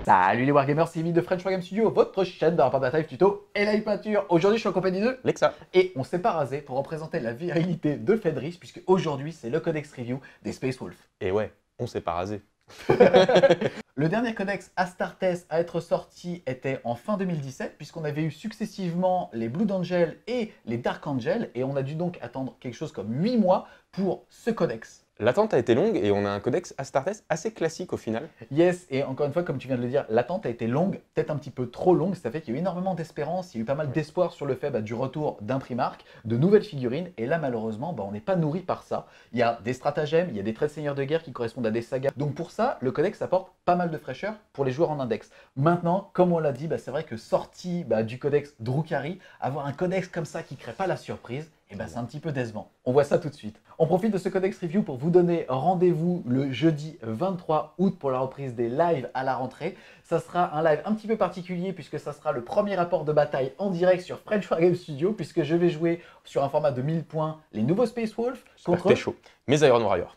Salut les Wargamers, c'est Emile de French Wargame Studio, votre chaîne de rapport de bataille, tuto et live peinture. Aujourd'hui, je suis en compagnie de Lexa. Et on s'est pas rasé pour représenter la virilité de Fenris, puisque aujourd'hui, c'est le codex review des Space Wolves. Et ouais, on s'est pas rasé. Le dernier codex Astartes à être sorti était en fin 2017, puisqu'on avait eu successivement les Blood Angel et les Dark Angel, et on a dû donc attendre quelque chose comme 8 mois pour ce codex. L'attente a été longue et on a un codex Astartes assez classique au final. Yes, et encore une fois, comme tu viens de le dire, l'attente a été longue, peut-être un petit peu trop longue, ça fait qu'il y a eu énormément d'espérance, il y a eu pas mal d'espoir sur le fait du retour d'un Primarch, de nouvelles figurines, et là malheureusement, on n'est pas nourri par ça. Il y a des stratagèmes, il y a des traits de seigneurs de guerre qui correspondent à des sagas, donc pour ça, le codex apporte pas mal de fraîcheur pour les joueurs en index. Maintenant, comme on l'a dit, c'est vrai que sorti du codex Drukhari, avoir un codex comme ça qui crée pas la surprise, c'est un petit peu décevant. On voit ça tout de suite. On profite de ce codex review pour vous donner rendez-vous le jeudi 23 août pour la reprise des lives à la rentrée. Ça sera un live un petit peu particulier puisque ça sera le premier rapport de bataille en direct sur French Wargame Studio puisque je vais jouer sur un format de 1000 points les nouveaux Space Wolves contre... T'es chaud. Mes Iron Warriors.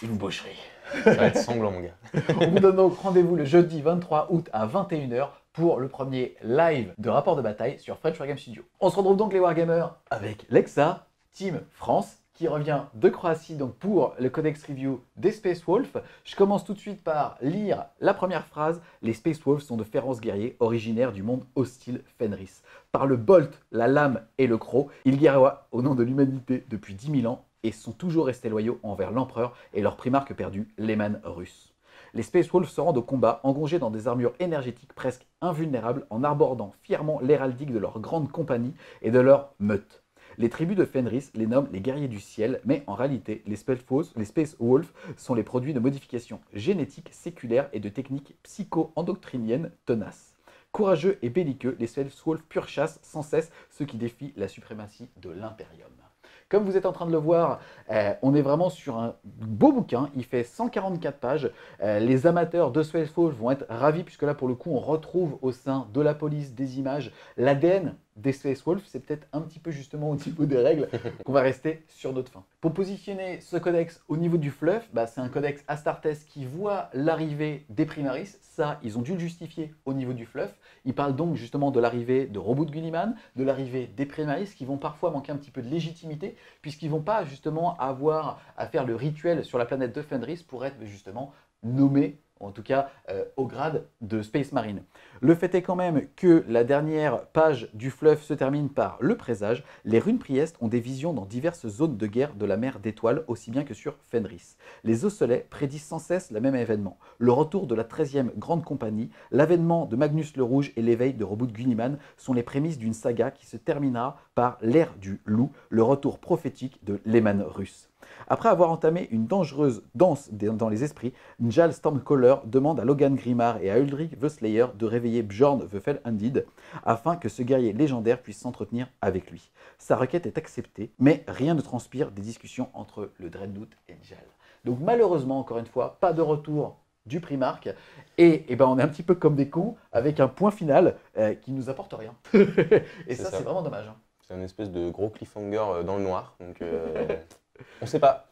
Une boucherie. Ça va être sanglant mon gars. On vous donne donc rendez-vous le jeudi 23 août à 21 h pour le premier live de rapport de bataille sur French Wargame Studio. On se retrouve donc les Wargamers avec Lexa, Team France, qui revient de Croatie donc pour le codex review des Space Wolves. Je commence tout de suite par lire la première phrase. Les Space Wolves sont de féroces guerriers originaires du monde hostile Fenris. Par le bolt, la lame et le croc, ils guerroient au nom de l'humanité depuis 10 000 ans et sont toujours restés loyaux envers l'empereur et leur primarque perdu, Leman russe. Les Space Wolves se rendent au combat, engorgés dans des armures énergétiques presque invulnérables, en abordant fièrement l'héraldique de leur grande compagnie et de leur meute. Les tribus de Fenris les nomment les guerriers du ciel, mais en réalité, les Space Wolves sont les produits de modifications génétiques séculaires et de techniques psycho-endoctriniennes tenaces. Courageux et belliqueux, les Space Wolves purchassent sans cesse ceux qui défient la suprématie de l'Imperium. Comme vous êtes en train de le voir, on est vraiment sur un beau bouquin. Il fait 144 pages. Les amateurs de Space Wolves vont être ravis puisque là, pour le coup, on retrouve au sein de la police des images l'ADN des Space Wolves. C'est peut-être un petit peu justement au niveau des règles qu'on va rester sur notre fin. Pour positionner ce codex au niveau du fluff, c'est un codex Astartes qui voit l'arrivée des Primaris. Ça, ils ont dû le justifier au niveau du fluff. Ils parlent donc justement de l'arrivée de Robot Guilliman, de l'arrivée des Primaris qui vont parfois manquer un petit peu de légitimité puisqu'ils ne vont pas justement avoir à faire le rituel sur la planète de Fenris pour être justement nommés, en tout cas au grade de Space Marine. Le fait est quand même que la dernière page du fluff se termine par le présage. Les runes Priest ont des visions dans diverses zones de guerre de la mer d'étoiles, aussi bien que sur Fenris. Les Osselets prédisent sans cesse le même événement. Le retour de la 13e Grande Compagnie, l'avènement de Magnus le Rouge et l'éveil de Robot Guilliman sont les prémices d'une saga qui se terminera par l'ère du loup, le retour prophétique de Leman russe. Après avoir entamé une dangereuse danse dans les esprits, Njal Stormcaller demande à Logan Grimmar et à Ulrich the Slayer de réveiller Bjorn the Fell-Handed afin que ce guerrier légendaire puisse s'entretenir avec lui. Sa requête est acceptée, mais rien ne transpire des discussions entre le Dreadnought et Njal. Donc malheureusement, encore une fois, pas de retour du Primarque, et on est un petit peu comme des cons avec un point final qui nous apporte rien. Et ça, c'est vraiment dommage. C'est une espèce de gros cliffhanger dans le noir, donc on sait pas.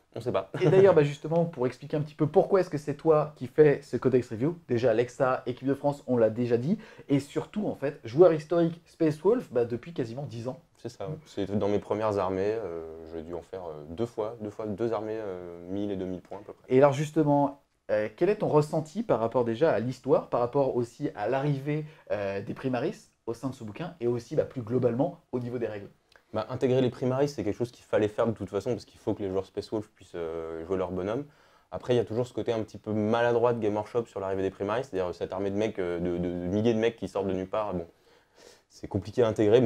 Et d'ailleurs, justement, pour expliquer un petit peu pourquoi est-ce que c'est toi qui fais ce codex review, déjà Lexa, équipe de France, on l'a déjà dit, et surtout, en fait, joueur historique Space Wolf depuis quasiment 10 ans. C'est ça, c'est dans mes premières armées, j'ai dû en faire deux armées, 1000 et 2000 points à peu près. Et alors justement, quel est ton ressenti par rapport déjà à l'histoire, par rapport aussi à l'arrivée des Primaris au sein de ce bouquin, et aussi plus globalement au niveau des règles? Intégrer les Primaris, c'est quelque chose qu'il fallait faire de toute façon parce qu'il faut que les joueurs Space Wolf puissent jouer leur bonhomme. Après, il y a toujours ce côté un petit peu maladroit de Game Workshop sur l'arrivée des Primaris, c'est-à-dire cette armée de mecs, de milliers de mecs qui sortent de nulle part. Bon, c'est compliqué à intégrer.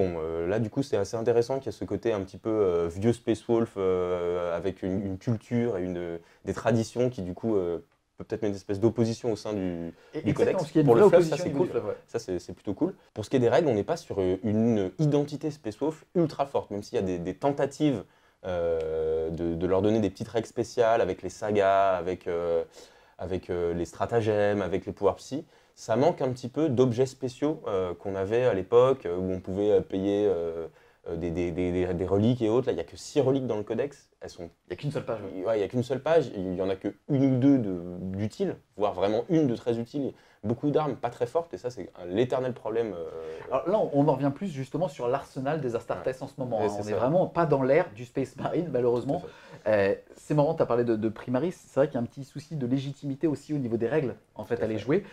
Là, du coup, c'est assez intéressant qu'il y a ce côté un petit peu vieux Space Wolf avec une culture et des traditions qui, du coup, peut-être mettre une espèce d'opposition au sein du codex. Parce qu'il y a une pour vraie le fluff, opposition ça c'est niveau cool. fluff, ouais. Ça c'est plutôt cool. Pour ce qui est des règles, on n'est pas sur une identité Space Wolf ultra forte, même s'il y a des tentatives de leur donner des petites règles spéciales avec les sagas, avec les stratagèmes, avec les pouvoirs psy. Ça manque un petit peu d'objets spéciaux qu'on avait à l'époque où on pouvait payer des reliques et autres. Là, il n'y a que 6 reliques dans le codex. Elles sont... Il n'y a qu'une seule page. Ouais, il n'y a qu'une seule page. Il n'y en a que une ou deux d'utiles, voire vraiment une de très utile. Beaucoup d'armes pas très fortes, et ça, c'est l'éternel problème. Alors là, on en revient plus justement sur l'arsenal des Astartes en ce moment. Ouais, On c'est n'est ça. vraiment pas dans l'ère du Space Marine, malheureusement. C'est marrant, tu as parlé de Primaris. C'est vrai qu'il y a un petit souci de légitimité aussi au niveau des règles en fait, à les jouer.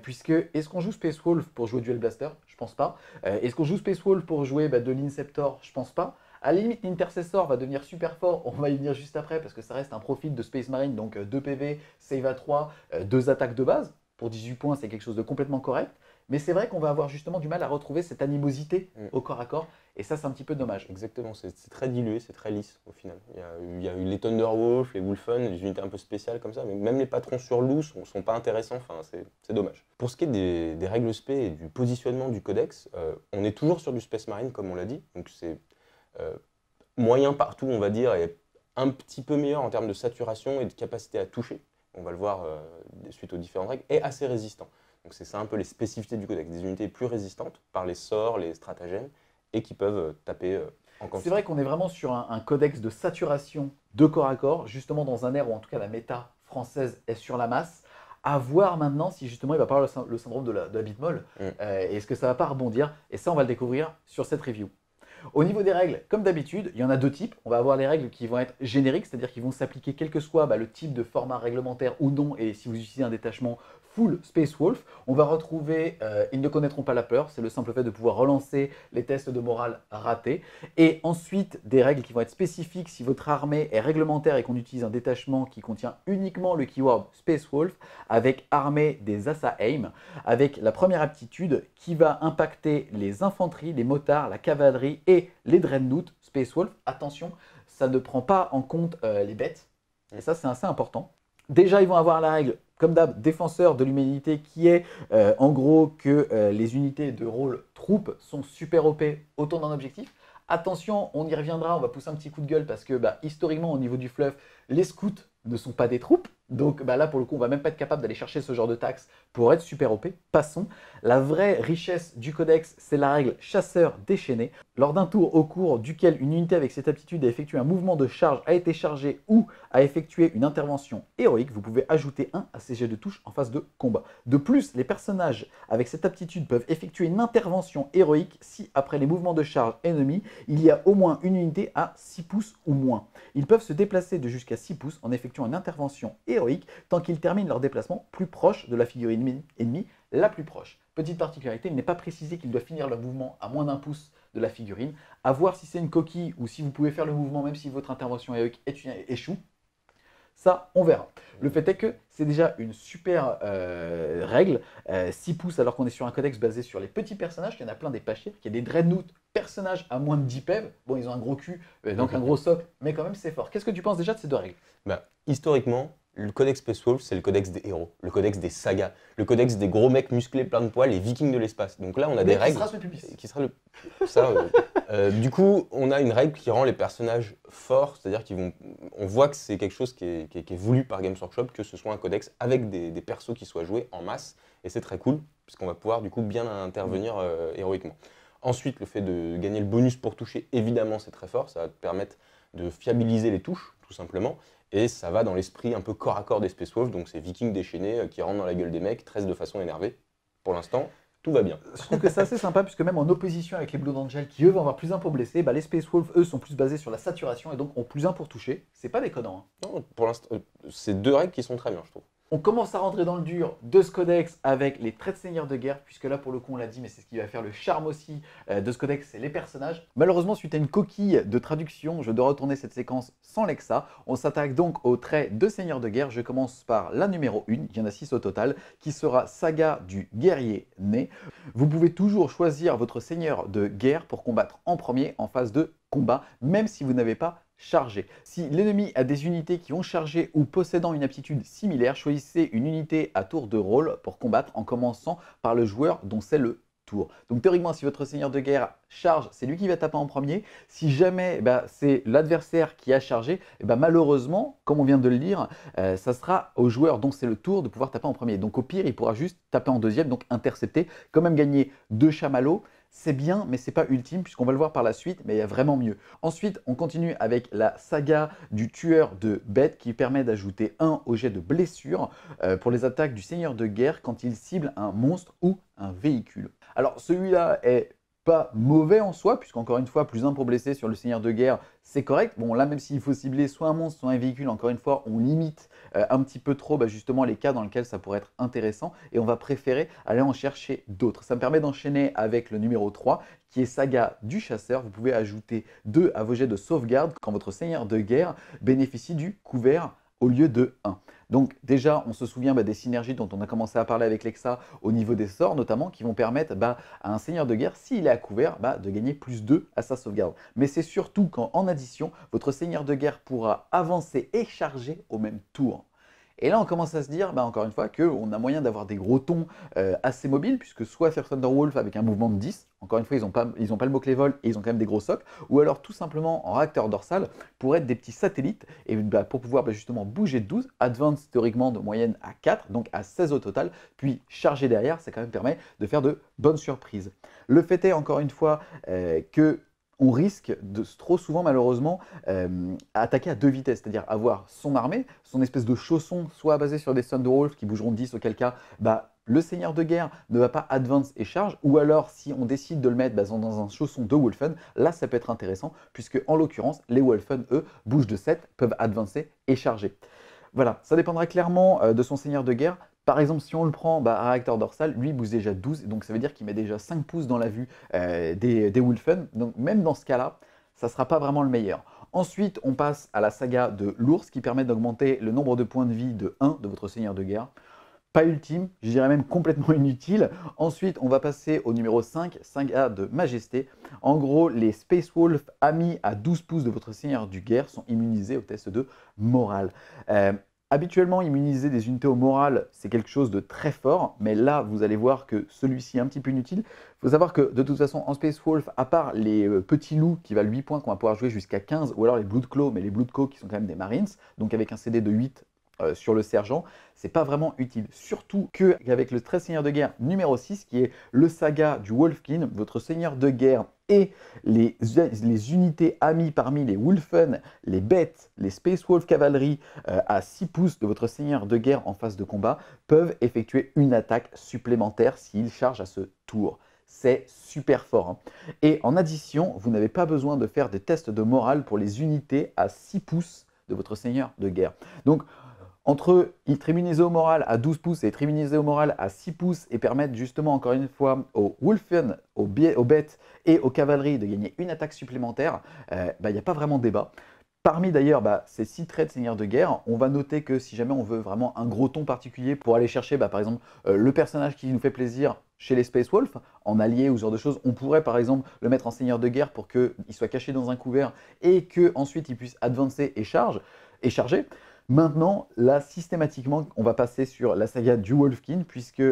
Puisque, est-ce qu'on joue Space Wolf pour jouer Duel Blaster? Je pense pas. Est-ce qu'on joue Space Wolf pour jouer de l'Inceptor? Je pense pas. À la limite, l'Intercessor va devenir super fort, on va y venir juste après parce que ça reste un profil de Space Marine, donc 2 PV, save à 3, 2 attaques de base. Pour 18 points, c'est quelque chose de complètement correct. Mais c'est vrai qu'on va avoir justement du mal à retrouver cette animosité au corps à corps, et ça, c'est un petit peu dommage. Exactement, c'est très dilué, c'est très lisse au final. Il y a eu les Thunderwolf, les Wolfen, les unités un peu spéciales comme ça, mais même les patrons sur loose ne sont pas intéressants, enfin, c'est dommage. Pour ce qui est des règles spé et du positionnement du codex, on est toujours sur du Space Marine, comme on l'a dit, donc c'est moyen partout, on va dire, et un petit peu meilleur en termes de saturation et de capacité à toucher. On va le voir suite aux différentes règles, et assez résistant. Donc c'est ça un peu les spécificités du codex, des unités plus résistantes par les sorts, les stratagèmes, et qui peuvent taper en quantité. C'est vrai qu'on est vraiment sur un codex de saturation de corps à corps, justement dans un ère où en tout cas la méta française est sur la masse. À voir maintenant si justement il va pas avoir le syndrome de la bite molle, et est-ce que ça va pas rebondir, et ça on va le découvrir sur cette review. Au niveau des règles, comme d'habitude, il y en a deux types. On va avoir les règles qui vont être génériques, c'est-à-dire qui vont s'appliquer quel que soit le type de format réglementaire ou non, et si vous utilisez un détachement full Space Wolf. On va retrouver Ils ne connaîtront pas la peur, c'est le simple fait de pouvoir relancer les tests de morale ratés. Et ensuite, des règles qui vont être spécifiques si votre armée est réglementaire et qu'on utilise un détachement qui contient uniquement le keyword Space Wolf, avec armée des Assa Aim, avec la première aptitude qui va impacter les infanteries, les motards, la cavalerie et les Dreadnought Space Wolf. Attention, ça ne prend pas en compte les bêtes, et ça c'est assez important. Déjà, ils vont avoir la règle, comme d'hab, défenseur de l'humanité, qui est en gros que les unités de rôle troupes sont super OP autour d'un objectif. Attention, on y reviendra, on va pousser un petit coup de gueule parce que historiquement, au niveau du fluff, les scouts ne sont pas des troupes. Donc là, pour le coup, on va même pas être capable d'aller chercher ce genre de taxe pour être super OP. Passons. La vraie richesse du codex, c'est la règle chasseur déchaîné. Lors d'un tour au cours duquel une unité avec cette aptitude a effectué un mouvement de charge, a été chargée ou a effectué une intervention héroïque, vous pouvez ajouter 1 à ces jets de touche en phase de combat. De plus, les personnages avec cette aptitude peuvent effectuer une intervention héroïque si, après les mouvements de charge ennemis, il y a au moins une unité à 6 pouces ou moins. Ils peuvent se déplacer de jusqu'à 6 pouces en effectuant une intervention héroïque tant qu'ils terminent leur déplacement plus proche de la figurine ennemie la plus proche. Petite particularité, il n'est pas précisé qu'ils doivent finir leur mouvement à moins d'1 pouce de la figurine. À voir si c'est une coquille ou si vous pouvez faire le mouvement même si votre intervention héroïque échoue. Ça, on verra. Le fait est que c'est déjà une super règle, 6 pouces alors qu'on est sur un codex basé sur les petits personnages, qu'il y en a plein des pas chers, qu'il y a des Dreadnought personnages à moins de 10 PEV. Bon, ils ont un gros cul, donc un gros socle, mais quand même c'est fort. Qu'est-ce que tu penses déjà de ces deux règles? Historiquement, le codex Space Wolf, c'est le codex des héros, le codex des sagas, le codex des gros mecs musclés plein de poils, les vikings de l'espace. Donc là, on a des règles. Qui sera le ça, du coup, on a une règle qui rend les personnages forts, c'est-à-dire on voit que c'est quelque chose qui est voulu par Games Workshop, que ce soit un codex avec des persos qui soient joués en masse, et c'est très cool, puisqu'on va pouvoir du coup bien intervenir héroïquement. Ensuite, le fait de gagner le bonus pour toucher, évidemment, c'est très fort, ça va te permettre de fiabiliser les touches, tout simplement. Et ça va dans l'esprit un peu corps à corps des Space Wolves, donc c'est vikings déchaînés qui rentrent dans la gueule des mecs, tressent de façon énervée. Pour l'instant, tout va bien. Je trouve que c'est assez sympa, puisque même en opposition avec les Blood Angels, qui eux vont avoir plus 1 pour blesser, les Space Wolves, eux, sont plus basés sur la saturation et donc ont plus 1 pour toucher. C'est pas déconnant. Non, pour l'instant, c'est deux règles qui sont très bien, je trouve. On commence à rentrer dans le dur de ce codex avec les traits de seigneur de guerre, puisque là pour le coup on l'a dit, mais c'est ce qui va faire le charme aussi de ce codex, c'est les personnages. Malheureusement, suite à une coquille de traduction, je dois retourner cette séquence sans Lexa. On s'attaque donc aux traits de seigneur de guerre. Je commence par la numéro 1, il y en a 6 au total, qui sera Saga du guerrier né. Vous pouvez toujours choisir votre seigneur de guerre pour combattre en premier en phase de combat, même si vous n'avez pas chargé. Si l'ennemi a des unités qui ont chargé ou possédant une aptitude similaire, choisissez une unité à tour de rôle pour combattre en commençant par le joueur dont c'est le tour. Donc théoriquement, si votre seigneur de guerre charge, c'est lui qui va taper en premier. Si jamais c'est l'adversaire qui a chargé, malheureusement, comme on vient de le lire, ça sera au joueur dont c'est le tour de pouvoir taper en premier. Donc au pire, il pourra juste taper en deuxième, donc intercepter, quand même gagner 2 chamallows. c'est bien, mais c'est pas ultime, puisqu'on va le voir par la suite, mais il y a vraiment mieux. Ensuite, on continue avec la saga du tueur de bêtes qui permet d'ajouter 1 au jet de blessure pour les attaques du seigneur de guerre quand il cible un monstre ou un véhicule. Alors celui-là est pas mauvais en soi, puisqu'encore une fois, plus 1 pour blesser sur le seigneur de guerre, c'est correct. Bon, là, même s'il faut cibler soit un monstre, soit un véhicule, encore une fois, on limite un petit peu trop justement les cas dans lesquels ça pourrait être intéressant et on va préférer aller en chercher d'autres. Ça me permet d'enchaîner avec le numéro 3, qui est saga du chasseur. Vous pouvez ajouter 2 à vos jets de sauvegarde quand votre seigneur de guerre bénéficie du couvert au lieu de 1. Donc déjà, on se souvient des synergies dont on a commencé à parler avec Lexa au niveau des sorts notamment, qui vont permettre à un seigneur de guerre, s'il est à couvert, de gagner plus 2 à sa sauvegarde. Mais c'est surtout quand, en addition, votre seigneur de guerre pourra avancer et charger au même tour. Et là, on commence à se dire, encore une fois, qu'on a moyen d'avoir des gros tons assez mobiles, puisque soit faire Thunderwolf avec un mouvement de 10, encore une fois, ils n'ont pas le mot-clé vol et ils ont quand même des gros socs, ou alors tout simplement en réacteur dorsal pour être des petits satellites et pour pouvoir justement bouger de 12, advance théoriquement de moyenne à 4, donc à 16 au total, puis charger derrière, ça quand même permet de faire de bonnes surprises. Le fait est encore une fois que on risque de trop souvent malheureusement attaquer à 2 vitesses, c'est-à-dire avoir son armée, son espèce de chausson, soit basé sur des Thunderwolves qui bougeront de 10, auquel cas le seigneur de guerre ne va pas advance et charge, ou alors si on décide de le mettre dans un chausson de Wolfen, là ça peut être intéressant, puisque en l'occurrence les Wolfen, eux, bougent de 7, peuvent avancer et charger. Voilà, ça dépendra clairement de son seigneur de guerre. Par exemple, si on le prend à réacteur dorsal, lui il bouge déjà 12, donc ça veut dire qu'il met déjà 5 pouces dans la vue des Wolfen. Donc même dans ce cas-là, ça ne sera pas vraiment le meilleur. Ensuite, on passe à la saga de l'ours qui permet d'augmenter le nombre de points de vie de 1 de votre seigneur de guerre. Pas ultime, je dirais même complètement inutile. Ensuite, on va passer au numéro 5, saga de majesté. En gros, les Space Wolves amis à 12 pouces de votre seigneur du guerre sont immunisés au test de morale. Habituellement, immuniser des unités au moral, c'est quelque chose de très fort, mais là, vous allez voir que celui-ci est un petit peu inutile. Il faut savoir que de toute façon, en Space Wolf, à part les petits loups qui valent 8 points, qu'on va pouvoir jouer jusqu'à 15, ou alors les Bloodclaw, mais les Bloodclaw qui sont quand même des Marines, donc avec un CD de 8 sur le sergent, c'est pas vraiment utile. Surtout qu'avec le 13 seigneur de guerre numéro 6, qui est le saga du Wolfkin, votre seigneur de guerre et les unités amies parmi les Wolfen, les bêtes, les Space Wolf cavalerie à 6 pouces de votre seigneur de guerre en phase de combat peuvent effectuer une attaque supplémentaire s'ils chargent à ce tour. C'est super fort. Hein. Et en addition, vous n'avez pas besoin de faire des tests de morale pour les unités à 6 pouces de votre seigneur de guerre. Donc, entre être immunisé au moral à 12 pouces et être immunisé au moral à 6 pouces et permettre justement encore une fois aux Wolfen, aux bêtes et aux cavaleries de gagner une attaque supplémentaire, il n'y a pas vraiment de débat. Parmi d'ailleurs ces 6 traits de seigneur de guerre, on va noter que si jamais on veut vraiment un gros ton particulier pour aller chercher par exemple le personnage qui nous fait plaisir chez les Space Wolves, en allié ou ce genre de choses, on pourrait par exemple le mettre en seigneur de guerre pour qu'il soit caché dans un couvert et qu'ensuite il puisse avancer et charger. Maintenant, là, systématiquement, on va passer sur la saga du Wolfkin, puisque,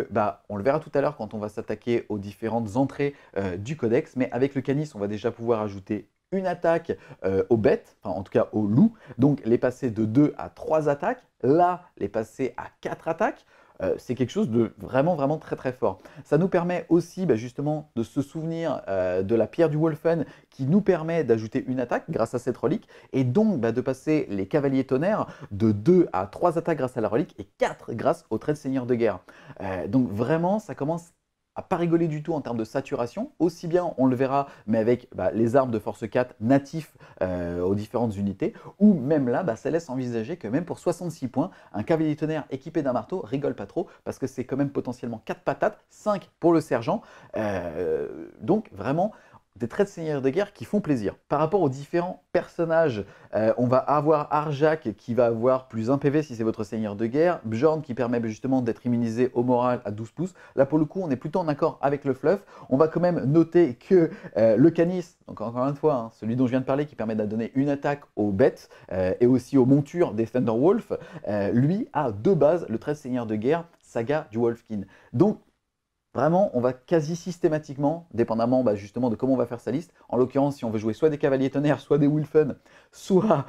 on le verra tout à l'heure quand on va s'attaquer aux différentes entrées du codex, mais avec le canis, on va déjà pouvoir ajouter une attaque aux bêtes, enfin en tout cas aux loups, donc les passer de 2 à 3 attaques, là, les passer à 4 attaques, c'est quelque chose de vraiment, vraiment très, très fort. Ça nous permet aussi justement de se souvenir de la pierre du Wolfen qui nous permet d'ajouter une attaque grâce à cette relique et donc de passer les cavaliers tonnerres de 2 à 3 attaques grâce à la relique et 4 grâce au trait de seigneur de guerre. Donc vraiment, ça commence à pas rigoler du tout en termes de saturation, aussi bien on le verra, mais avec les armes de force 4 natifs aux différentes unités, ou même là, ça laisse envisager que même pour 66 points, un cavalier tonnerre équipé d'un marteau rigole pas trop, parce que c'est quand même potentiellement 4 patates, 5 pour le sergent, donc vraiment des traits de seigneur de guerre qui font plaisir. Par rapport aux différents personnages, on va avoir Arjak qui va avoir plus 1 PV si c'est votre seigneur de guerre, Bjorn qui permet justement d'être immunisé au moral à 12 pouces. Là pour le coup on est plutôt en accord avec le fluff. On va quand même noter que le canis, donc encore une fois, celui dont je viens de parler qui permet de donner une attaque aux bêtes et aussi aux montures des Thunderwolf, lui a de base le trait de seigneur de guerre saga du Wolfkin. Donc Vraiment, on va quasi systématiquement, dépendamment justement de comment on va faire sa liste, en l'occurrence, si on veut jouer soit des Cavaliers Tonnerre, soit des Wulfen, soit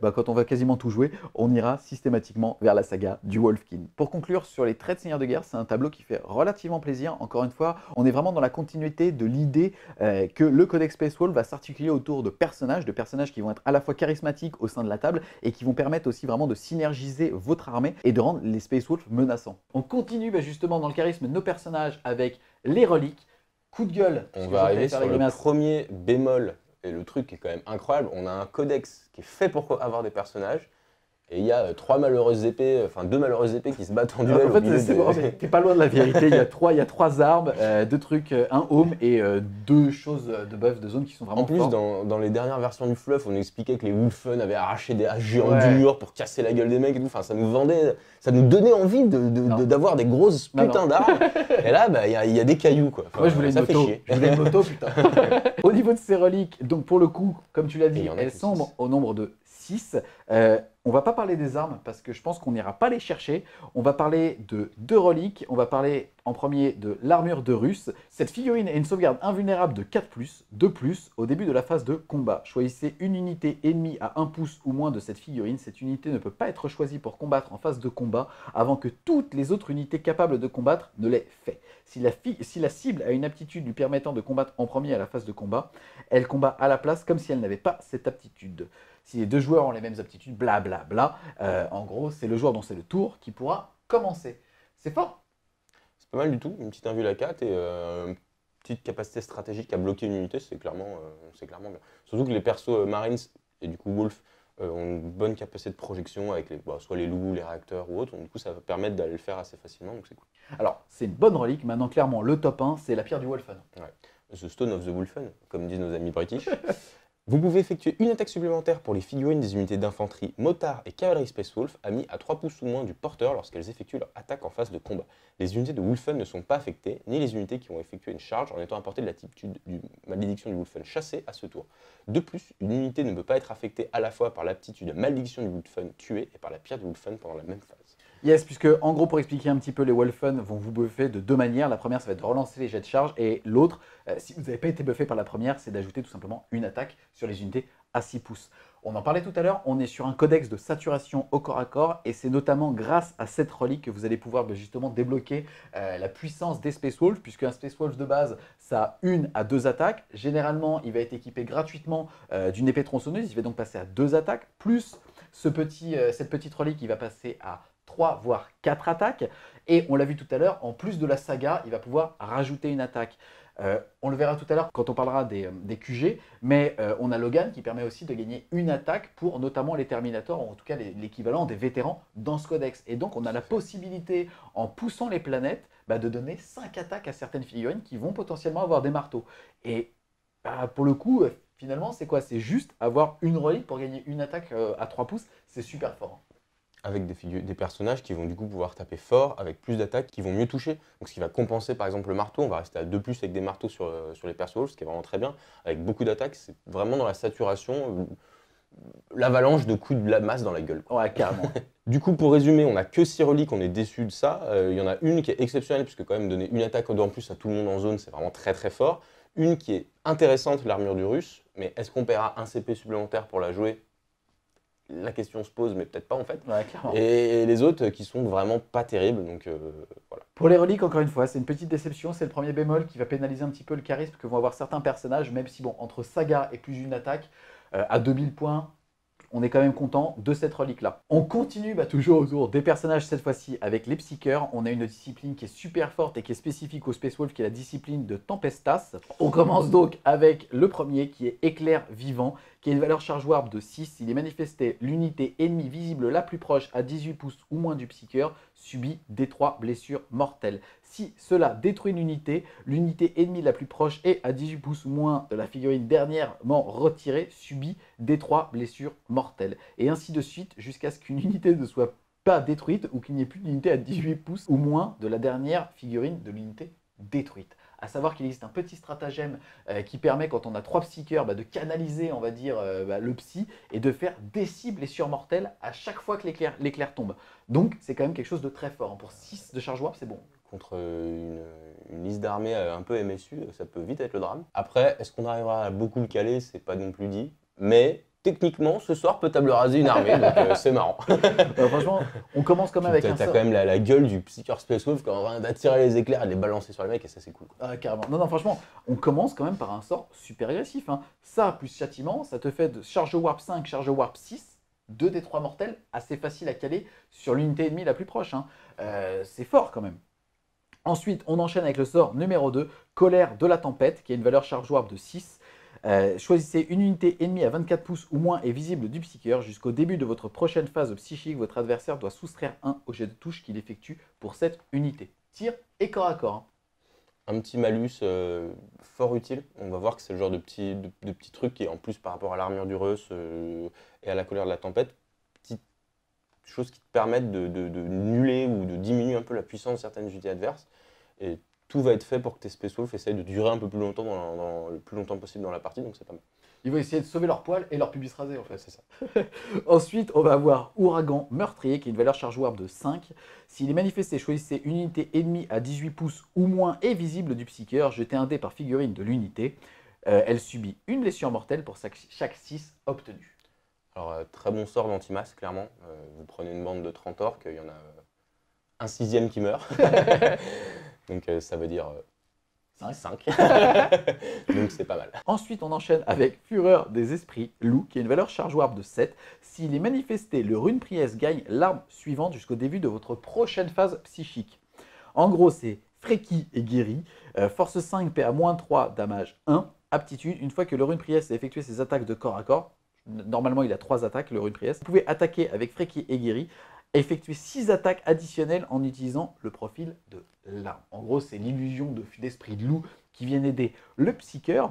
quand on va quasiment tout jouer, on ira systématiquement vers la saga du Wolfkin. Pour conclure sur les traits de seigneur de guerre, c'est un tableau qui fait relativement plaisir. Encore une fois, on est vraiment dans la continuité de l'idée que le Codex Space Wolf va s'articuler autour de personnages qui vont être à la fois charismatiques au sein de la table et qui vont permettre aussi vraiment de synergiser votre armée et de rendre les Space Wolves menaçants. On continue justement dans le charisme de nos personnages avec les reliques. Coup de gueule. On va arriver sur le premier bémol, et le truc qui est quand même incroyable, on a un codex qui est fait pour avoir des personnages, et il y a deux malheureuses épées qui se battent en duel. En fait, t'es pas loin de la vérité, il y a trois armes, deux trucs, un home et deux choses de buff de zone qui sont vraiment fortes. En plus, dans les dernières versions du fluff, on expliquait que les Wulfen avaient arraché des haches géants du mur pour casser la gueule des mecs et tout. Enfin, ça nous donnait envie d'avoir des grosses putains d'armes. Et là, il y a des cailloux, quoi. Enfin, moi, je voulais une moto, putain. Au niveau de ces reliques, donc pour le coup, comme tu l'as dit, elles sont au nombre de 6. On va pas parler des armes parce que je pense qu'on n'ira pas les chercher. On va parler de 2 reliques. On va parler en premier de l'armure de Russe. Cette figurine a une sauvegarde invulnérable de 4+, 2+, au début de la phase de combat. Choisissez une unité ennemie à 1 pouce ou moins de cette figurine. Cette unité ne peut pas être choisie pour combattre en phase de combat avant que toutes les autres unités capables de combattre ne l'aient fait. Si la cible a une aptitude lui permettant de combattre en premier à la phase de combat, elle combat à la place comme si elle n'avait pas cette aptitude. Si les 2 joueurs ont les mêmes aptitudes, blablabla, en gros, c'est le joueur dont c'est le tour qui pourra commencer. C'est fort. C'est pas mal du tout, une petite invue à 4 et une petite capacité stratégique à bloquer une unité, c'est clairement bien. Surtout que les persos Marines et du coup Wolf ont une bonne capacité de projection avec soit les loups, les réacteurs ou autres, donc du coup ça va permettre d'aller le faire assez facilement, donc c'est cool. Alors, c'est une bonne relique, maintenant clairement le top 1, c'est la pierre du Wolfen. Ouais. The Stone of the Wolfen, comme disent nos amis british. Vous pouvez effectuer une attaque supplémentaire pour les figurines des unités d'infanterie, motards et cavalerie Space Wolf amis à 3 pouces ou moins du porteur lorsqu'elles effectuent leur attaque en phase de combat. Les unités de Wolfen ne sont pas affectées, ni les unités qui ont effectué une charge en étant à portée de l'aptitude du malédiction du Wolfen chassé à ce tour. De plus, une unité ne peut pas être affectée à la fois par l'aptitude malédiction du Wolfen tué et par la pierre du Wolfen pendant la même phase. Yes, puisque en gros, pour expliquer un petit peu, les Wolfen vont vous buffer de 2 manières. La première, ça va être de relancer les jets de charge. Et l'autre, si vous n'avez pas été buffé par la première, c'est d'ajouter tout simplement une attaque sur les unités à 6 pouces. On en parlait tout à l'heure, on est sur un codex de saturation au corps à corps. Et c'est notamment grâce à cette relique que vous allez pouvoir justement débloquer la puissance des Space Wolves. Puisque un Space Wolf de base, ça a 1 à 2 attaques. Généralement, il va être équipé gratuitement d'une épée tronçonneuse. Il va donc passer à 2 attaques. Plus cette petite relique, il va passer à 3 voire 4 attaques. Et on l'a vu tout à l'heure, en plus de la saga, il va pouvoir rajouter une attaque. On le verra tout à l'heure quand on parlera des QG, mais on a Logan qui permet aussi de gagner une attaque pour notamment les Terminators, ou en tout cas l'équivalent des vétérans dans ce codex. Et donc on a la possibilité, en poussant les planètes, de donner 5 attaques à certaines figurines qui vont potentiellement avoir des marteaux. Et pour le coup, finalement, c'est quoi? C'est juste avoir une relique pour gagner une attaque à 3 pouces, c'est super fort. Avec des personnages qui vont du coup pouvoir taper fort, avec plus d'attaques, qui vont mieux toucher. Donc ce qui va compenser par exemple le marteau, on va rester à 2+ avec des marteaux sur les persos, ce qui est vraiment très bien. Avec beaucoup d'attaques, c'est vraiment dans la saturation, l'avalanche de coups de la masse dans la gueule, quoi. Ouais, carrément. Du coup, pour résumer, on a que 6 reliques, on est déçu de ça. Il y en a une qui est exceptionnelle, puisque quand même donner une attaque en plus à tout le monde en zone, c'est vraiment très très fort. Une qui est intéressante, l'armure du Russe, mais est-ce qu'on paiera un CP supplémentaire pour la jouer? La question se pose, mais peut-être pas en fait. Ouais, clairement. Et les autres qui sont vraiment pas terribles, donc voilà. Pour les reliques, encore une fois, c'est une petite déception, c'est le premier bémol qui va pénaliser un petit peu le charisme que vont avoir certains personnages, même si bon, entre saga et plus une attaque, à 2000 points, on est quand même content de cette relique-là. On continue toujours autour des personnages, cette fois-ci avec les Psykers. On a une discipline qui est super forte et qui est spécifique au Space Wolf, qui est la discipline de Tempestas. On commence donc avec le premier, qui est Éclair Vivant, qui a une valeur charge warp de 6. Il est manifesté, l'unité ennemie visible la plus proche à 18 pouces ou moins du Psyker subit D3 blessures mortelles. Si cela détruit une unité, l'unité ennemie la plus proche et à 18 pouces ou moins de la figurine dernièrement retirée subit D3 blessures mortelles. Et ainsi de suite jusqu'à ce qu'une unité ne soit pas détruite ou qu'il n'y ait plus d'unité à 18 pouces ou moins de la dernière figurine de l'unité détruite. À savoir qu'il existe un petit stratagème qui permet, quand on a 3 psycheurs, de canaliser, on va dire, le psy et de faire des cibles et surmortelles à chaque fois que l'éclair tombe. Donc, c'est quand même quelque chose de très fort. Pour 6 de charge warp, c'est bon. contre une liste d'armées un peu MSU, ça peut vite être le drame. Après, est-ce qu'on arrivera à beaucoup le caler? C'est pas non plus dit. Mais techniquement, ce soir peut table raser une armée, donc c'est marrant. Franchement, on commence quand même avec un T'as sort. quand même la gueule du Psyker Space Wolf qui est en train d'attirer les éclairs et de les balancer sur les mecs, et ça c'est cool. Ah, carrément. Non, non, franchement, on commence quand même par un sort super agressif. Hein. Ça, plus châtiment, ça te fait de charge warp 5, charge warp 6, 2 des 3 mortels, assez facile à caler sur l'unité ennemie la plus proche. Hein. C'est fort quand même. Ensuite, on enchaîne avec le sort numéro 2, colère de la tempête, qui a une valeur charge warp de 6. Choisissez une unité ennemie à 24 pouces ou moins et visible du Psyker. Jusqu'au début de votre prochaine phase psychique, votre adversaire doit soustraire 1 au jet de touche qu'il effectue pour cette unité. Tir et corps à corps. Hein. Un petit malus fort utile. On va voir que c'est le genre de petit truc qui, en plus par rapport à l'armure du Reus et à la colère de la tempête, petites choses qui te permettent de nuller ou de diminuer un peu la puissance de certaines unités adverses. Et tout va être fait pour que tes Space Wolf essayent de durer un peu plus longtemps, le plus longtemps possible dans la partie, donc c'est pas mal. Ils vont essayer de sauver leur poil et leur pubis rasé en fait. Ouais, c'est ça. Ensuite, on va avoir Ouragan Meurtrier qui a une valeur charge warp de 5. S'il est manifesté, choisissez une unité ennemie à 18 pouces ou moins et visible du Psyker. Jetez un dé par figurine de l'unité. Elle subit une blessure mortelle pour chaque 6 obtenus. Alors, très bon sort d'anti-masse, clairement. Vous prenez une bande de 30 orques, il y en a un sixième qui meurt. Donc ça veut dire 5. Donc c'est pas mal. Ensuite, on enchaîne avec Fureur des Esprits Loup, qui a une valeur charge warp de 7. S'il est manifesté, le rune priest gagne l'arme suivante jusqu'au début de votre prochaine phase psychique. En gros, c'est Freki et Guéri. Force 5, PA-3, damage 1. Aptitude, une fois que le rune priest a effectué ses attaques de corps à corps, normalement il a 3 attaques, le rune priest, vous pouvez attaquer avec Freki et Guéri, effectuer 6 attaques additionnelles en utilisant le profil de l'arme. En gros, c'est l'illusion d'esprit de loup qui vient aider le Psyker.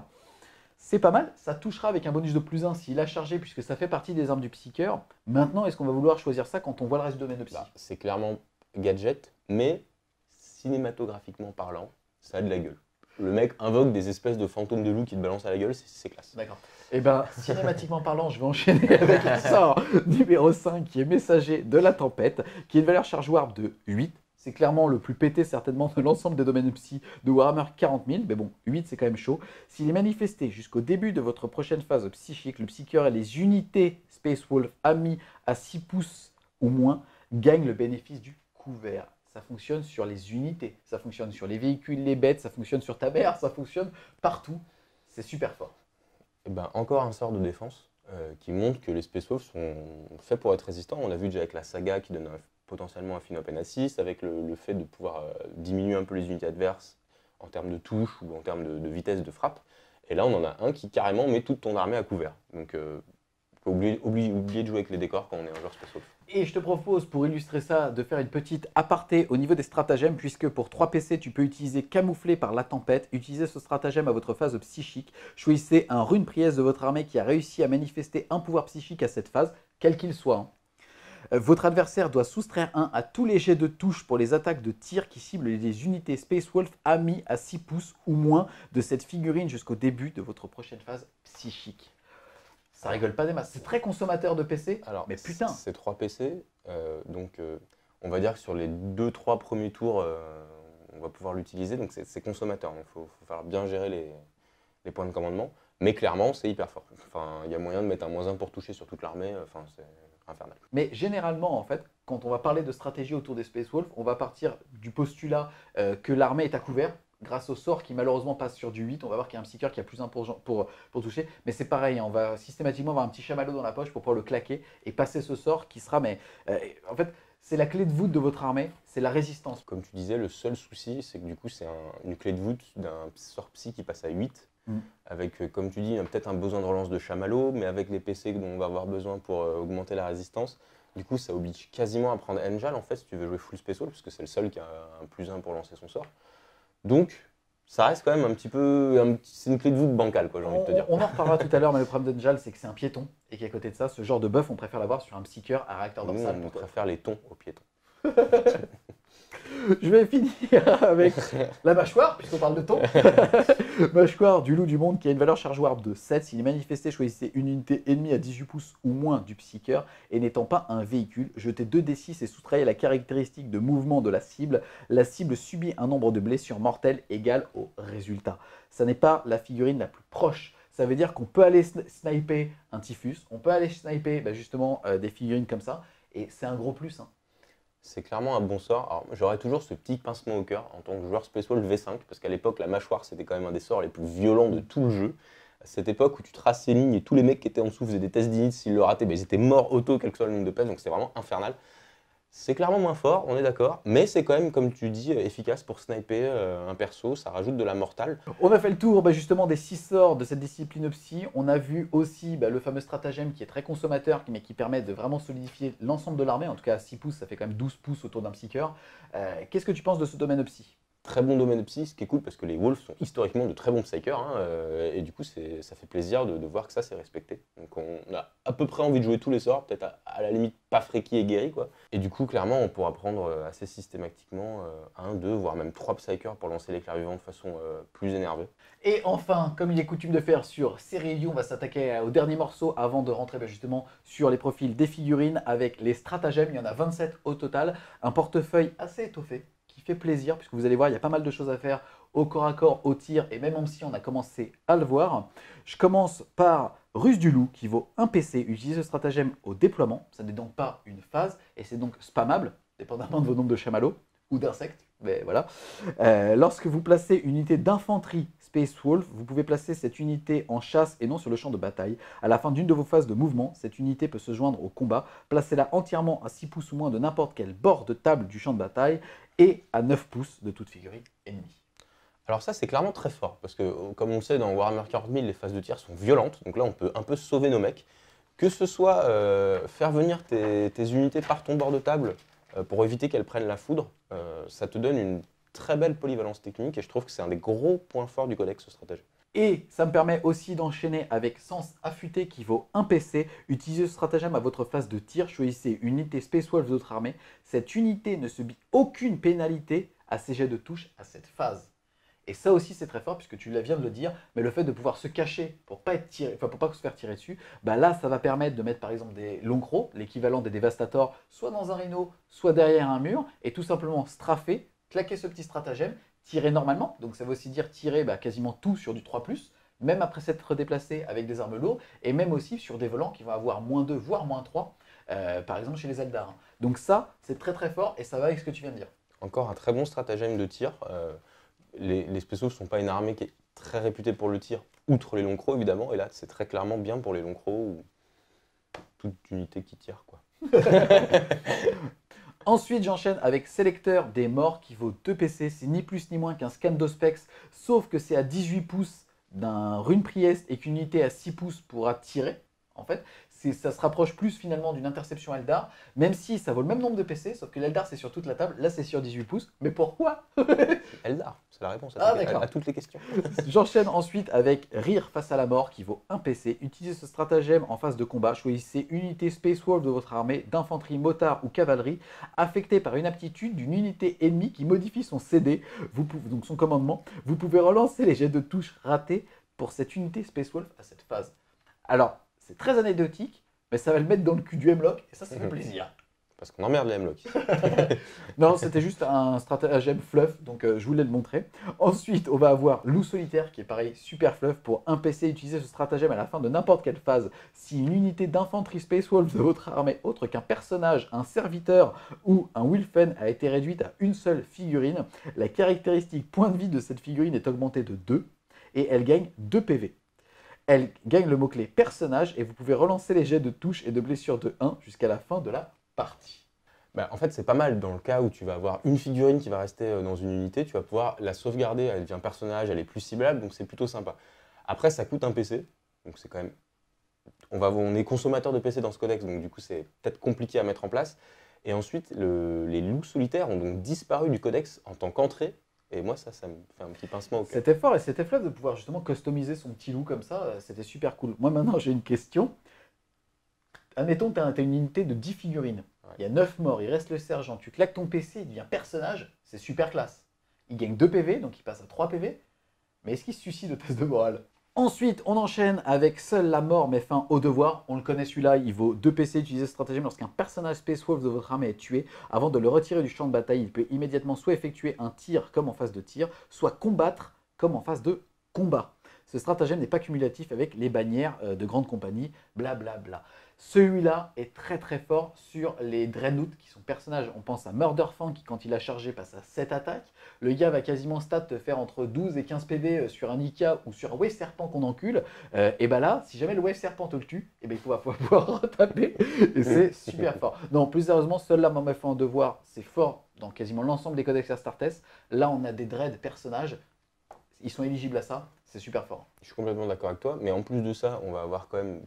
C'est pas mal, ça touchera avec un bonus de plus 1 s'il a chargé, puisque ça fait partie des armes du Psyker. Maintenant, est-ce qu'on va vouloir choisir ça quand on voit le reste du domaine de Psy? C'est clairement gadget, mais cinématographiquement parlant, ça a de la gueule. Le mec invoque des espèces de fantômes de loup qui te balancent à la gueule, c'est classe. D'accord. Et bien, cinématiquement parlant, je vais enchaîner avec le sort numéro 5 qui est Messager de la Tempête, qui a une valeur charge warp de 8. C'est clairement le plus pété certainement de l'ensemble des domaines psy de Warhammer 40 000, mais bon, 8 c'est quand même chaud. S'il est manifesté jusqu'au début de votre prochaine phase psychique, le Psyker et les unités Space Wolf amis à 6 pouces ou moins gagnent le bénéfice du couvert. Ça fonctionne sur les unités, ça fonctionne sur les véhicules, les bêtes, ça fonctionne sur ta mère, ça fonctionne partout. C'est super fort. Et ben, encore un sort de défense qui montre que les Space Wolves sont faits pour être résistants. On l'a vu déjà avec la saga qui donne potentiellement un fin open assist, avec le fait de pouvoir diminuer un peu les unités adverses en termes de touche ou en termes de vitesse de frappe. Et là, on en a un qui carrément met toute ton armée à couvert. Donc, faut oublier de jouer avec les décors quand on est un joueur Space Wolf. Et je te propose, pour illustrer ça, de faire une petite aparté au niveau des stratagèmes, puisque pour 3 PC, tu peux utiliser Camouflé par la tempête. Utilisez ce stratagème à votre phase psychique. Choisissez un rune priest de votre armée qui a réussi à manifester un pouvoir psychique à cette phase, quel qu'il soit. Votre adversaire doit soustraire 1 à tous les jets de touche pour les attaques de tir qui ciblent les unités Space Wolf amis à 6 pouces ou moins de cette figurine jusqu'au début de votre prochaine phase psychique. Ça rigole pas des masses. C'est très consommateur de PC, alors, mais putain. C'est 3 PC, donc on va dire que sur les 2-3 premiers tours, on va pouvoir l'utiliser, donc c'est consommateur. Il faut falloir bien gérer les points de commandement, mais clairement c'est hyper fort. Enfin, il y a moyen de mettre un -1 pour toucher sur toute l'armée, enfin, c'est infernal. Mais généralement, en fait, quand on va parler de stratégie autour des Space Wolf, on va partir du postulat que l'armée est à couvert. Grâce au sort qui malheureusement passe sur du 8, on va voir qu'il y a un Psyker qui a plus 1 pour toucher. Mais c'est pareil, hein, on va systématiquement avoir un petit chamallow dans la poche pour pouvoir le claquer et passer ce sort qui sera... Mais en fait, c'est la clé de voûte de votre armée, c'est la résistance. Comme tu disais, le seul souci, c'est que du coup, c'est une clé de voûte d'un sort psy qui passe à 8. Avec, comme tu dis, peut-être un besoin de relance de chamallow, mais avec les PC dont on va avoir besoin pour augmenter la résistance. Du coup, ça oblige quasiment à prendre Angel, en fait, si tu veux jouer full Space Wolf, parce que c'est le seul qui a un +1 pour lancer son sort. Donc, ça reste quand même un petit peu... c'est une clé de voûte bancale, quoi, j'ai envie de te dire. On en reparlera tout à l'heure, mais le problème d'Angel, c'est que c'est un piéton. Et qu'à côté de ça, ce genre de buff, on préfère l'avoir sur un Psyker à réacteur dorsal. On préfère les tons aux piétons. Je vais finir avec la mâchoire, puisqu'on parle de ton. Mâchoire du loup du monde qui a une valeur charge warp de 7. S'il est manifesté, choisissez une unité ennemie à 18 pouces ou moins du Psyker et n'étant pas un véhicule. Jetez 2d6 et soustrayez la caractéristique de mouvement de la cible. La cible subit un nombre de blessures mortelles égal au résultat. Ça n'est pas la figurine la plus proche. Ça veut dire qu'on peut aller sniper un Typhus, on peut aller sniper justement des figurines comme ça, et c'est un gros plus. Hein. C'est clairement un bon sort. Alors, j'aurais toujours ce petit pincement au cœur en tant que joueur Space Wolf V5, parce qu'à l'époque, la mâchoire, c'était quand même un des sorts les plus violents de tout le jeu. À cette époque où tu traces ces lignes et tous les mecs qui étaient en dessous faisaient des tests d'init, s'ils le rataient, ils étaient morts auto, quel que soit le nombre de pèses, donc c'est vraiment infernal. C'est clairement moins fort, on est d'accord, mais c'est quand même, comme tu dis, efficace pour sniper un perso, ça rajoute de la mortale. On a fait le tour justement des 6 sorts de cette discipline psy. On a vu aussi le fameux stratagème qui est très consommateur, mais qui permet de vraiment solidifier l'ensemble de l'armée. En tout cas, à 6 pouces, ça fait quand même 12 pouces autour d'un psyker. Qu'est-ce que tu penses de ce domaine psy? Très bon domaine psy, ce qui est cool parce que les Wolves sont historiquement de très bons psychers, et du coup ça fait plaisir de voir que ça c'est respecté. Donc on a à peu près envie de jouer tous les sorts, peut-être à la limite pas Freaky et Guéri quoi. Et du coup clairement on pourra prendre assez systématiquement 1, 2, voire même 3 psychers pour lancer l'éclair vivant de façon plus énervée. Et enfin, comme il est coutume de faire sur ces reviews, on va s'attaquer au dernier morceau avant de rentrer justement sur les profils des figurines avec les stratagèmes. Il y en a 27 au total, un portefeuille assez étoffé qui fait plaisir, puisque vous allez voir, il y a pas mal de choses à faire au corps à corps, au tir, et même si on a commencé à le voir. Je commence par Ruse du Loup, qui vaut 1 PC. Utilisez ce stratagème au déploiement, ça n'est donc pas une phase, et c'est donc spammable, dépendamment de vos nombres de chamallows ou d'insectes, mais voilà. Lorsque vous placez une unité d'infanterie Space Wolf, vous pouvez placer cette unité en chasse et non sur le champ de bataille. À la fin d'une de vos phases de mouvement, cette unité peut se joindre au combat. Placez-la entièrement à 6 pouces ou moins de n'importe quel bord de table du champ de bataille et à 9 pouces de toute figurine ennemie. Alors ça c'est clairement très fort, parce que comme on le sait dans Warhammer 40 000, les phases de tir sont violentes, donc là on peut un peu sauver nos mecs. Que ce soit faire venir tes unités par ton bord de table pour éviter qu'elles prennent la foudre, ça te donne une très belle polyvalence technique et je trouve que c'est un des gros points forts du codex ce stratagème. Et ça me permet aussi d'enchaîner avec Sens Affûté qui vaut 1 PC. Utilisez ce stratagème à votre phase de tir. Choisissez une unité Space Wolf de votre armée. Cette unité ne subit aucune pénalité à ses jets de touche à cette phase. Et ça aussi c'est très fort puisque tu viens de le dire, mais le fait de pouvoir se cacher pour pas être tiré, pour pas se faire tirer dessus, là ça va permettre de mettre par exemple des longs crocs, l'équivalent des Devastators, soit dans un rhino, soit derrière un mur, et tout simplement straffer, claquer ce petit stratagème, tirer normalement, donc ça veut aussi dire tirer quasiment tout sur du 3+, même après s'être déplacé avec des armes lourdes, et même aussi sur des volants qui vont avoir -2 voire -3, par exemple chez les Eldar. Donc ça c'est très très fort et ça va avec ce que tu viens de dire. Encore un très bon stratagème de tir. Les spéciaux ne sont pas une armée qui est très réputée pour le tir, outre les longs crocs évidemment, et là c'est très clairement bien pour les longs crocs ou toute unité qui tire quoi. Ensuite, j'enchaîne avec Sélecteur des morts qui vaut 2 PC. C'est ni plus ni moins qu'un scan d'Ospex, sauf que c'est à 18 pouces d'un rune Priest et qu'une unité à 6 pouces pourra tirer. En fait, ça se rapproche plus finalement d'une interception Eldar, même si ça vaut le même nombre de PC, sauf que l'Eldar c'est sur toute la table, là c'est sur 18 pouces. Mais pourquoi Eldar, c'est la réponse à toutes les questions. J'enchaîne ensuite avec Rire face à la mort qui vaut 1 PC. Utilisez ce stratagème en phase de combat. Choisissez une unité Space Wolf de votre armée, d'infanterie, motard ou cavalerie, affectée par une aptitude d'une unité ennemie qui modifie son CD, donc son commandement. Vous pouvez relancer les jets de touche ratés pour cette unité Space Wolf à cette phase. Alors, c'est très anecdotique, mais ça va le mettre dans le cul du Hemlock, et ça fait plaisir. Parce qu'on emmerde les Hemlock. Non, c'était juste un stratagème fluff, donc je voulais le montrer. Ensuite, on va avoir Loup Solitaire, qui est pareil, super fluff. Pour un PC, utilisez ce stratagème à la fin de n'importe quelle phase. Si une unité d'infanterie Space Wolf de votre armée, autre qu'un personnage, un serviteur ou un Wilfen, a été réduite à une seule figurine, la caractéristique point de vie de cette figurine est augmentée de 2, et elle gagne 2 PV. Elle gagne le mot-clé personnage et vous pouvez relancer les jets de touche et de blessure de 1 jusqu'à la fin de la partie. En fait, c'est pas mal dans le cas où tu vas avoir une figurine qui va rester dans une unité, tu vas pouvoir la sauvegarder, elle devient personnage, elle est plus ciblable, donc c'est plutôt sympa. Après, ça coûte un PC, donc c'est quand même... On est consommateur de PC dans ce codex, donc du coup c'est peut-être compliqué à mettre en place. Et ensuite, les loups solitaires ont donc disparu du codex en tant qu'entrée. Et moi, ça me fait un petit pincement au cœur. C'était fort et c'était fluff de pouvoir justement customiser son petit loup comme ça, c'était super cool. Moi maintenant j'ai une question. Admettons que tu as une unité de 10 figurines. Ouais. Il y a 9 morts, il reste le sergent, tu claques ton PC, il devient personnage, c'est super classe. Il gagne 2 PV, donc il passe à 3 PV. Mais est-ce qu'il se suicide au test de morale? Ensuite, on enchaîne avec Seule la mort met fin au devoir. On le connaît celui-là, il vaut 2 PC. Utilisez ce stratagème lorsqu'un personnage Space Wolf de votre armée est tué. Avant de le retirer du champ de bataille, il peut immédiatement soit effectuer un tir comme en phase de tir, soit combattre comme en phase de combat. Ce stratagème n'est pas cumulatif avec les bannières de grandes compagnies, blablabla. Celui-là est très très fort sur les Dreadnought qui sont personnages. On pense à Murderfang qui, quand il a chargé, passe à 7 attaques. Le gars va quasiment stat faire entre 12 et 15 PV sur un Ika ou sur un Wave Serpent qu'on encule. Et bah là, si jamais le Wave Serpent te le tue, et ben il va pouvoir retaper. Et c'est super fort. Non, plus sérieusement, seul là, m'a fait un devoir, c'est fort dans quasiment l'ensemble des codex Astartes. Là, on a des Dread personnages. Ils sont éligibles à ça. C'est super fort. Je suis complètement d'accord avec toi, mais en plus de ça, on va avoir quand même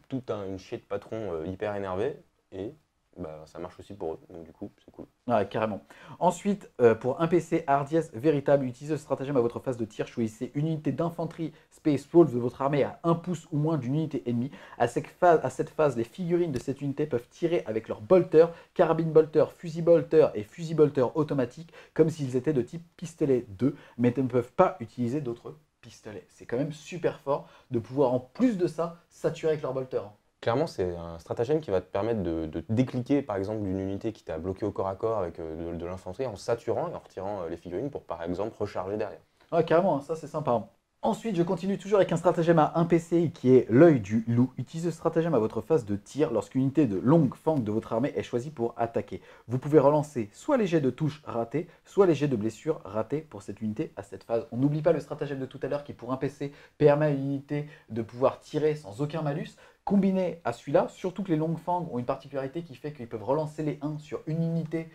une chier de patrons hyper énervés, et bah, ça marche aussi pour eux, donc du coup, c'est cool. Ouais, carrément. Ensuite, pour un PC hardiesse véritable, utilisez ce stratagème à votre phase de tir. Choisissez une unité d'infanterie Space Wolf de votre armée à 1 pouce ou moins d'une unité ennemie. À cette phase, les figurines de cette unité peuvent tirer avec leur bolter, carabine bolter, fusil bolter et fusil bolter automatique, comme s'ils étaient de type pistolet 2, mais ne peuvent pas utiliser d'autres pistolet. C'est quand même super fort de pouvoir en plus de ça saturer avec leur bolter. Clairement, c'est un stratagème qui va te permettre de décliquer par exemple d'une unité qui t'a bloqué au corps à corps avec de l'infanterie en saturant et en retirant les figurines pour par exemple recharger derrière. Ouais, carrément, ça c'est sympa. Ensuite, je continue toujours avec un stratagème à 1 PC qui est l'œil du loup. Utilisez ce stratagème à votre phase de tir lorsqu'une unité de longue fang de votre armée est choisie pour attaquer. Vous pouvez relancer soit les jets de touche ratés, soit les jets de blessure ratés pour cette unité à cette phase. On n'oublie pas le stratagème de tout à l'heure qui, pour un PC, permet à une unité de pouvoir tirer sans aucun malus. Combiné à celui-là, surtout que les longues fangs ont une particularité qui fait qu'ils peuvent relancer les 1 sur une unité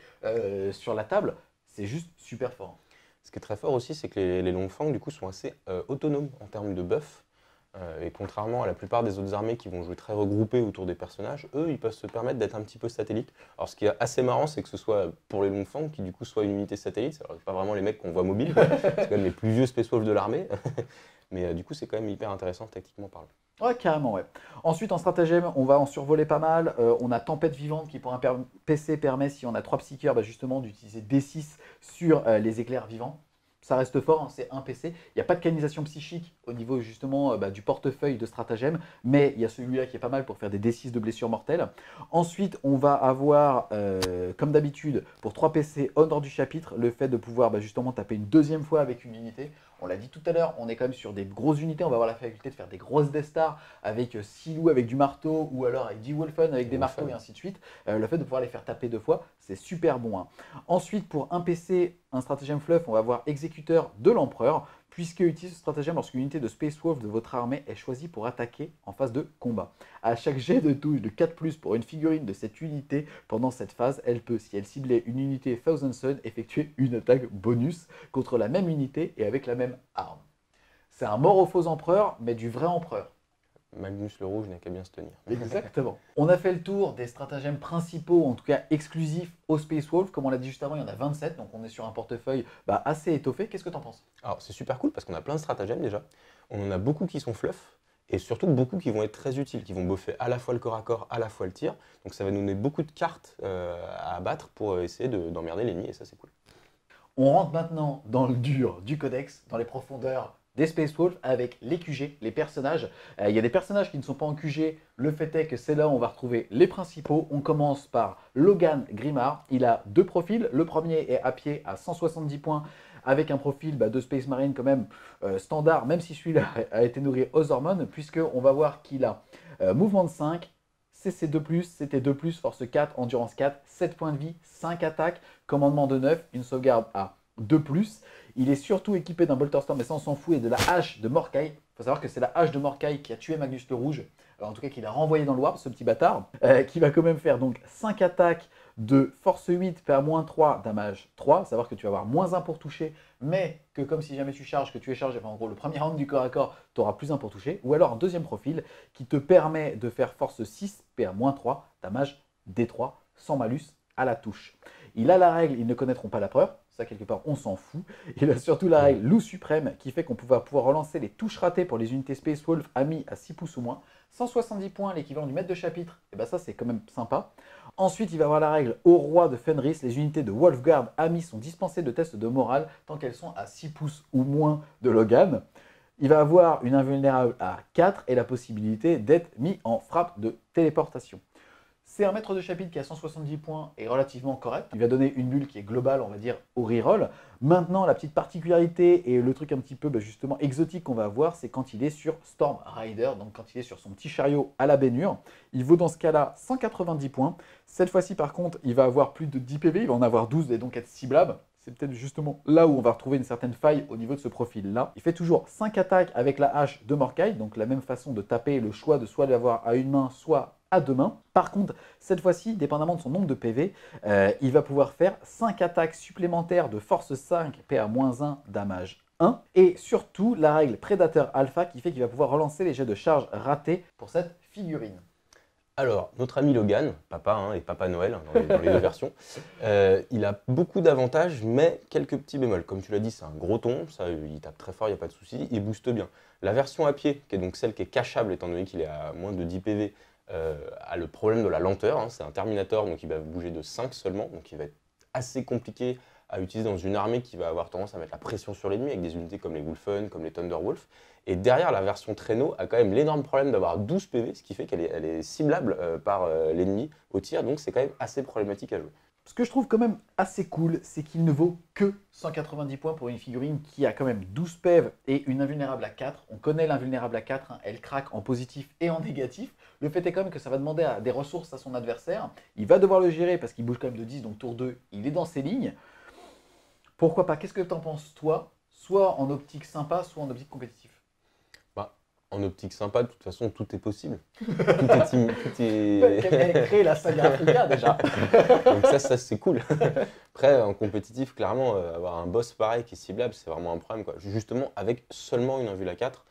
sur la table, c'est juste super fort. Ce qui est très fort aussi, c'est que les longues fangs du coup sont assez autonomes en termes de buff. Et contrairement à la plupart des autres armées qui vont jouer très regroupées autour des personnages, eux ils peuvent se permettre d'être un petit peu satellites. Alors ce qui est assez marrant, c'est que ce soit pour les longues fangs qui du coup soient une unité satellite. Alors c'est pas vraiment les mecs qu'on voit mobiles, c'est quand même les plus vieux Space Wolves de l'armée. Mais du coup c'est quand même hyper intéressant tactiquement parlant. Ouais, carrément, ouais. Ensuite, en stratagème, on va en survoler pas mal. On a Tempête Vivante qui, pour un PC, permet, si on a 3 psycheurs, bah, justement d'utiliser D6 sur les éclairs vivants. Ça reste fort, hein, c'est un PC. Il n'y a pas de canisation psychique au niveau justement du portefeuille de stratagème, mais il y a celui-là qui est pas mal pour faire des D6 de blessures mortelles. Ensuite, on va avoir, comme d'habitude, pour 3 PC, hors du chapitre, le fait de pouvoir justement taper une deuxième fois avec une unité. On l'a dit tout à l'heure, on est quand même sur des grosses unités, on va avoir la faculté de faire des grosses Death Star avec 6 loups avec du marteau ou alors avec 10 Wolfen avec des marteaux et ainsi de suite. Le fait de pouvoir les faire taper 2 fois, c'est super bon. Hein. Ensuite, pour un PC, un stratagème fluff, on va avoir Exécuteur de l'Empereur, puisque utilise ce stratagème lorsqu'une unité de Space Wolf de votre armée est choisie pour attaquer en phase de combat. À chaque jet de touche de 4+, pour une figurine de cette unité, pendant cette phase, elle peut, si elle ciblait une unité Thousand Sun, effectuer une attaque bonus contre la même unité et avec la même arme. C'est un mort aux faux empereurs, mais du vrai empereur. Magnus le Rouge n'a qu'à bien se tenir. Exactement. On a fait le tour des stratagèmes principaux, en tout cas exclusifs au Space Wolf. Comme on l'a dit juste avant, il y en a 27, donc on est sur un portefeuille assez étoffé. Qu'est-ce que tu en penses? Alors c'est super cool parce qu'on a plein de stratagèmes déjà. On en a beaucoup qui sont fluff et surtout beaucoup qui vont être très utiles, qui vont buffer à la fois le corps à corps, à la fois le tir. Donc ça va nous donner beaucoup de cartes à abattre pour essayer d'emmerder l'ennemi et ça c'est cool. On rentre maintenant dans le dur du codex, dans les profondeurs des Space Wolf avec les QG, les personnages. Il y a des personnages qui ne sont pas en QG. Le fait est que c'est là où on va retrouver les principaux. On commence par Logan Grimard. Il a 2 profils. Le premier est à pied à 170 points avec un profil de Space Marine quand même standard, même si celui-là a été nourri aux hormones, puisqu'on va voir qu'il a mouvement de 5, CC2+, CT2+, force 4, endurance 4, 7 points de vie, 5 attaques, commandement de 9, une sauvegarde à 2+. Il est surtout équipé d'un Bolter Storm, mais ça on s'en fout, et de la hache de Morkai. Il faut savoir que c'est la hache de Morkai qui a tué Magnus le Rouge, en tout cas qui l'a renvoyé dans le Warp, ce petit bâtard, qui va quand même faire donc 5 attaques de force 8 par -3, damage 3, savoir que tu vas avoir -1 pour toucher, mais que comme si jamais tu charges, que tu es chargé, enfin en gros le premier round du corps à corps, tu auras +1 pour toucher, ou alors un deuxième profil qui te permet de faire force 6 par -3, damage D3, sans malus à la touche. Il a la règle, ils ne connaîtront pas la peur, Ça, quelque part, on s'en fout. Il a surtout la règle loup suprême qui fait qu'on va pouvoir relancer les touches ratées pour les unités Space Wolf amis à 6 pouces ou moins. 170 points, l'équivalent du maître de chapitre. Et bien ça, c'est quand même sympa. Ensuite, il va avoir la règle au roi de Fenris. Les unités de Wolfguard amis sont dispensées de tests de morale tant qu'elles sont à 6 pouces ou moins de Logan. Il va avoir une invulnérable à 4 et la possibilité d'être mis en frappe de téléportation. C'est un maître de chapitre qui a 170 points et relativement correct. Il va donner une bulle qui est globale, on va dire, au reroll. Maintenant, la petite particularité et le truc un petit peu justement exotique qu'on va avoir, c'est quand il est sur Storm Rider, donc quand il est sur son petit chariot à la baignure. Il vaut dans ce cas-là 190 points. Cette fois-ci, par contre, il va avoir plus de 10 PV, il va en avoir 12 et donc être ciblable. C'est peut-être justement là où on va retrouver une certaine faille au niveau de ce profil-là. Il fait toujours 5 attaques avec la hache de Morkai, donc la même façon de taper, le choix de soit l'avoir à une main, soit à deux mains. Par contre, cette fois-ci, dépendamment de son nombre de PV, il va pouvoir faire 5 attaques supplémentaires de force 5, PA-1, damage 1. Et surtout, la règle Prédateur Alpha qui fait qu'il va pouvoir relancer les jets de charge ratés pour cette figurine. Alors, notre ami Logan, papa et Papa Noël dans les deux versions, il a beaucoup d'avantages, mais quelques petits bémols. Comme tu l'as dit, c'est un gros ton, ça, il tape très fort, il n'y a pas de souci, il booste bien. La version à pied, qui est donc celle qui est cachable, étant donné qu'il est à moins de 10 PV, a le problème de la lenteur. C'est un Terminator, donc il va bouger de 5 seulement, donc il va être assez compliqué à utiliser dans une armée qui va avoir tendance à mettre la pression sur l'ennemi avec des unités comme les Wolfen, comme les Thunderwolf. Et derrière, la version traîneau a quand même l'énorme problème d'avoir 12 PV, ce qui fait qu'elle est ciblable par l'ennemi au tir, donc c'est quand même assez problématique à jouer. Ce que je trouve quand même assez cool, c'est qu'il ne vaut que 190 points pour une figurine qui a quand même 12 PV et une invulnérable à 4. On connaît l'invulnérable à 4, hein, elle craque en positif et en négatif. Le fait est quand même que ça va demander des ressources à son adversaire. Il va devoir le gérer parce qu'il bouge quand même de 10, donc tour 2, il est dans ses lignes. Pourquoi pas? Qu'est-ce que tu en penses, toi? Soit en optique sympa, soit en optique compétitif. En optique sympa, de toute façon, tout est possible. Tout est... Créer la saga Africa déjà. Donc ça c'est cool. Après, en compétitif, clairement, avoir un boss pareil qui est ciblable, c'est vraiment un problème, quoi. Justement, avec seulement une invule à 4,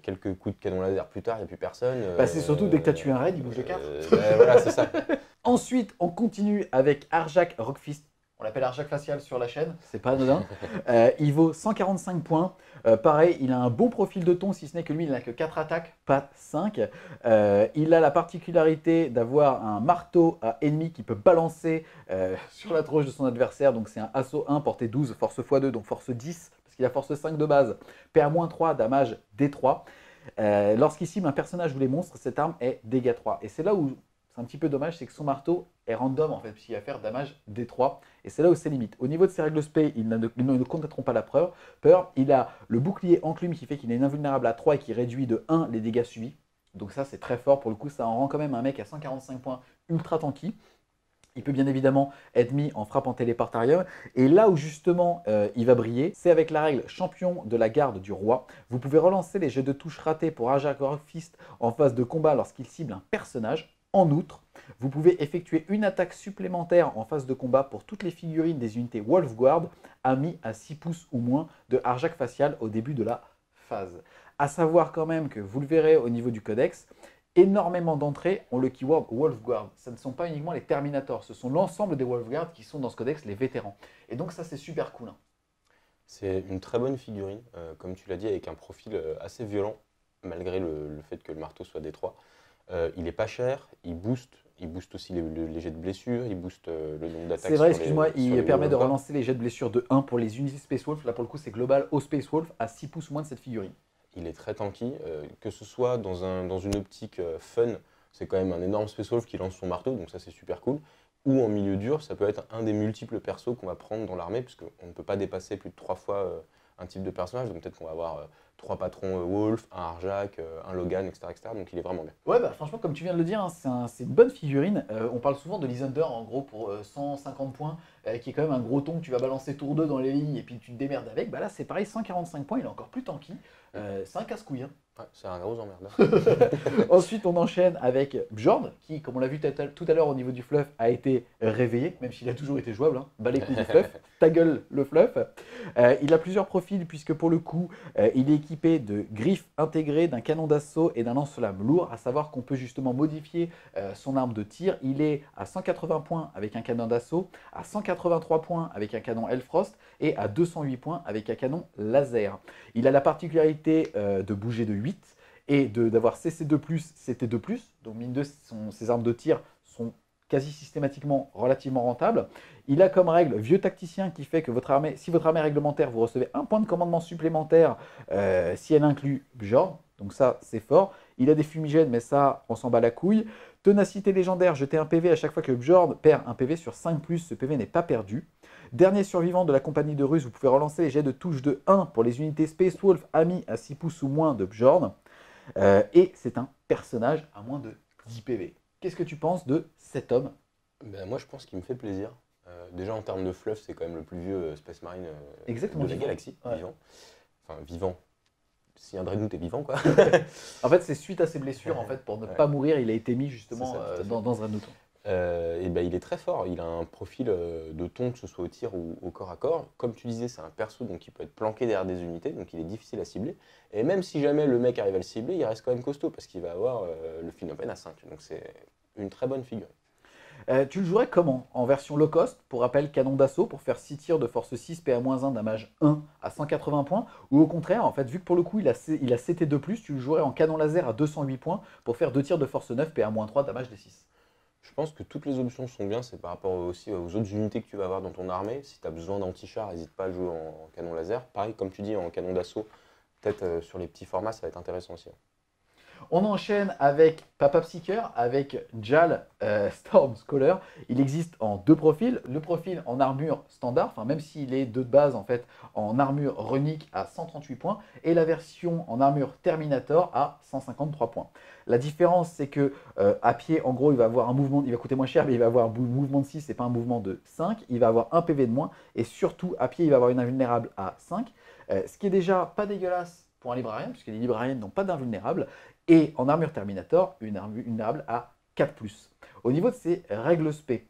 quelques coups de canon laser plus tard, il n'y a plus personne. C'est surtout dès que tu as tué un raid, il bouge de 4. Voilà, c'est ça. Ensuite, on continue avec Arjak Rockfist. On l'appelle Arjak Facial sur la chaîne, c'est pas anodin. Il vaut 145 points. Pareil, il a un bon profil de ton, si ce n'est que lui, il n'a que 4 attaques, pas 5. Il a la particularité d'avoir un marteau à ennemi qui peut balancer sur la tronche de son adversaire. Donc c'est un assaut 1, portée 12, force x2, donc force 10, parce qu'il a force 5 de base. PA-3, damage D3. Lorsqu'il cible un personnage ou les monstres, cette arme est dégâts 3. Et c'est là où c'est un petit peu dommage, c'est que son marteau est random en fait, puisqu'il va faire damage D3. Et c'est là où c'est limite. Au niveau de ses règles spé, ils ne connaîtront pas la peur. Il a le bouclier enclume qui fait qu'il est invulnérable à 3 et qui réduit de 1 les dégâts subis. Donc ça, c'est très fort. Pour le coup, ça en rend quand même un mec à 145 points ultra tanky. Il peut bien évidemment être mis en frappe en téléportarium. Et là où justement il va briller, c'est avec la règle champion de la garde du roi. Vous pouvez relancer les jets de touche ratés pour Arjak Rockfist en phase de combat lorsqu'il cible un personnage. En outre, vous pouvez effectuer une attaque supplémentaire en phase de combat pour toutes les figurines des unités Wolfguard amis à 6 pouces ou moins de Arjak Facial au début de la phase. A savoir quand même que vous le verrez au niveau du codex, énormément d'entrées ont le keyword Wolfguard. Ce ne sont pas uniquement les Terminators, ce sont l'ensemble des Wolfguard qui sont dans ce codex, les vétérans. Et donc ça c'est super cool. Hein. C'est une très bonne figurine, comme tu l'as dit, avec un profil assez violent, malgré le fait que le marteau soit D3. Il est pas cher, il booste aussi les jets de blessure, il booste le nombre d'attaques. C'est vrai, excuse-moi, il permet de relancer les jets de blessure de 1 pour les unités Space Wolf. Là pour le coup c'est global au Space Wolf à 6 pouces ou moins de cette figurine. Il est très tanky, que ce soit dans une optique fun, c'est quand même un énorme Space Wolf qui lance son marteau, donc ça c'est super cool. Ou en milieu dur, ça peut être un des multiples persos qu'on va prendre dans l'armée, puisqu'on ne peut pas dépasser plus de 3 fois un type de personnage, donc peut-être qu'on va avoir 3 patrons Wolf, un Arjak, un Logan, etc., etc. Donc il est vraiment bien. Ouais, franchement, comme tu viens de le dire, hein, c'est une bonne figurine. On parle souvent de Lysander, en gros, pour 150 points, qui est quand même un gros ton que tu vas balancer tour 2 dans les lignes et puis tu te démerdes avec. Bah là, c'est pareil, 145 points, il est encore plus tanky. C'est un casse-couille. Hein. Ouais, c'est un gros emmerdeur. Ensuite, on enchaîne avec Bjorn, qui, comme on l'a vu tout à l'heure au niveau du fluff, a été réveillé, même s'il a toujours été jouable. Hein. Bas les couilles du fluff, ta gueule le fluff. Il a plusieurs profils, puisque pour le coup, il est équipé de griffes intégrées, d'un canon d'assaut et d'un lance-flamme lourd. À savoir qu'on peut justement modifier son arme de tir. Il est à 180 points avec un canon d'assaut, à 183 points avec un canon Hellfrost et à 208 points avec un canon laser. Il a la particularité de bouger de 8 et d'avoir CC2+, CT2+. Donc mine de ses armes de tir sont quasi systématiquement relativement rentables. Il a comme règle vieux tacticien qui fait que si votre armée est réglementaire, vous recevez un point de commandement supplémentaire si elle inclut Bjorn. Donc ça, c'est fort. Il a des fumigènes, mais ça, on s'en bat la couille. Ténacité légendaire, jeter un PV à chaque fois que Bjorn perd un PV sur 5+, ce PV n'est pas perdu. Dernier survivant de la compagnie de Russe, vous pouvez relancer les jets de touche de 1 pour les unités Space Wolf amis à 6 pouces ou moins de Bjorn. Et c'est un personnage à moins de 10 PV. Qu'est-ce que tu penses de cet homme? Ben, moi, je pense qu'il me fait plaisir. Déjà, en termes de fluff, c'est quand même le plus vieux Space Marine Exactement, de la vivant. galaxie, Ouais. vivant. Enfin, vivant. Si un Dreadnought est vivant, quoi. En fait, c'est suite à ses blessures, en fait, pour ne Ouais. pas mourir, il a été mis justement C'est ça, tout à fait. dans un Dreadnought. Et ben, il est très fort. Il a un profil de ton, que ce soit au tir ou au corps à corps. Comme tu disais, c'est un perso donc il peut être planqué derrière des unités, donc il est difficile à cibler. Et même si jamais le mec arrive à le cibler, il reste quand même costaud parce qu'il va avoir le Philomène à 5. Donc c'est une très bonne figure. Tu le jouerais comment? En version low cost, pour rappel, canon d'assaut, pour faire 6 tirs de force 6, PA-1, damage 1 à 180 points. Ou au contraire, en fait, vu que pour le coup, il a CT2+, tu le jouerais en canon laser à 208 points pour faire 2 tirs de force 9, PA-3, damage D6. Je pense que toutes les options sont bien, c'est par rapport aussi aux autres unités que tu vas avoir dans ton armée. Si tu as besoin d'anti-char, n'hésite pas à jouer en canon laser. Pareil, comme tu dis, en canon d'assaut, peut-être sur les petits formats, ça va être intéressant aussi. On enchaîne avec Papa Psyker, avec Jal Storm Scholar. Il existe en deux profils. Le profil en armure standard, enfin même s'il est de base en fait en armure runique à 138 points, et la version en armure Terminator à 153 points. La différence, c'est que à pied, en gros, il va avoir un mouvement, il va coûter moins cher, mais il va avoir un mouvement de 6 et pas un mouvement de 5. Il va avoir un PV de moins, et surtout à pied, il va avoir une invulnérable à 5. Ce qui est déjà pas dégueulasse pour un librarian, puisque les librarians n'ont pas d'invulnérable. Et en armure Terminator, une vulnérable à 4+. Au niveau de ses règles spé,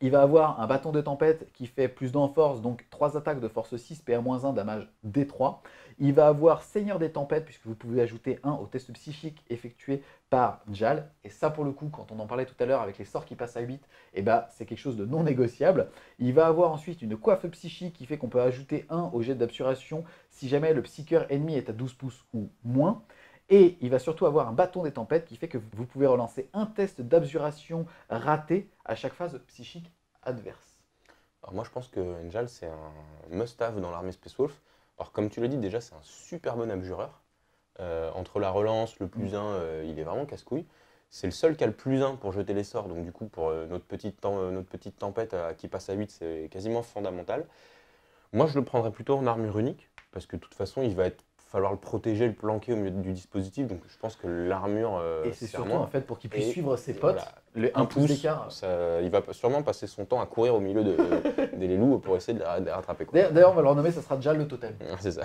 il va avoir un bâton de tempête qui fait plus d'enforce, donc 3 attaques de force 6, PA-1, damage D3. Il va avoir Seigneur des tempêtes, puisque vous pouvez ajouter 1 au test psychique effectué par Jal. Et ça, pour le coup, quand on en parlait tout à l'heure avec les sorts qui passent à 8, eh ben, c'est quelque chose de non négociable. Il va avoir ensuite une coiffe psychique qui fait qu'on peut ajouter 1 au jet d'abjuration si jamais le psycheur ennemi est à 12 pouces ou moins. Et il va surtout avoir un bâton des tempêtes qui fait que vous pouvez relancer un test d'abjuration raté à chaque phase psychique adverse. Alors moi je pense que Angel c'est un must-have dans l'armée Space Wolf. Alors comme tu l'as dit déjà c'est un super bon abjureur. Entre la relance, le plus 1, il est vraiment casse-couille. C'est le seul qui a le plus 1 pour jeter les sorts, donc du coup pour notre petite tempête qui passe à 8 c'est quasiment fondamental. Moi je le prendrais plutôt en armure unique, parce que de toute façon il va falloir le protéger, le planquer au milieu du dispositif, donc je pense que l'armure et c'est surtout serment, en fait pour qu'il puisse et suivre ses potes, voilà, le 1 pouce d'écart. il va sûrement passer son temps à courir au milieu des loups pour essayer de les rattraper, quoi. D'ailleurs, on va le renommer, ça sera déjà le totem. C'est ça.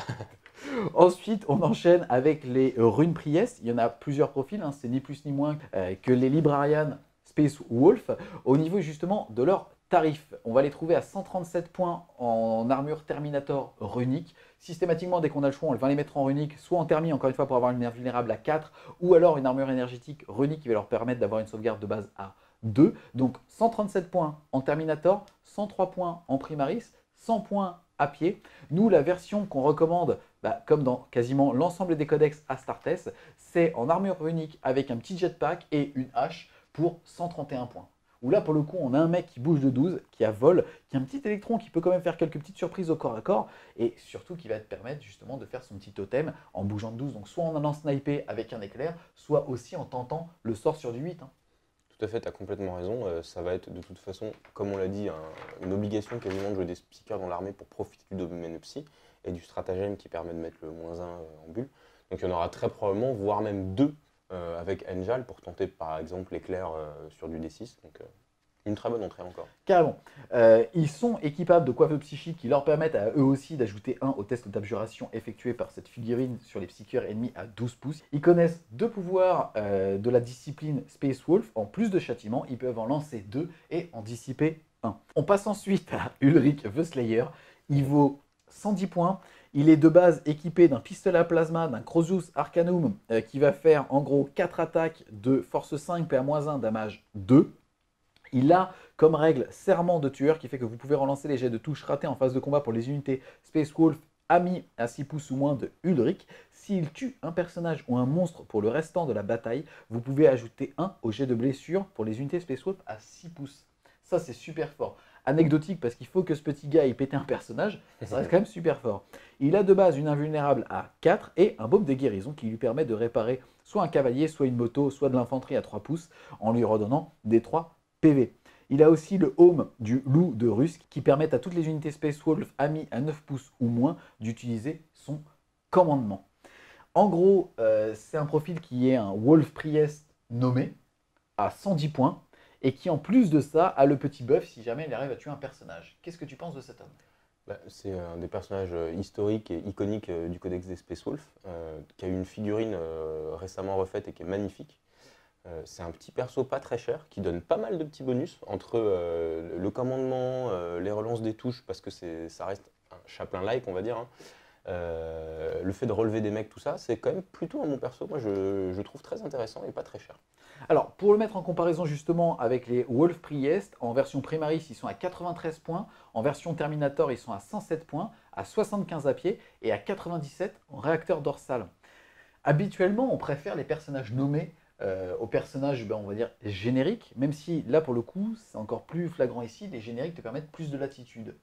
Ensuite, on enchaîne avec les runes Priest. Il y en a plusieurs profils, hein. C'est ni plus ni moins que les Librarian Space Wolf. Au niveau justement de leurs tarifs, on va les trouver à 137 points en armure Terminator runique. Systématiquement, dès qu'on a le choix, on va les mettre en runique, soit en thermie, encore une fois, pour avoir une vulnérable à 4, ou alors une armure énergétique runique qui va leur permettre d'avoir une sauvegarde de base à 2. Donc 137 points en Terminator, 103 points en Primaris, 100 points à pied. Nous, la version qu'on recommande, comme dans quasiment l'ensemble des codex Astartes, c'est en armure runique avec un petit jetpack et une hache pour 131 points. Où là, pour le coup, on a un mec qui bouge de 12, qui a vol, qui a un petit électron qui peut quand même faire quelques petites surprises au corps à corps, et surtout qui va te permettre justement de faire son petit totem en bougeant de 12. Donc soit en allant sniper avec un éclair, soit aussi en tentant le sort sur du 8. Hein. Tout à fait, tu as complètement raison. Ça va être de toute façon, comme on l'a dit, une obligation quasiment de jouer des psycheurs dans l'armée pour profiter du domaine psy et du stratagème qui permet de mettre le -1 en bulle. Donc il y en aura très probablement, voire même 2 avec Angel pour tenter par exemple l'éclair sur du D6. Donc Une très bonne entrée encore. Carrément. Ils sont équipables de coiffeurs psychiques qui leur permettent à eux aussi d'ajouter 1 au test d'abjuration effectué par cette figurine sur les psycheurs ennemis à 12 pouces. Ils connaissent 2 pouvoirs de la discipline Space Wolf. En plus de châtiment, ils peuvent en lancer 2 et en dissiper 1. On passe ensuite à Ulrich the Slayer. Il vaut 110 points. Il est de base équipé d'un pistolet à plasma, d'un Crozius Arcanum qui va faire en gros 4 attaques de force 5, PA-1, damage 2. Il a comme règle serment de tueur qui fait que vous pouvez relancer les jets de touche ratés en phase de combat pour les unités Space Wolf amis à 6 pouces ou moins de Ulrich. S'il tue un personnage ou un monstre pour le restant de la bataille, vous pouvez ajouter 1 au jet de blessure pour les unités Space Wolf à 6 pouces. Ça, c'est super fort. Anecdotique parce qu'il faut que ce petit gars ait pété un personnage, ça reste quand même super fort. Il a de base une invulnérable à 4 et un baume de guérison qui lui permet de réparer soit un cavalier, soit une moto, soit de l'infanterie à 3 pouces en lui redonnant des 3 PV. Il a aussi le home du loup de Rusk qui permet à toutes les unités Space Wolf amis à 9 pouces ou moins d'utiliser son commandement. En gros, c'est un profil qui est un Wolf Priest nommé à 110 points et qui en plus de ça a le petit buff si jamais il arrive à tuer un personnage. Qu'est-ce que tu penses de cet homme? C'est un des personnages historiques et iconiques du codex des Space Wolf, qui a eu une figurine récemment refaite et qui est magnifique. C'est un petit perso pas très cher qui donne pas mal de petits bonus entre le commandement, les relances des touches parce que ça reste un chaplain-like on va dire, hein. Le fait de relever des mecs, tout ça, c'est quand même plutôt un bon perso. Moi je trouve très intéressant et pas très cher. Alors, pour le mettre en comparaison justement avec les Wolf Priest, en version Primaris, ils sont à 93 points, en version Terminator, ils sont à 107 points, à 75 à pied et à 97 en réacteur dorsal. Habituellement, on préfère les personnages nommés aux personnages, on va dire, génériques, même si là, pour le coup, c'est encore plus flagrant ici, les génériques te permettent plus de latitude.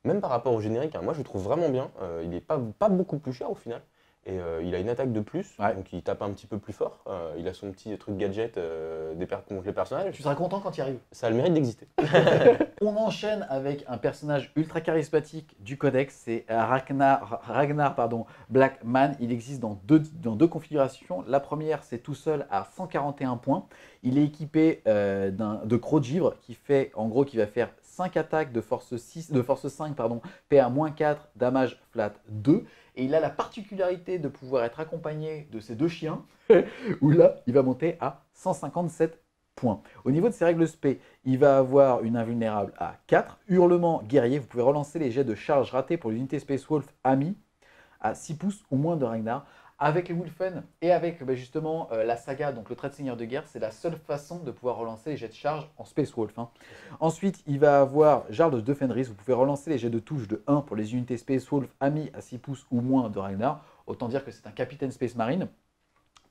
Même par rapport au générique, hein, moi je le trouve vraiment bien. Il n'est pas beaucoup plus cher au final. Et il a une attaque de plus, Ouais. donc il tape un petit peu plus fort. Il a son petit truc gadget contre les personnages. Tu seras content quand il arrive. Ça a le mérite d'exister. On enchaîne avec un personnage ultra charismatique du codex, c'est Ragnar Blackman. Il existe dans deux configurations. La première, c'est tout seul à 141 points. Il est équipé de croc de givre qui fait, en gros, qui va faire 5 attaques de force 5, PA-4, damage flat 2. Et il a la particularité de pouvoir être accompagné de ses 2 chiens, où là, il va monter à 157 points. Au niveau de ses règles spé, il va avoir une invulnérable à 4, hurlement guerrier. Vous pouvez relancer les jets de charge ratés pour l'unité Space Wolf Ami à 6 pouces ou moins de Ragnar. Avec les Wolfen et avec justement la saga, donc le trait de seigneur de guerre, c'est la seule façon de pouvoir relancer les jets de charge en Space Wolf. Ensuite, il va avoir Jarl de Fenris. Vous pouvez relancer les jets de touche de 1 pour les unités Space Wolf Ami à 6 pouces ou moins de Ragnar. Autant dire que c'est un capitaine Space Marine.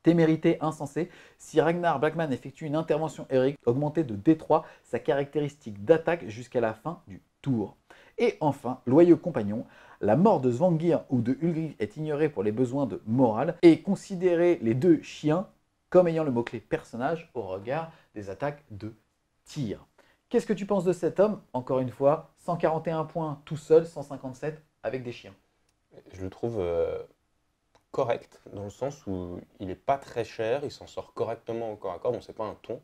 Témérité insensée. Si Ragnar Blackman effectue une intervention héroïque, augmentez de D3 sa caractéristique d'attaque jusqu'à la fin du tour. Et enfin, loyaux compagnon, la mort de Zvangir ou de Ulrich est ignorée pour les besoins de morale et considérez les 2 chiens comme ayant le mot-clé personnage au regard des attaques de tir. Qu'est-ce que tu penses de cet homme? Encore une fois, 141 points tout seul, 157 avec des chiens. Je le trouve correct dans le sens où il n'est pas très cher, il s'en sort correctement au corps à corps, donc c'est pas un ton.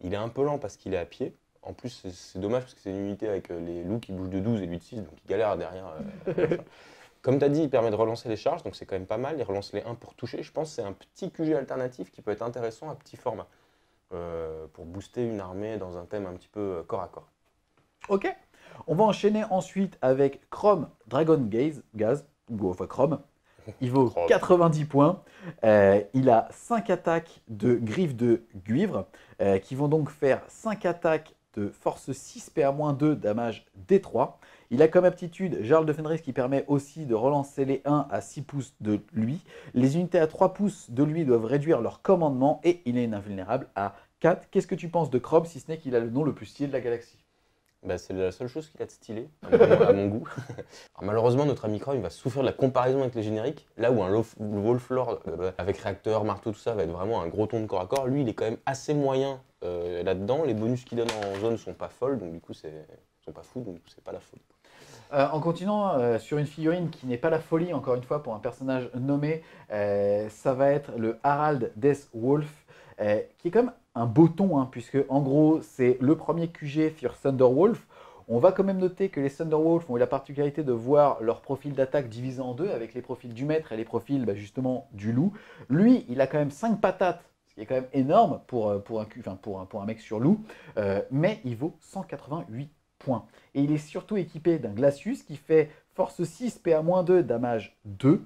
Il est un peu lent parce qu'il est à pied. En plus, c'est dommage parce que c'est une unité avec les loups qui bougent de 12 et lui de 6, donc il galère derrière. Comme tu as dit, il permet de relancer les charges, donc c'est quand même pas mal. Il relance les 1 pour toucher. Je pense que c'est un petit QG alternatif qui peut être intéressant à petit format pour booster une armée dans un thème un petit peu corps à corps. Ok, on va enchaîner ensuite avec Chrome Dragon Gaz, ou enfin Chrome. Il vaut 90 points. Il a 5 attaques de griffes de guivre qui vont donc faire 5 attaques de force 6 PA-2, damage D3. Il a comme aptitude Jarl de Fenris qui permet aussi de relancer les 1 à 6 pouces de lui. Les unités à 3 pouces de lui doivent réduire leur commandement et il est invulnérable à 4. Qu'est-ce que tu penses de Chrome si ce n'est qu'il a le nom le plus stylé de la galaxie? C'est la seule chose qu'il a de stylé, à mon goût. Alors, malheureusement, notre ami Chrome va souffrir de la comparaison avec les génériques. Là où un Wolf Lord avec réacteur, marteau, tout ça va être vraiment un gros ton de corps à corps, lui, il est quand même assez moyen là-dedans. Les bonus qu'il donne en zone sont pas folles, donc du coup, sont pas fous, donc c'est pas la folie. En continuant sur une figurine qui n'est pas la folie, encore une fois, pour un personnage nommé, ça va être le Harald Death Wolf, qui est quand même un beau ton, hein, puisque en gros, c'est le premier QG sur Thunderwolf. On va quand même noter que les Thunderwolf ont eu la particularité de voir leur profil d'attaque divisé en deux, avec les profils du maître et les profils justement du loup. Lui, il a quand même 5 patates, ce qui est quand même énorme pour un mec sur loup, mais il vaut 188 points. Et il est surtout équipé d'un Glacius qui fait force 6, PA-2, damage 2.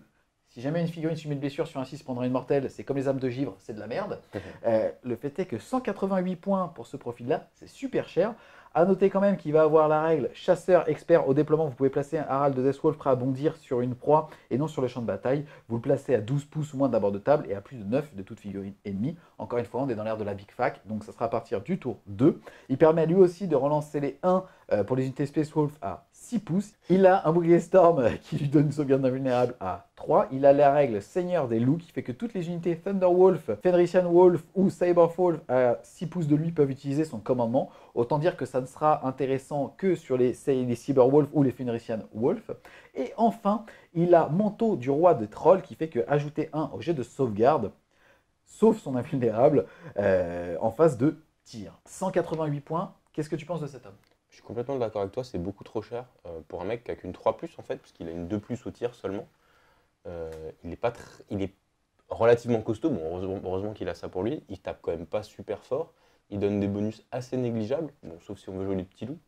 Si jamais une figurine subit une blessure sur un 6 pendant une mortelle, c'est comme les âmes de givre, c'est de la merde. Le fait est que 188 points pour ce profil-là, c'est super cher. A noter quand même qu'il va avoir la règle chasseur expert au déploiement. Vous pouvez placer un Harald de Deathwolf prêt à bondir sur une proie et non sur le champ de bataille. Vous le placez à 12 pouces ou moins d'abord de table et à plus de 9 de toute figurine ennemie. Encore une fois, on est dans l'ère de la Big Fac, donc ça sera à partir du tour 2. Il permet lui aussi de relancer les 1 pour les unités Space Wolf à 6 pouces. Il a un bouclier Storm qui lui donne une sauvegarde invulnérable à 3. Il a la règle Seigneur des loups qui fait que toutes les unités Thunderwolf, Fenrisian Wolf ou Cyberwolf à 6 pouces de lui peuvent utiliser son commandement. Autant dire que ça ne sera intéressant que sur les Cyberwolf ou les Fenrisian Wolf. Et enfin, il a Manteau du Roi de Troll qui fait que ajouter 1 au jet de sauvegarde, sauf son invulnérable, en phase de tir. 188 points, qu'est-ce que tu penses de cet homme? Je suis complètement d'accord avec toi, c'est beaucoup trop cher pour un mec qui a qu'une 3+, en fait, parce qu'il a une 2+ au tir seulement. Il est relativement costaud, bon, heureusement qu'il a ça pour lui, il tape quand même pas super fort, il donne des bonus assez négligeables, bon, sauf si on veut jouer les petits loups.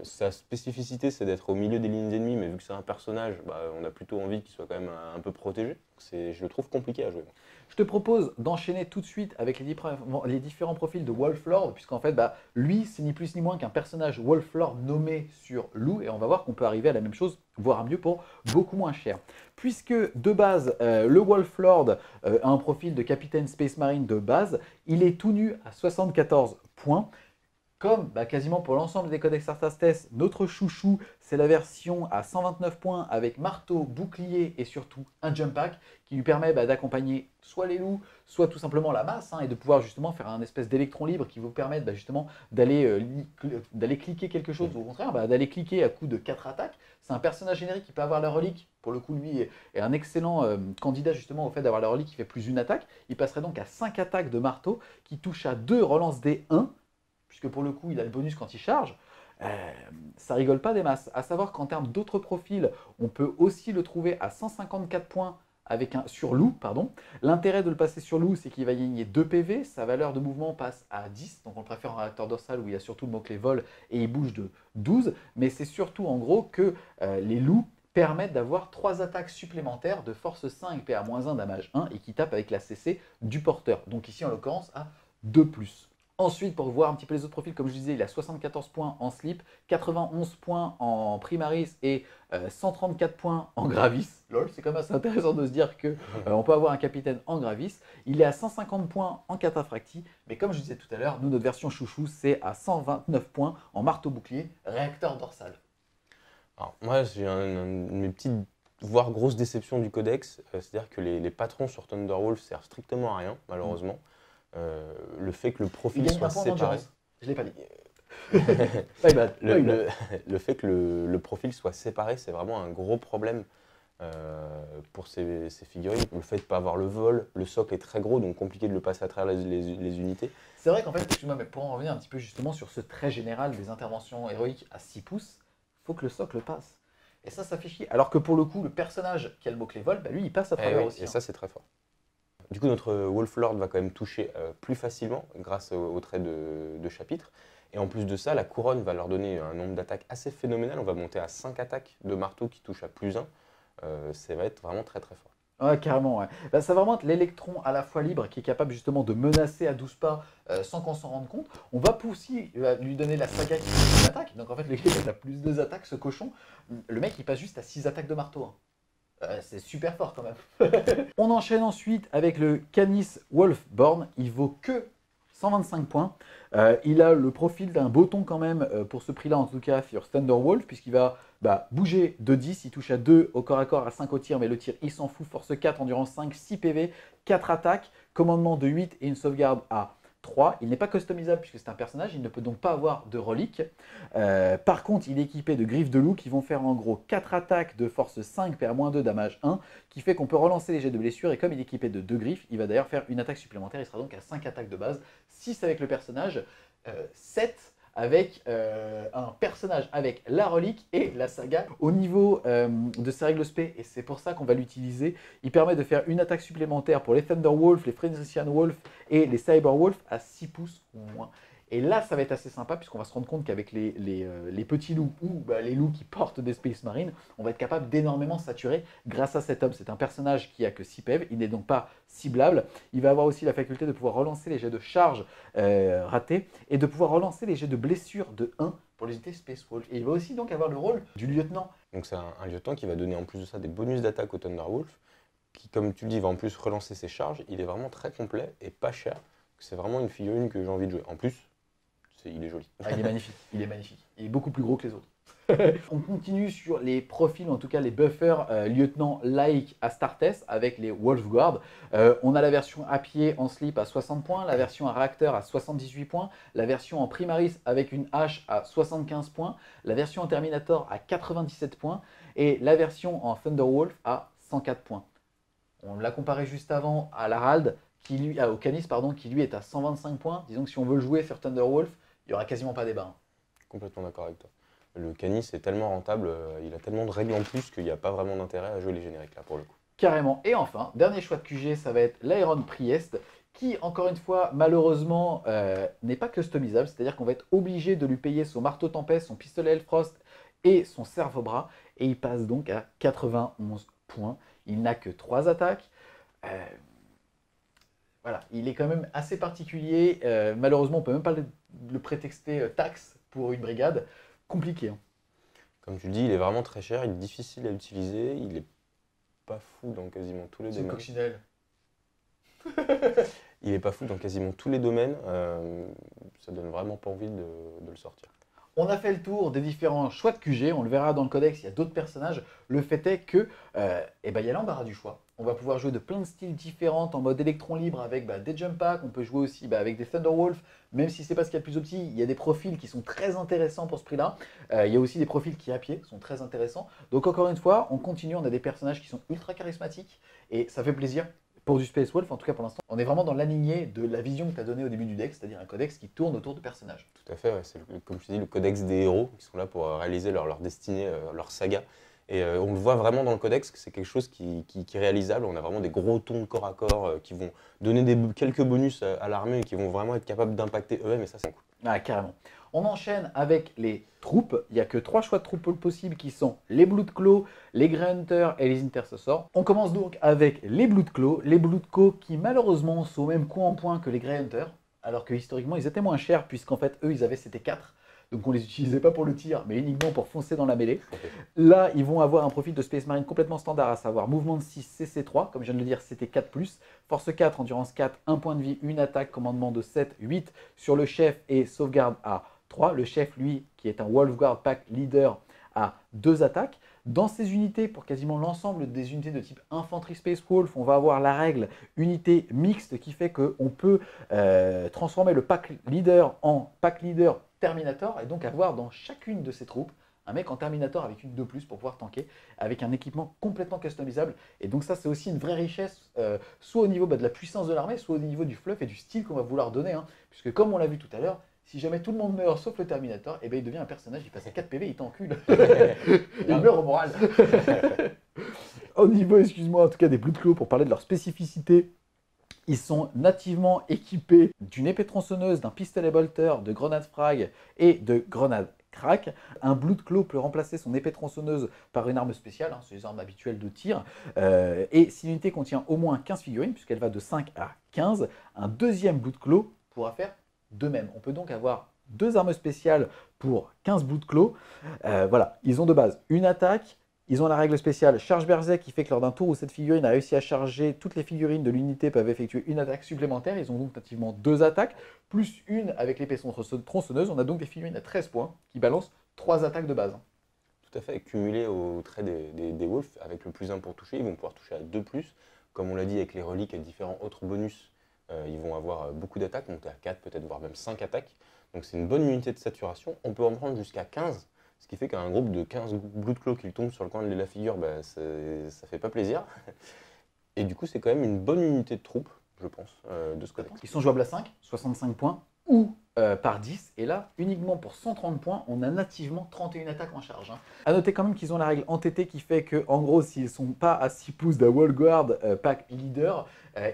Sa spécificité, c'est d'être au milieu des lignes ennemies, mais vu que c'est un personnage, on a plutôt envie qu'il soit quand même un peu protégé. Je le trouve compliqué à jouer. Je te propose d'enchaîner tout de suite avec les différents profils de Wolflord, puisqu'en fait, lui, c'est ni plus ni moins qu'un personnage Wolflord nommé sur loup, et on va voir qu'on peut arriver à la même chose, voire à mieux pour beaucoup moins cher. Puisque de base, le Wolflord a un profil de capitaine Space Marine de base, il est tout nu à 74 points. Comme quasiment pour l'ensemble des codex Arthastes, notre chouchou, c'est la version à 129 points avec marteau, bouclier et surtout un jump pack qui lui permet d'accompagner soit les loups, soit tout simplement la masse et de pouvoir justement faire un espèce d'électron libre qui vous permette justement d'aller cliquer quelque chose ou au contraire d'aller cliquer à coup de 4 attaques. C'est un personnage générique qui peut avoir la relique. Pour le coup, lui est un excellent candidat justement au fait d'avoir la relique qui fait plus une attaque. Il passerait donc à 5 attaques de marteau qui touche à 2 relances des 1. Puisque pour le coup, il a le bonus quand il charge, ça rigole pas des masses. À savoir qu'en termes d'autres profils, on peut aussi le trouver à 154 points sur loup. L'intérêt de le passer sur loup, c'est qu'il va gagner 2 PV, sa valeur de mouvement passe à 10, donc on le préfère en réacteur dorsal où il y a surtout le mot-clé vol et il bouge de 12, mais c'est surtout en gros que les loups permettent d'avoir 3 attaques supplémentaires de force 5, PA-1, damage 1 et qui tapent avec la CC du porteur. Donc ici en l'occurrence à 2+. Ensuite, pour voir un petit peu les autres profils, comme je disais, il a 74 points en slip, 91 points en primaris et 134 points en gravis. Lol, c'est quand même assez intéressant de se dire qu'on peut avoir un capitaine en gravis. Il est à 150 points en cataphractie, mais comme je disais tout à l'heure, nous, notre version chouchou, c'est à 129 points en marteau-bouclier, réacteur dorsal. Alors, moi, j'ai une petite, voire grosse déception du codex, c'est-à-dire que les patrons sur Thunderwolf servent strictement à rien, malheureusement. Le fait que le profil soit séparé. Je l'ai pas dit. Le fait que le profil soit séparé, c'est vraiment un gros problème pour ces figurines. Le fait de ne pas avoir le vol, le socle est très gros, donc compliqué de le passer à travers les unités. C'est vrai qu'en fait, excuse-moi, mais pour en revenir un petit peu justement sur ce trait général des interventions héroïques à 6 pouces, il faut que le socle passe. Et ça fait chier. Alors que pour le coup, le personnage qui a le mot-clé vol, lui, il passe à travers aussi. Et ça, c'est très fort. Du coup, notre Wolflord va quand même toucher plus facilement grâce au trait de chapitre. Et en plus de ça, la couronne va leur donner un nombre d'attaques assez phénoménal. On va monter à 5 attaques de marteau qui touchent à +1. Ça va être vraiment très très fort. Ouais, carrément, ouais. Ça va vraiment être l'électron à la fois libre qui est capable justement de menacer à 12 pas sans qu'on s'en rende compte. On va aussi lui donner la saga qui fait une attaque. Donc en fait, le gars il a plus 2 attaques, ce cochon. Le mec il passe juste à 6 attaques de marteau. C'est super fort quand même. On enchaîne ensuite avec le Canis Wolfborn. Il vaut que 125 points. Il a le profil d'un botton quand même, pour ce prix-là en tout cas, sur Thunderwolf, puisqu'il va bouger de 10, il touche à 2 au corps à corps, à 5 au tir, mais le tir il s'en fout, force 4, endurance 5, 6 PV, 4 attaques, commandement de 8 et une sauvegarde à 3. Il n'est pas customisable puisque c'est un personnage, il ne peut donc pas avoir de relique. Par contre, il est équipé de griffes de loup qui vont faire en gros 4 attaques de force 5, PA-2, damage 1, qui fait qu'on peut relancer les jets de blessure et comme il est équipé de 2 griffes, il va d'ailleurs faire une attaque supplémentaire, il sera donc à 5 attaques de base. 6 avec le personnage, 7 avec un personnage avec la relique et la saga. Au niveau de ses règles spé, et c'est pour ça qu'on va l'utiliser, il permet de faire une attaque supplémentaire pour les Thunderwolf, les Phrynician Wolf et les Cyberwolf à 6 pouces ou moins. Et là, ça va être assez sympa puisqu'on va se rendre compte qu'avec les petits loups ou les loups qui portent des Space Marines, on va être capable d'énormément saturer grâce à cet homme. C'est un personnage qui a que 6 PV, il n'est donc pas ciblable. Il va avoir aussi la faculté de pouvoir relancer les jets de charge ratés et de pouvoir relancer les jets de blessure de 1 pour les unités Space Wolf. Et il va aussi donc avoir le rôle du lieutenant. Donc c'est un lieutenant qui va donner en plus de ça des bonus d'attaque au Thunderwolf, qui comme tu le dis va en plus relancer ses charges. Il est vraiment très complet et pas cher. C'est vraiment une figurine que j'ai envie de jouer. En plus, il est joli. Ah, il est magnifique, il est magnifique. Il est beaucoup plus gros que les autres. On continue sur les profils, en tout cas les buffers lieutenant-like à Startess avec les Wolfguard. On a la version à pied en slip à 60 points, la version à réacteur à 78 points, la version en Primaris avec une hache à 75 points, la version en Terminator à 97 points et la version en Thunderwolf à 104 points. On l'a comparé juste avant à l'Harald, au Canis, pardon, qui lui est à 125 points. Disons que si on veut le jouer sur Thunderwolf, il n'y aura quasiment pas débat. Complètement d'accord avec toi. Le Canis est tellement rentable, il a tellement de règles en plus qu'il n'y a pas vraiment d'intérêt à jouer les génériques là pour le coup. Carrément. Et enfin, dernier choix de QG, ça va être l'Iron Priest, qui encore une fois, malheureusement, n'est pas customisable. C'est-à-dire qu'on va être obligé de lui payer son marteau tempête, son pistolet Elfrost et son cerf-bras. Et il passe donc à 91 points. Il n'a que 3 attaques. Voilà, il est quand même assez particulier. Malheureusement, on ne peut même pas le prétexter taxe pour une brigade. Compliqué. Hein. Comme tu le dis, il est vraiment très cher, il est difficile à utiliser, il n'est pas fou dans quasiment tous les domaines. Coccinelle. Il n'est pas fou dans quasiment tous les domaines. Ça donne vraiment pas envie de le sortir. On a fait le tour des différents choix de QG, on le verra dans le codex, il y a d'autres personnages. Le fait est que il y a l'embarras du choix. On va pouvoir jouer de plein de styles différents en mode électron libre avec des jump packs. On peut jouer aussi avec des Thunderwolf, même si c'est pas ce qu'il y a de plus opti. Il y a des profils qui sont très intéressants pour ce prix-là. Il y a aussi des profils qui à pied sont très intéressants. Donc encore une fois, on continue, on a des personnages qui sont ultra charismatiques et ça fait plaisir. Pour du Space Wolf, en tout cas pour l'instant, on est vraiment dans la lignée de la vision que tu as donnée au début du deck, c'est-à-dire un codex qui tourne autour de personnages. Tout à fait, ouais, c'est comme je te dis, le codex des héros qui sont là pour réaliser leur destinée, leur saga. Et on le voit vraiment dans le codex que c'est quelque chose qui est réalisable. On a vraiment des gros tons corps à corps qui vont donner quelques bonus à l'armée et qui vont vraiment être capables d'impacter eux-mêmes. Et ça, c'est cool. Ah, carrément. On enchaîne avec les troupes. Il n'y a que 3 choix de troupes possibles qui sont les Bloodclaw, les Grey Hunters et les Intercessors. On commence donc avec les Bloodclaw. Les Bloodclaw qui malheureusement sont au même coût en points que les Grey Hunters, alors que historiquement ils étaient moins chers puisqu'en fait eux ils avaient CT4. Donc on ne les utilisait pas pour le tir, mais uniquement pour foncer dans la mêlée. Là, ils vont avoir un profil de Space Marine complètement standard, à savoir mouvement de 6, CC3, comme je viens de le dire, c'était 4+, force 4, endurance 4, 1 point de vie, 1 attaque, commandement de 7, 8 sur le chef et sauvegarde à 3. Le chef, lui, qui est un Wolfguard Pack Leader, a 2 attaques. Dans ces unités, pour quasiment l'ensemble des unités de type Infanterie Space Wolf, on va avoir la règle unité mixte qui fait qu'on peut transformer le Pack Leader en Pack Leader Terminator et donc avoir dans chacune de ces troupes un mec en Terminator avec une 2+, pour pouvoir tanker, avec un équipement complètement customisable. Et donc ça, c'est aussi une vraie richesse, soit au niveau de la puissance de l'armée, soit au niveau du fluff et du style qu'on va vouloir donner. Hein. Puisque comme on l'a vu tout à l'heure, si jamais tout le monde meurt sauf le Terminator, il devient un personnage, il passe à 4 PV, il t'encule. Il meurt au moral. Au niveau, excuse-moi, en tout cas des Bloodclaw, pour parler de leur spécificité, ils sont nativement équipés d'une épée tronçonneuse, d'un pistolet bolter, de grenades frag et de grenades crack. Un Bloodclaw peut remplacer son épée tronçonneuse par une arme spéciale, hein, c'est les armes habituelles de tir. Et si l'unité contient au moins 15 figurines, puisqu'elle va de 5 à 15, un deuxième Bloodclaw pourra faire de même. On peut donc avoir 2 armes spéciales pour 15 Bloodclaw. Voilà, ils ont de base une attaque. Ils ont la règle spéciale Charge Berserk qui fait que lors d'un tour où cette figurine a réussi à charger, toutes les figurines de l'unité peuvent effectuer une attaque supplémentaire. Ils ont donc nativement 2 attaques, plus une avec l'épée tronçonneuse. On a donc des figurines à 13 points qui balancent 3 attaques de base. Tout à fait, cumulé au trait des Wolves, avec le +1 pour toucher, ils vont pouvoir toucher à 2+. Comme on l'a dit avec les reliques et différents autres bonus, ils vont avoir beaucoup d'attaques, monter à 4, peut-être voire même 5 attaques. Donc c'est une bonne unité de saturation. On peut en prendre jusqu'à 15. Ce qui fait qu'un groupe de 15 Bloodclaw qui tombe sur le coin de la figure, ça fait pas plaisir. Et du coup, c'est quand même une bonne unité de troupe je pense, de ce codex. Ils sont jouables à 5, 65 points, ou par 10. Et là, uniquement pour 130 points, on a nativement 31 attaques en charge. A noter quand même qu'ils ont la règle entêtée qui fait que, en gros, s'ils ne sont pas à 6 pouces d'un wall guard pack leader,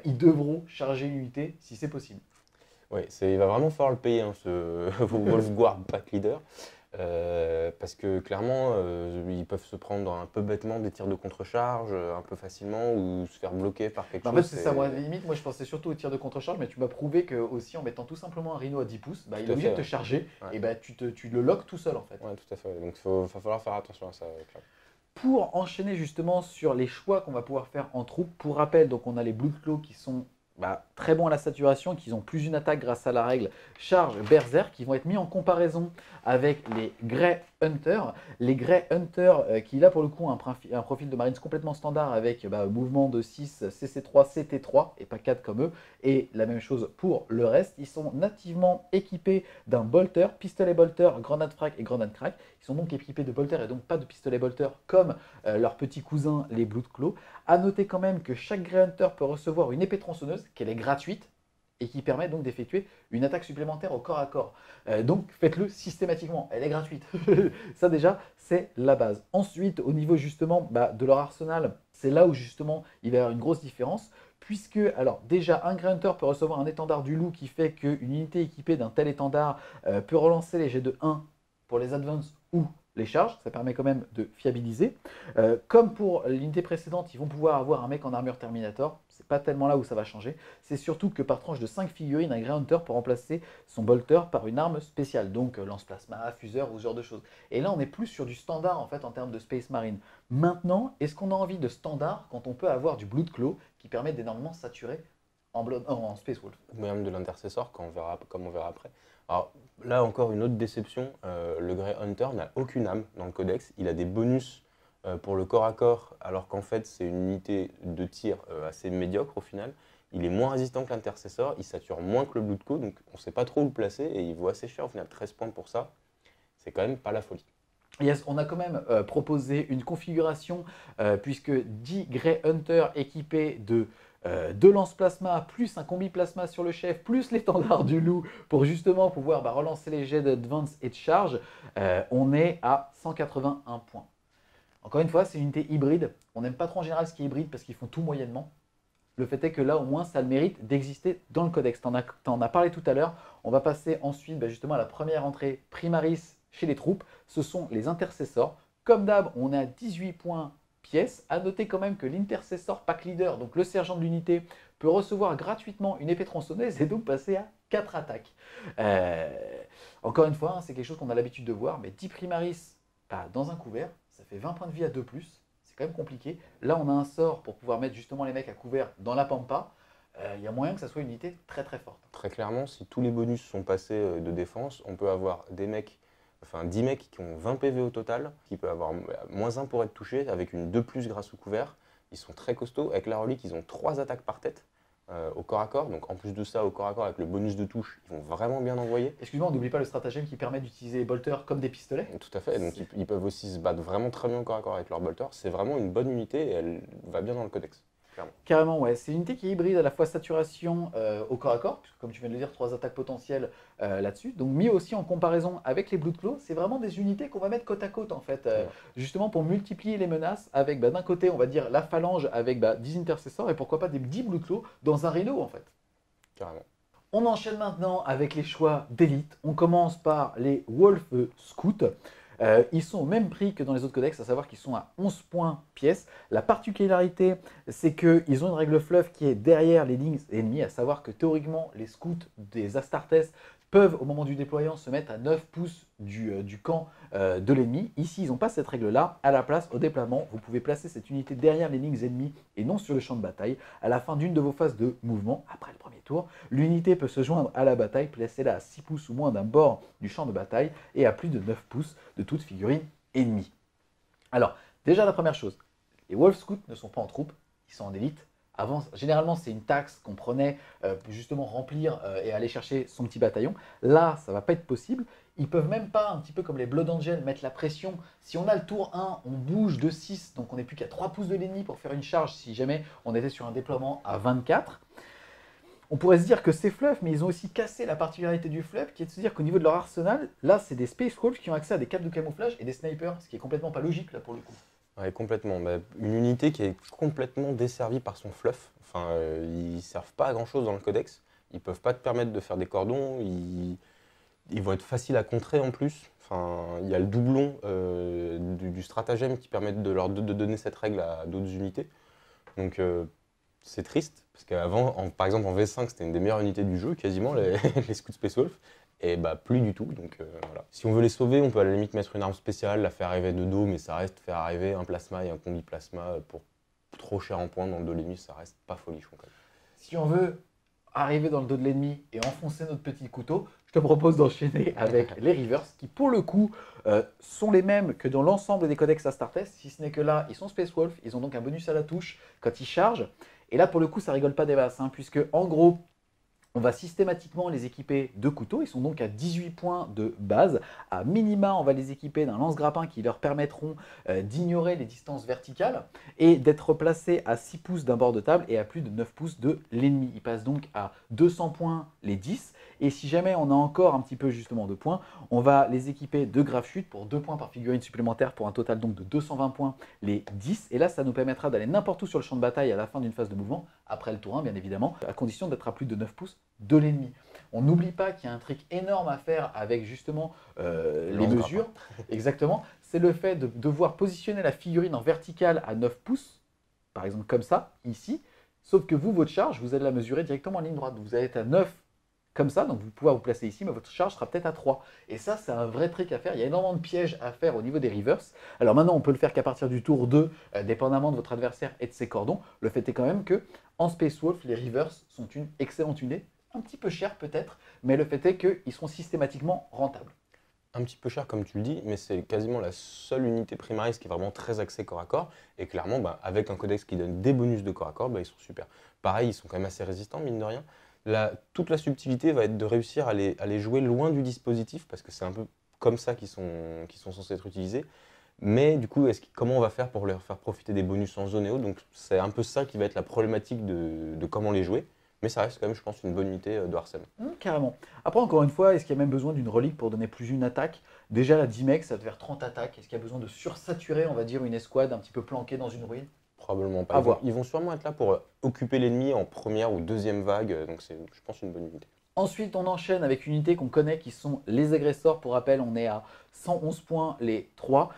ils devront charger une unité si c'est possible. Oui, il va vraiment falloir le payer, hein, ce Wolfguard Pack Leader. Parce que clairement, ils peuvent se prendre un peu bêtement des tirs de contre-charge, un peu facilement, ou se faire bloquer par quelque chose. En fait, c'est ça, moi, limite, moi je pensais surtout aux tirs de contre-charge, mais tu m'as prouvé que aussi en mettant tout simplement un rhino à 10 pouces, il est obligé de te charger, et tu le locks tout seul en fait. Ouais, tout à fait. Donc il va falloir faire attention à ça. Clairement. Pour enchaîner justement sur les choix qu'on va pouvoir faire en troupe, pour rappel, donc on a les Bloodclaw qui sont très bons à la saturation, qui ont plus une attaque grâce à la règle charge berserk, qui vont être mis en comparaison avec les Grey Hunter. Les Grey Hunter qui là pour le coup ont un profil de Marines complètement standard avec mouvement de 6, CC3, CT3 et pas 4 comme eux. Et la même chose pour le reste, ils sont nativement équipés d'un bolter, pistolet bolter, grenade frag et grenade crack. Ils sont donc équipés de bolter et donc pas de pistolet bolter comme leurs petits cousins les Bloodclaw. A noter quand même que chaque Grey Hunter peut recevoir une épée tronçonneuse, qu'elle est gratuite et qui permet donc d'effectuer une attaque supplémentaire au corps à corps. Donc faites-le systématiquement, elle est gratuite. Ça déjà, c'est la base. Ensuite, au niveau justement de leur arsenal, c'est là où justement il va y avoir une grosse différence. Puisque, alors déjà, un Grey Hunter peut recevoir un étendard du loup qui fait qu'une unité équipée d'un tel étendard peut relancer les jets de 1 pour les advances ou les charges, ça permet quand même de fiabiliser. Comme pour l'unité précédente, ils vont pouvoir avoir un mec en armure Terminator, c'est pas tellement là où ça va changer, c'est surtout que par tranche de 5 figurines, un Grey Hunter peut remplacer son bolter par une arme spéciale, donc lance-plasma, fuseur ou ce genre de choses. Et là on est plus sur du standard en fait en termes de Space Marine. Maintenant, est-ce qu'on a envie de standard quand on peut avoir du Bloodclaw qui permet d'énormément saturer en Space Wolf? Ou même de l'intercessor, comme on verra après. Alors là encore une autre déception, le Grey Hunter n'a aucune âme dans le codex, il a des bonus pour le corps à corps alors qu'en fait c'est une unité de tir assez médiocre au final. Il est moins résistant que l'intercessor, il sature moins que le Bloodclaw, donc on ne sait pas trop où le placer et il vaut assez cher au final, 13 points pour ça, c'est quand même pas la folie. Yes, on a quand même proposé une configuration puisque 10 Grey Hunter équipés de 2 lance-plasma plus un combi plasma sur le chef plus l'étendard du loup pour justement pouvoir relancer les jets d'advance et de charge, on est à 181 points. Encore une fois, c'est une unité hybride. On n'aime pas trop en général ce qui est hybride parce qu'ils font tout moyennement. Le fait est que là, au moins, ça a le mérite d'exister dans le codex. T'en as parlé tout à l'heure. On va passer ensuite justement à la première entrée primaris chez les troupes. Ce sont les intercessors. Comme d'hab, on est à 18 points pièce. À noter quand même que l'intercessor pack leader, donc le sergent de l'unité, peut recevoir gratuitement une épée tronçonneuse et donc passer à 4 attaques. Encore une fois, c'est quelque chose qu'on a l'habitude de voir, mais 10 primaris dans un couvert, ça fait 20 points de vie à 2+. C'est quand même compliqué. Là, on a un sort pour pouvoir mettre justement les mecs à couvert dans la pampa. Il y a moyen que ça soit une unité très très forte. Très clairement, si tous les bonus sont passés de défense, on peut avoir des mecs, enfin 10 mecs qui ont 20 PV au total, qui peuvent avoir -1 pour être touchés, avec une 2+ grâce au couvert. Ils sont très costauds. Avec la relique, ils ont 3 attaques par tête au corps à corps. Donc en plus de ça, au corps à corps, avec le bonus de touche, ils vont vraiment bien envoyer. Excuse-moi, on n'oublie pas le stratagème qui permet d'utiliser les bolters comme des pistolets. Tout à fait. Donc ils peuvent aussi se battre vraiment très bien au corps à corps avec leur bolter. C'est vraiment une bonne unité et elle va bien dans le codex. Carrément, ouais. C'est une unité qui est hybride à la fois saturation au corps à corps, puisque comme tu viens de le dire, 3 attaques potentielles là-dessus. Donc mis aussi en comparaison avec les Bloodclaw, c'est vraiment des unités qu'on va mettre côte à côte en fait, justement pour multiplier les menaces avec d'un côté, on va dire la phalange avec 10 intercessors et pourquoi pas des 10 Bloodclaw dans un rhino en fait. Carrément. On enchaîne maintenant avec les choix d'élite. On commence par les Wolf Scouts. Ils sont au même prix que dans les autres codex, à savoir qu'ils sont à 11 points pièce. La particularité, c'est qu'ils ont une règle fluff qui est derrière les lignes ennemies, à savoir que théoriquement, les scouts des Astartes peuvent, au moment du déploiement, se mettre à 9 pouces du camp de l'ennemi. Ici, ils n'ont pas cette règle-là. À la place, au déploiement, vous pouvez placer cette unité derrière les lignes ennemies et non sur le champ de bataille. À la fin d'une de vos phases de mouvement, après le premier tour, l'unité peut se joindre à la bataille, placée-la à 6 pouces ou moins d'un bord du champ de bataille et à plus de 9 pouces de toute figurine ennemie. Alors, déjà la première chose, les Wolf Scouts ne sont pas en troupe, ils sont en élite. Avant, généralement, c'est une taxe qu'on prenait pour justement remplir et aller chercher son petit bataillon. Là, ça ne va pas être possible. Ils peuvent même pas, un petit peu comme les Blood Angels, mettre la pression. Si on a le tour 1, on bouge de 6, donc on n'est plus qu'à 3 pouces de l'ennemi pour faire une charge si jamais on était sur un déploiement à 24. On pourrait se dire que c'est fluff, mais ils ont aussi cassé la particularité du fluff, qui est de se dire qu'au niveau de leur arsenal, là, c'est des Space Wolves qui ont accès à des capes de camouflage et des snipers, ce qui est complètement pas logique là pour le coup. Ouais, complètement. Bah, une unité qui est complètement desservie par son fluff. Enfin, ils servent pas à grand chose dans le codex. Ils peuvent pas te permettre de faire des cordons. Ils vont être faciles à contrer en plus. Enfin, il y a le doublon du stratagème qui permet de donner cette règle à d'autres unités. Donc c'est triste, parce qu'avant, par exemple en V5, c'était une des meilleures unités du jeu, quasiment, les Scouts Space Wolf. Et bah plus du tout, donc voilà. Si on veut les sauver, on peut à la limite mettre une arme spéciale, la faire arriver de dos, mais ça reste faire arriver un plasma et un combi plasma pour trop cher en points dans le dos de l'ennemi, ça reste pas folichon quand même. Si on veut arriver dans le dos de l'ennemi et enfoncer notre petit couteau, je te propose d'enchaîner avec les Reavers, qui pour le coup sont les mêmes que dans l'ensemble des codex Astartes, si ce n'est que là, ils sont Space Wolf, ils ont donc un bonus à la touche quand ils chargent. Et là, pour le coup, ça rigole pas des masses, hein, puisque en gros, on va systématiquement les équiper de couteaux. Ils sont donc à 18 points de base. À minima, on va les équiper d'un lance-grappin qui leur permettront d'ignorer les distances verticales et d'être placés à 6 pouces d'un bord de table et à plus de 9 pouces de l'ennemi. Ils passent donc à 200 points les 10. Et si jamais on a encore un petit peu justement de points, on va les équiper de grave chute pour 2 points par figurine supplémentaire pour un total donc de 220 points les 10. Et là, ça nous permettra d'aller n'importe où sur le champ de bataille à la fin d'une phase de mouvement, après le tour 1 bien évidemment, à condition d'être à plus de 9 pouces de l'ennemi. On n'oublie pas qu'il y a un trick énorme à faire avec justement les mesures. Exactement. C'est le fait de devoir positionner la figurine en verticale à 9 pouces, par exemple comme ça, ici. Sauf que vous, votre charge, vous allez la mesurer directement en ligne droite. Vous allez être à 9 comme ça, donc vous pouvez vous placer ici, mais votre charge sera peut-être à 3. Et ça, c'est un vrai trick à faire. Il y a énormément de pièges à faire au niveau des Reavers. Alors maintenant, on peut le faire qu'à partir du tour 2, dépendamment de votre adversaire et de ses cordons. Le fait est quand même que en Space Wolf, les Reavers sont une excellente unité, un petit peu chère peut-être, mais le fait est qu'ils seront systématiquement rentables. Un petit peu cher comme tu le dis, mais c'est quasiment la seule unité primaris qui est vraiment très axée corps à corps. Et clairement, bah, avec un codex qui donne des bonus de corps à corps, bah, ils sont super. Pareil, ils sont quand même assez résistants, mine de rien. Toute la subtilité va être de réussir à les jouer loin du dispositif, parce que c'est un peu comme ça qu'ils sont censés être utilisés. Mais du coup, comment on va faire pour leur faire profiter des bonus en zone et autres? Donc c'est un peu ça qui va être la problématique de comment les jouer. Mais ça reste quand même, je pense, une bonne unité de Arsène. Carrément. Après, encore une fois, est-ce qu'il y a même besoin d'une relique pour donner plus une attaque? Déjà, la 10 mecs, ça devait faire 30 attaques. Est-ce qu'il y a besoin de sursaturer, on va dire, une escouade un petit peu planquée dans une ruine? Probablement pas. À voir. Ils vont sûrement être là pour occuper l'ennemi en première ou deuxième vague. Donc c'est, je pense, une bonne unité. Ensuite, on enchaîne avec une unité qu'on connaît qui sont les agresseurs. Pour rappel, on est à 111 points les 3.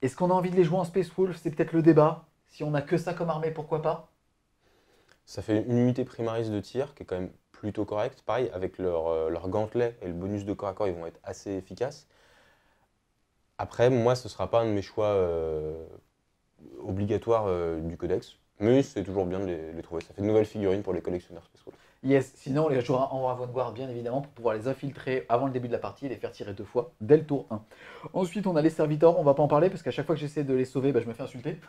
Est-ce qu'on a envie de les jouer en Space Wolf? C'est peut-être le débat. Si on n'a que ça comme armée, pourquoi pas? Ça fait une unité primaris de tir qui est quand même plutôt correcte. Pareil, avec leur gantelet et le bonus de corps à corps, ils vont être assez efficaces. Après, moi, ce ne sera pas un de mes choix obligatoires du codex. Mais c'est toujours bien de les trouver. Ça fait de nouvelles figurines pour les collectionneurs Space Wolf. Yes, sinon on les jouera en avant-garde bien évidemment pour pouvoir les infiltrer avant le début de la partie et les faire tirer 2 fois dès le tour 1. Ensuite on a les servitors, on va pas en parler parce qu'à chaque fois que j'essaie de les sauver, bah, je me fais insulter.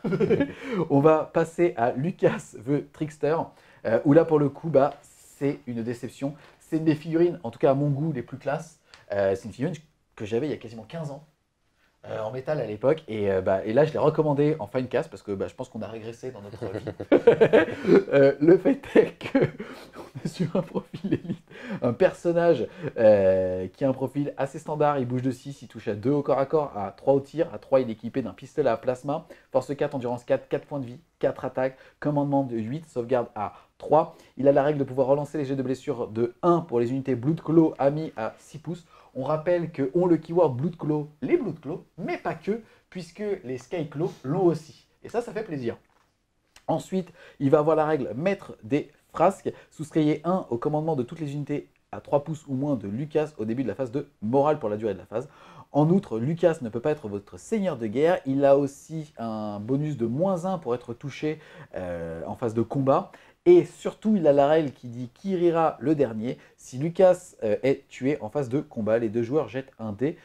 On va passer à Lucas the Trickster, où là pour le coup bah, c'est une déception. C'est une des figurines, en tout cas à mon goût, les plus classes. C'est une figurine que j'avais il y a quasiment 15 ans. En métal à l'époque et là je l'ai recommandé en Finecast parce que je pense qu'on a régressé dans notre vie. Le fait est qu'on est sur un profil élite, un personnage qui a un profil assez standard, il bouge de 6, il touche à 2 au corps à corps, à 3 au tir, à 3 il est équipé d'un pistolet à plasma, force 4, endurance 4, 4 points de vie, 4 attaques, commandement de 8, sauvegarde à 3. Il a la règle de pouvoir relancer les jets de blessure de 1 pour les unités Blood Claw amis à 6 pouces. On rappelle qu'ont le keyword Blood Claw, les Blood Claw, mais pas que, puisque les Sky Claw l'ont aussi. Et ça fait plaisir. Ensuite, il va avoir la règle maître des frasques, soustrayez 1 au commandement de toutes les unités à 3 pouces ou moins de Lucas au début de la phase de morale pour la durée de la phase. En outre, Lucas ne peut pas être votre seigneur de guerre, il a aussi un bonus de -1 pour être touché en phase de combat. Et surtout, il a la règle qui dit qui rira le dernier. Si Lucas est tué en phase de combat, les 2 joueurs jettent un dé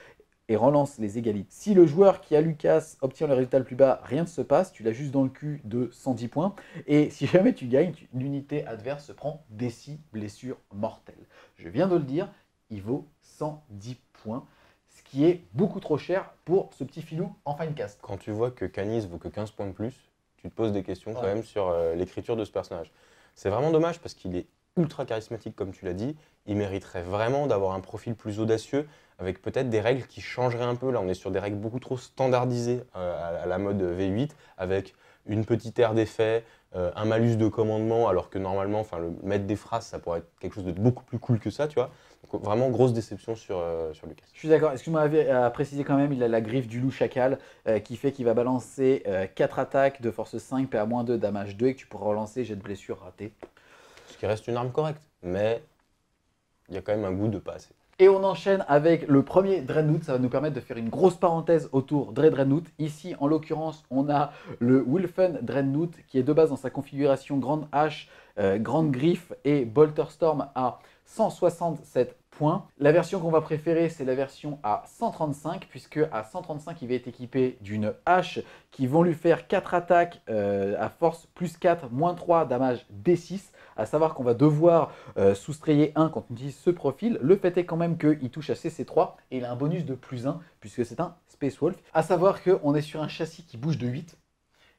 et relancent les égalités. Si le joueur qui a Lucas obtient le résultat le plus bas, rien ne se passe, tu l'as juste dans le cul de 110 points. Et si jamais tu gagnes, l'unité adverse se prend des 6 blessures mortelles. Je viens de le dire, il vaut 110 points, ce qui est beaucoup trop cher pour ce petit filou en Finecast. Quand tu vois que Canis vaut que 15 points de plus, tu te poses des questions quand même sur l'écriture de ce personnage. C'est vraiment dommage parce qu'il est ultra charismatique, comme tu l'as dit. Il mériterait vraiment d'avoir un profil plus audacieux, avec peut-être des règles qui changeraient un peu. Là, on est sur des règles beaucoup trop standardisées à la mode V8, avec une petite aire d'effet, un malus de commandement, alors que normalement, le mettre des phrases, ça pourrait être quelque chose de beaucoup plus cool que ça, tu vois. Donc, vraiment, grosse déception sur Lucas. Je suis d'accord. Excuse-moi à préciser quand même, il a la griffe du loup chacal qui fait qu'il va balancer 4 attaques de force 5, PA-2, damage 2 et que tu pourras relancer jet de blessure raté. Ce qui reste une arme correcte, mais il y a quand même un goût de pas assez. Et on enchaîne avec le premier Dreadnought. Ça va nous permettre de faire une grosse parenthèse autour de Dreadnought. Ici, en l'occurrence, on a le Wulfen Dreadnought qui est de base dans sa configuration grande hache, grande griffe et Bolter Storm à 167 points. La version qu'on va préférer, c'est la version à 135, puisque à 135, il va être équipé d'une hache qui vont lui faire 4 attaques à force plus 4, moins 3, damage D6. À savoir qu'on va devoir soustrayer 1 quand on utilise ce profil. Le fait est quand même qu'il touche à CC3 et il a un bonus de plus 1 puisque c'est un Space Wolf. À savoir qu'on est sur un châssis qui bouge de 8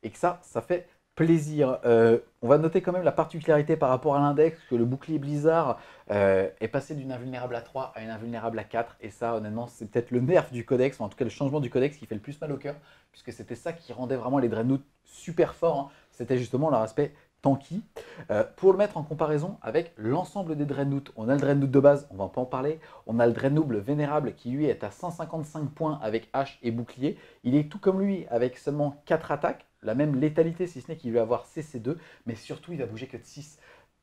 et que ça fait plaisir. On va noter quand même la particularité par rapport à l'index que le bouclier Blizzard est passé d'une invulnérable à 3 à une invulnérable à 4 et ça honnêtement c'est peut-être le nerf du codex, enfin, en tout cas le changement du codex qui fait le plus mal au cœur puisque c'était ça qui rendait vraiment les Dreadnoughts super forts, hein. C'était justement leur aspect tanky. Pour le mettre en comparaison avec l'ensemble des Dreadnoughts, on a le Dreadnought de base, on va pas en parler, on a le Dreadnought Vénérable qui lui est à 155 points avec hache et bouclier, il est tout comme lui avec seulement 4 attaques, la même létalité si ce n'est qu'il va avoir CC2, mais surtout il va bouger que de 6.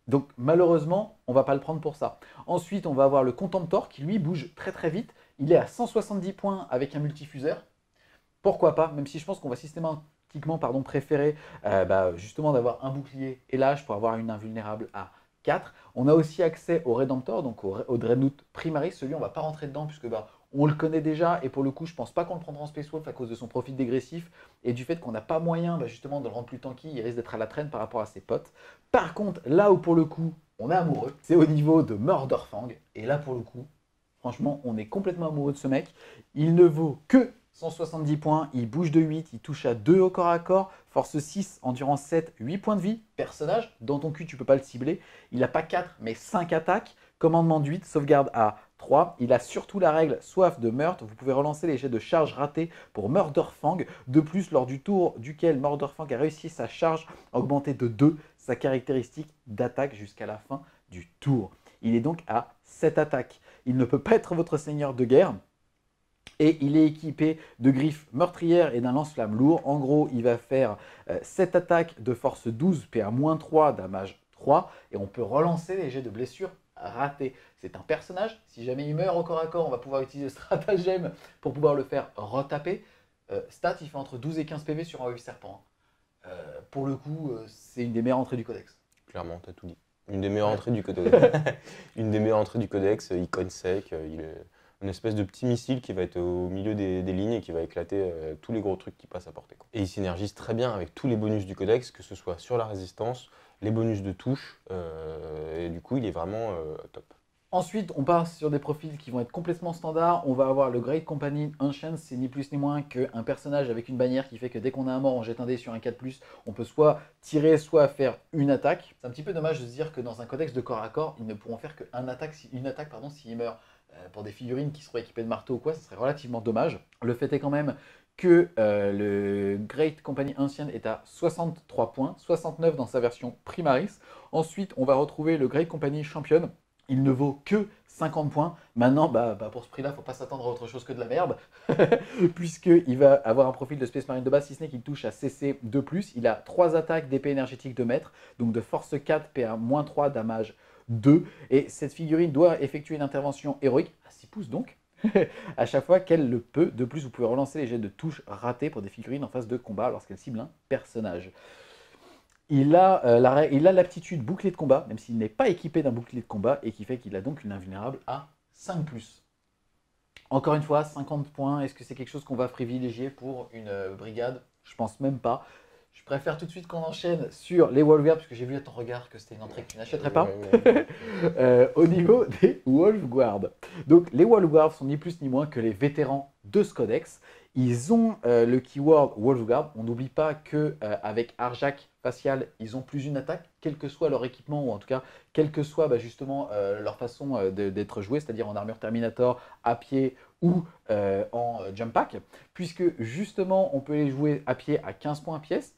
Donc malheureusement, on ne va pas le prendre pour ça. Ensuite, on va avoir le Contemptor qui lui bouge très très vite, il est à 170 points avec un multifuseur. Pourquoi pas, même si je pense qu'on va systématiquement préférer justement d'avoir un bouclier et l'âge pour avoir une invulnérable à 4. On a aussi accès au Redemptor, donc au Dreadnought Primaris. Celui on ne va pas rentrer dedans puisque on le connaît déjà et pour le coup je pense pas qu'on le prendra en Space Wolf à cause de son profil dégressif et du fait qu'on n'a pas moyen justement de le rendre plus tanky, il risque d'être à la traîne par rapport à ses potes. Par contre, là où pour le coup on est amoureux, c'est au niveau de Murderfang et là pour le coup, franchement on est complètement amoureux de ce mec. Il ne vaut que 170 points, il bouge de 8, il touche à 2 au corps à corps, force 6, endurance 7, 8 points de vie. Personnage, dans ton cul, tu ne peux pas le cibler. Il n'a pas 4, mais 5 attaques. Commandement de 8, sauvegarde à 3. Il a surtout la règle soif de meurtre. Vous pouvez relancer les jets de charge ratés pour Murderfang. De plus, lors du tour duquel Murderfang a réussi sa charge, augmenter de 2 sa caractéristique d'attaque jusqu'à la fin du tour. Il est donc à 7 attaques. Il ne peut pas être votre seigneur de guerre. Et il est équipé de griffes meurtrières et d'un lance-flamme lourd. En gros, il va faire 7 attaques de force 12, PA-3, damage 3. Et on peut relancer les jets de blessure ratés. C'est un personnage. Si jamais il meurt au corps à corps, on va pouvoir utiliser le stratagème pour pouvoir le faire retaper. Stat, il fait entre 12 et 15 PV sur un wave serpent. Pour le coup, c'est une des meilleures entrées du codex. Clairement, t'as tout dit. Une des meilleures entrées du codex. Une des meilleures entrées du codex, icône sec, il est... une espèce de petit missile qui va être au milieu des lignes et qui va éclater tous les gros trucs qui passent à portée. Et il synergise très bien avec tous les bonus du codex, que ce soit sur la résistance, les bonus de touche, et du coup il est vraiment top. Ensuite, on part sur des profils qui vont être complètement standards. On va avoir le Great Company Ancient, c'est ni plus ni moins qu'un personnage avec une bannière qui fait que dès qu'on a un mort, on jette un dé sur un 4+, on peut soit tirer, soit faire une attaque. C'est un petit peu dommage de se dire que dans un codex de corps à corps, ils ne pourront faire qu'une attaque, s'ils meurent. Pour des figurines qui seraient équipées de marteau ou quoi, ça serait relativement dommage. Le fait est quand même que le Great Company Ancient est à 63 points, 69 dans sa version Primaris. Ensuite, on va retrouver le Great Company Champion. Il ne vaut que 50 points. Maintenant, pour ce prix-là, il ne faut pas s'attendre à autre chose que de la merde, puisqu'il va avoir un profil de Space Marine de base, si ce n'est qu'il touche à CC 2+. Il a 3 attaques d'épée énergétique de maître, donc de force 4, PA-3, damage 2. Et cette figurine doit effectuer une intervention héroïque, à 6 pouces donc, à chaque fois qu'elle le peut. De plus, vous pouvez relancer les jets de touche ratés pour des figurines en phase de combat lorsqu'elle cible un personnage. Il a l'aptitude bouclier de combat, même s'il n'est pas équipé d'un bouclier de combat, et qui fait qu'il a donc une invulnérable à 5+. Encore une fois, 50 points, est-ce que c'est quelque chose qu'on va privilégier pour une brigade? Je pense même pas. Je préfère tout de suite qu'on enchaîne sur les Wolfguards, parce que j'ai vu à ton regard que c'était une entrée que tu n'achèterais pas. Au niveau des Wolfguards. Donc les Wolfguards sont ni plus ni moins que les vétérans de ce codex. Ils ont le keyword Wolfguard. On n'oublie pas qu'avec Arjak facial, ils ont plus une attaque, quel que soit leur équipement, ou en tout cas, quelle que soit justement leur façon d'être joué, c'est-à-dire en armure Terminator, à pied ou en jump pack, puisque justement, on peut les jouer à pied à 15 points pièce.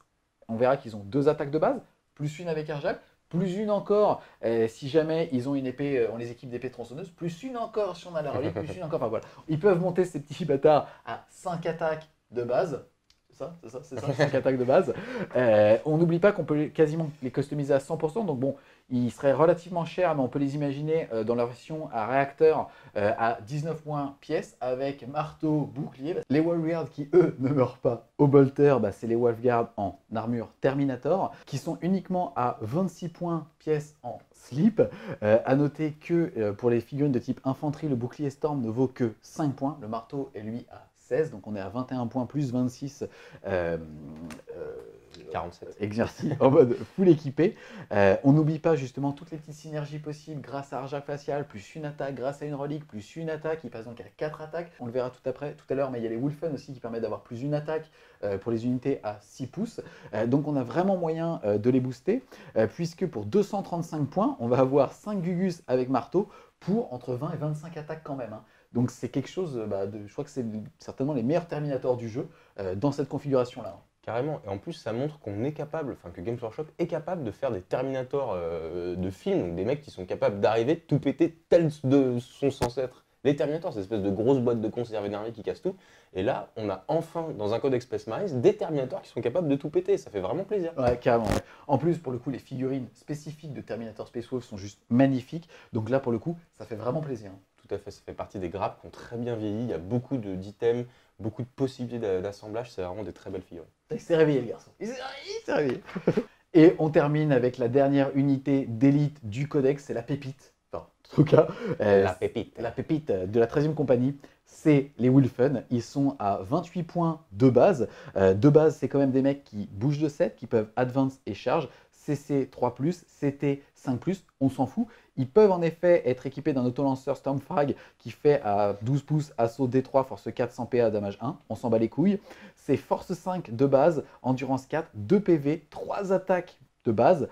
On verra qu'ils ont 2 attaques de base, plus une avec Arjak, plus une encore si jamais ils ont une épée, on les équipe d'épée tronçonneuse, plus une encore si on a la relique, plus une encore, enfin voilà. Ils peuvent monter ces petits bâtards à 5 attaques de base. C'est ça, 5 attaques de base. On n'oublie pas qu'on peut quasiment les customiser à 100%, donc bon, ils seraient relativement chers, mais on peut les imaginer dans leur version à réacteur à 19 points pièce, avec marteau, bouclier. Les Wolfguard qui, eux, ne meurent pas au bolter, c'est les Wolfguard en armure Terminator, qui sont uniquement à 26 points pièce en slip. À noter que pour les figurines de type infanterie, le bouclier Storm ne vaut que 5 points, le marteau est lui à 16, donc on est à 21 points plus 26 47 exercice en mode full équipé. On n'oublie pas justement toutes les petites synergies possibles grâce à Arjak facial, plus une attaque, grâce à une relique, plus une attaque, il passe donc à 4 attaques. On le verra tout à l'heure, mais il y a les Wolfen aussi qui permettent d'avoir plus une attaque pour les unités à 6 pouces. Donc on a vraiment moyen de les booster, puisque pour 235 points, on va avoir 5 Gugus avec marteau pour entre 20 et 25 attaques quand même. Donc c'est quelque chose, je crois que c'est certainement les meilleurs Terminators du jeu dans cette configuration-là. Carrément, et en plus ça montre qu'on est capable, enfin que Games Workshop est capable de faire des Terminators de film, donc des mecs qui sont capables d'arriver, de tout péter tels sont censés être les Terminators, ces espèces de grosses boîtes de conserve énergie qui cassent tout. Et là, on a enfin, dans un codex Space Marine, des Terminators qui sont capables de tout péter, ça fait vraiment plaisir. Ouais, carrément. Ouais. En plus, pour le coup, les figurines spécifiques de Terminator Space Wolf sont juste magnifiques, donc là, pour le coup, ça fait vraiment plaisir. Tout à fait, ça fait partie des grappes qui ont très bien vieilli, il y a beaucoup d'items, beaucoup de possibilités d'assemblage, c'est vraiment des très belles figurines. Il s'est réveillé le garçon, il s'est réveillé. Et on termine avec la dernière unité d'élite du codex, c'est la pépite. Enfin, en tout cas, la pépite. La pépite de la 13e compagnie, c'est les Wolfen. Ils sont à 28 points de base. De base, c'est quand même des mecs qui bougent de 7, qui peuvent advance et charge. CC 3+, CT 5+, on s'en fout. Ils peuvent en effet être équipés d'un autolanceur Stormfrag qui fait à 12 pouces assaut D3, force 4, 100 PA, damage 1. On s'en bat les couilles. C'est force 5 de base, endurance 4, 2 PV, 3 attaques de base,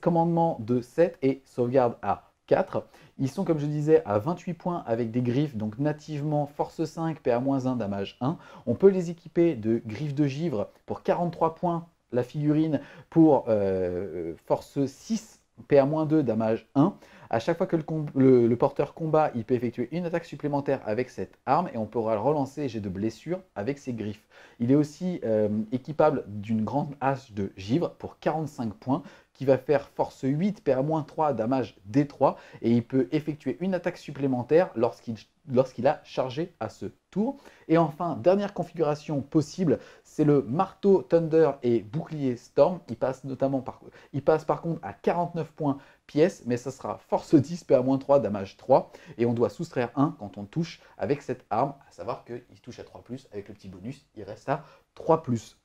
commandement de 7 et sauvegarde à 4. Ils sont, comme je disais, à 28 points avec des griffes, donc nativement force 5, PA-1, damage 1. On peut les équiper de griffes de givre pour 43 points la figurine, pour force 6, PA-2, damage 1. À chaque fois que le porteur combat, il peut effectuer une attaque supplémentaire avec cette arme et on pourra le relancer jet de blessure avec ses griffes. Il est aussi équipable d'une grande hache de givre pour 45 points qui va faire force 8, PA-3, damage D3 et il peut effectuer une attaque supplémentaire lorsqu'il a chargé à ce tour. Et enfin, dernière configuration possible, c'est le marteau Thunder et bouclier Storm. Il passe par contre à 49 points pièce, mais ça sera force 10, PA-3, damage 3. Et on doit soustraire 1 quand on touche avec cette arme, à savoir qu'il touche à 3+, avec le petit bonus, il reste à 3+.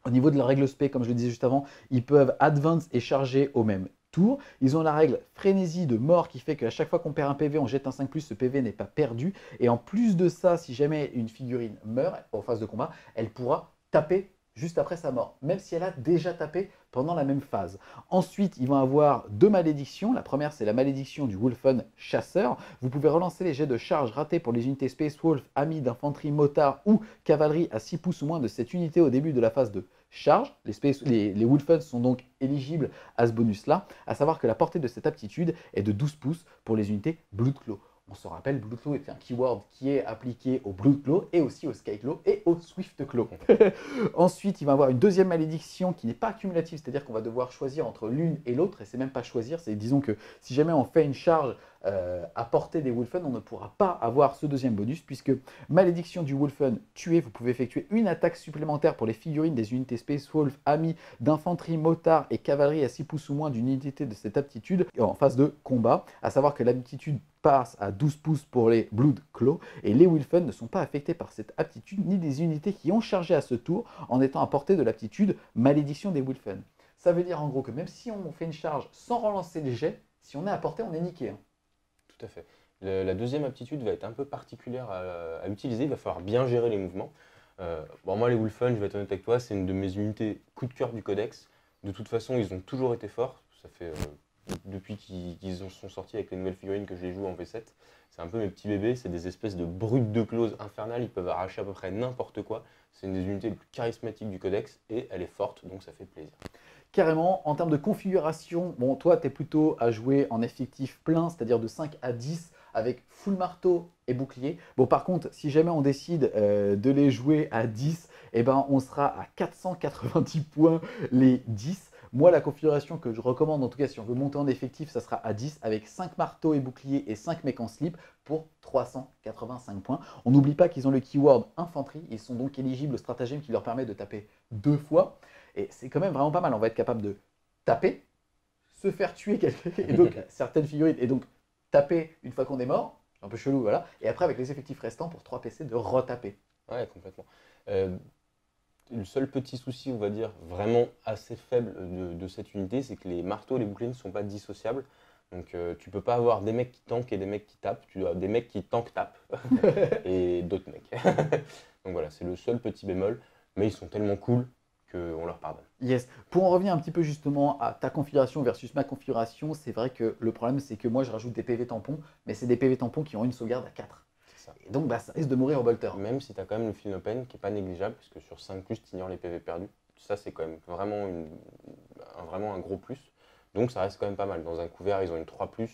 Au niveau de la règle spé, comme je le disais juste avant, ils peuvent advance et charger au même tour. Ils ont la règle frénésie de mort qui fait qu'à chaque fois qu'on perd un PV, on jette un 5+, ce PV n'est pas perdu. Et en plus de ça, si jamais une figurine meurt en phase de combat, elle pourra taper juste après sa mort, même si elle a déjà tapé pendant la même phase. Ensuite, ils vont avoir 2 malédictions. La première, c'est la malédiction du Wolfen chasseur. Vous pouvez relancer les jets de charge ratés pour les unités Space Wolf, amis d'infanterie, motard ou cavalerie à 6 pouces ou moins de cette unité au début de la phase de charge. Les Wolfen sont donc éligibles à ce bonus-là, à savoir que la portée de cette aptitude est de 12 pouces pour les unités Bloodclaw. On se rappelle, Bloodclaw est un keyword qui est appliqué au Bloodclaw et aussi au Skyclaw et au Swiftclaw. Ensuite, il va y avoir une deuxième malédiction qui n'est pas cumulative, c'est-à-dire qu'on va devoir choisir entre l'une et l'autre, et c'est même pas choisir, c'est disons que si jamais on fait une charge à portée des Wolfen, on ne pourra pas avoir ce deuxième bonus, puisque malédiction du Wolfen tué, vous pouvez effectuer une attaque supplémentaire pour les figurines des unités Space Wolf, amis d'infanterie, motard et cavalerie à 6 pouces ou moins d'une unité de cette aptitude en phase de combat, à savoir que l'aptitude passe à 12 pouces pour les Bloodclaw, et les Wolfen ne sont pas affectés par cette aptitude, ni des unités qui ont chargé à ce tour en étant à portée de l'aptitude malédiction des Wolfen. Ça veut dire en gros que même si on fait une charge sans relancer les jets, si on est à portée, on est niqué. Tout à fait. La deuxième aptitude va être un peu particulière à utiliser, il va falloir bien gérer les mouvements. Bon, moi, les Wolfen, je vais être honnête avec toi, c'est une de mes unités coup de cœur du codex. De toute façon, ils ont toujours été forts. Ça fait depuis qu'ils sont sortis avec les nouvelles figurines que je les joue en V7. C'est un peu mes petits bébés, c'est des espèces de brutes de clause infernales, ils peuvent arracher à peu près n'importe quoi. C'est une des unités les plus charismatiques du codex et elle est forte, donc ça fait plaisir. Carrément, en termes de configuration, bon, toi, tu es plutôt à jouer en effectif plein, c'est-à-dire de 5 à 10 avec full marteau et bouclier. Bon, par contre, si jamais on décide de les jouer à 10, eh ben, on sera à 490 points les 10. Moi, la configuration que je recommande, en tout cas, si on veut monter en effectif, ça sera à 10 avec 5 marteaux et boucliers et 5 mecs en slip pour 385 points. On n'oublie pas qu'ils ont le keyword infanterie. Ils sont donc éligibles au stratagème qui leur permet de taper 2 fois. Et c'est quand même vraiment pas mal. On va être capable de taper, se faire tuer quelqu'un, et donc certaines figurines, et donc taper une fois qu'on est mort, un peu chelou, voilà. Et après, avec les effectifs restants pour 3 PC, de retaper. Ouais, complètement. Euh, le seul petit souci, on va dire, vraiment assez faible de cette unité, c'est que les marteaux et les boucliers ne sont pas dissociables. Donc tu peux pas avoir des mecs qui tankent et des mecs qui tapent, tu as des mecs qui tankent-tapent et d'autres mecs. Donc voilà, c'est le seul petit bémol, mais ils sont tellement cool qu'on leur pardonne. Yes. Pour en revenir un petit peu justement à ta configuration versus ma configuration, c'est vrai que le problème, c'est que moi, je rajoute des PV tampons, mais c'est des PV tampons qui ont une sauvegarde à 4. C'est ça. Et donc, bah, ça risque de mourir au bolter. Même si tu as quand même le fill open qui n'est pas négligeable, parce que sur 5+, tu ignores les PV perdus. Ça, c'est quand même vraiment, vraiment un gros plus. Donc ça reste quand même pas mal. Dans un couvert, ils ont une 3+.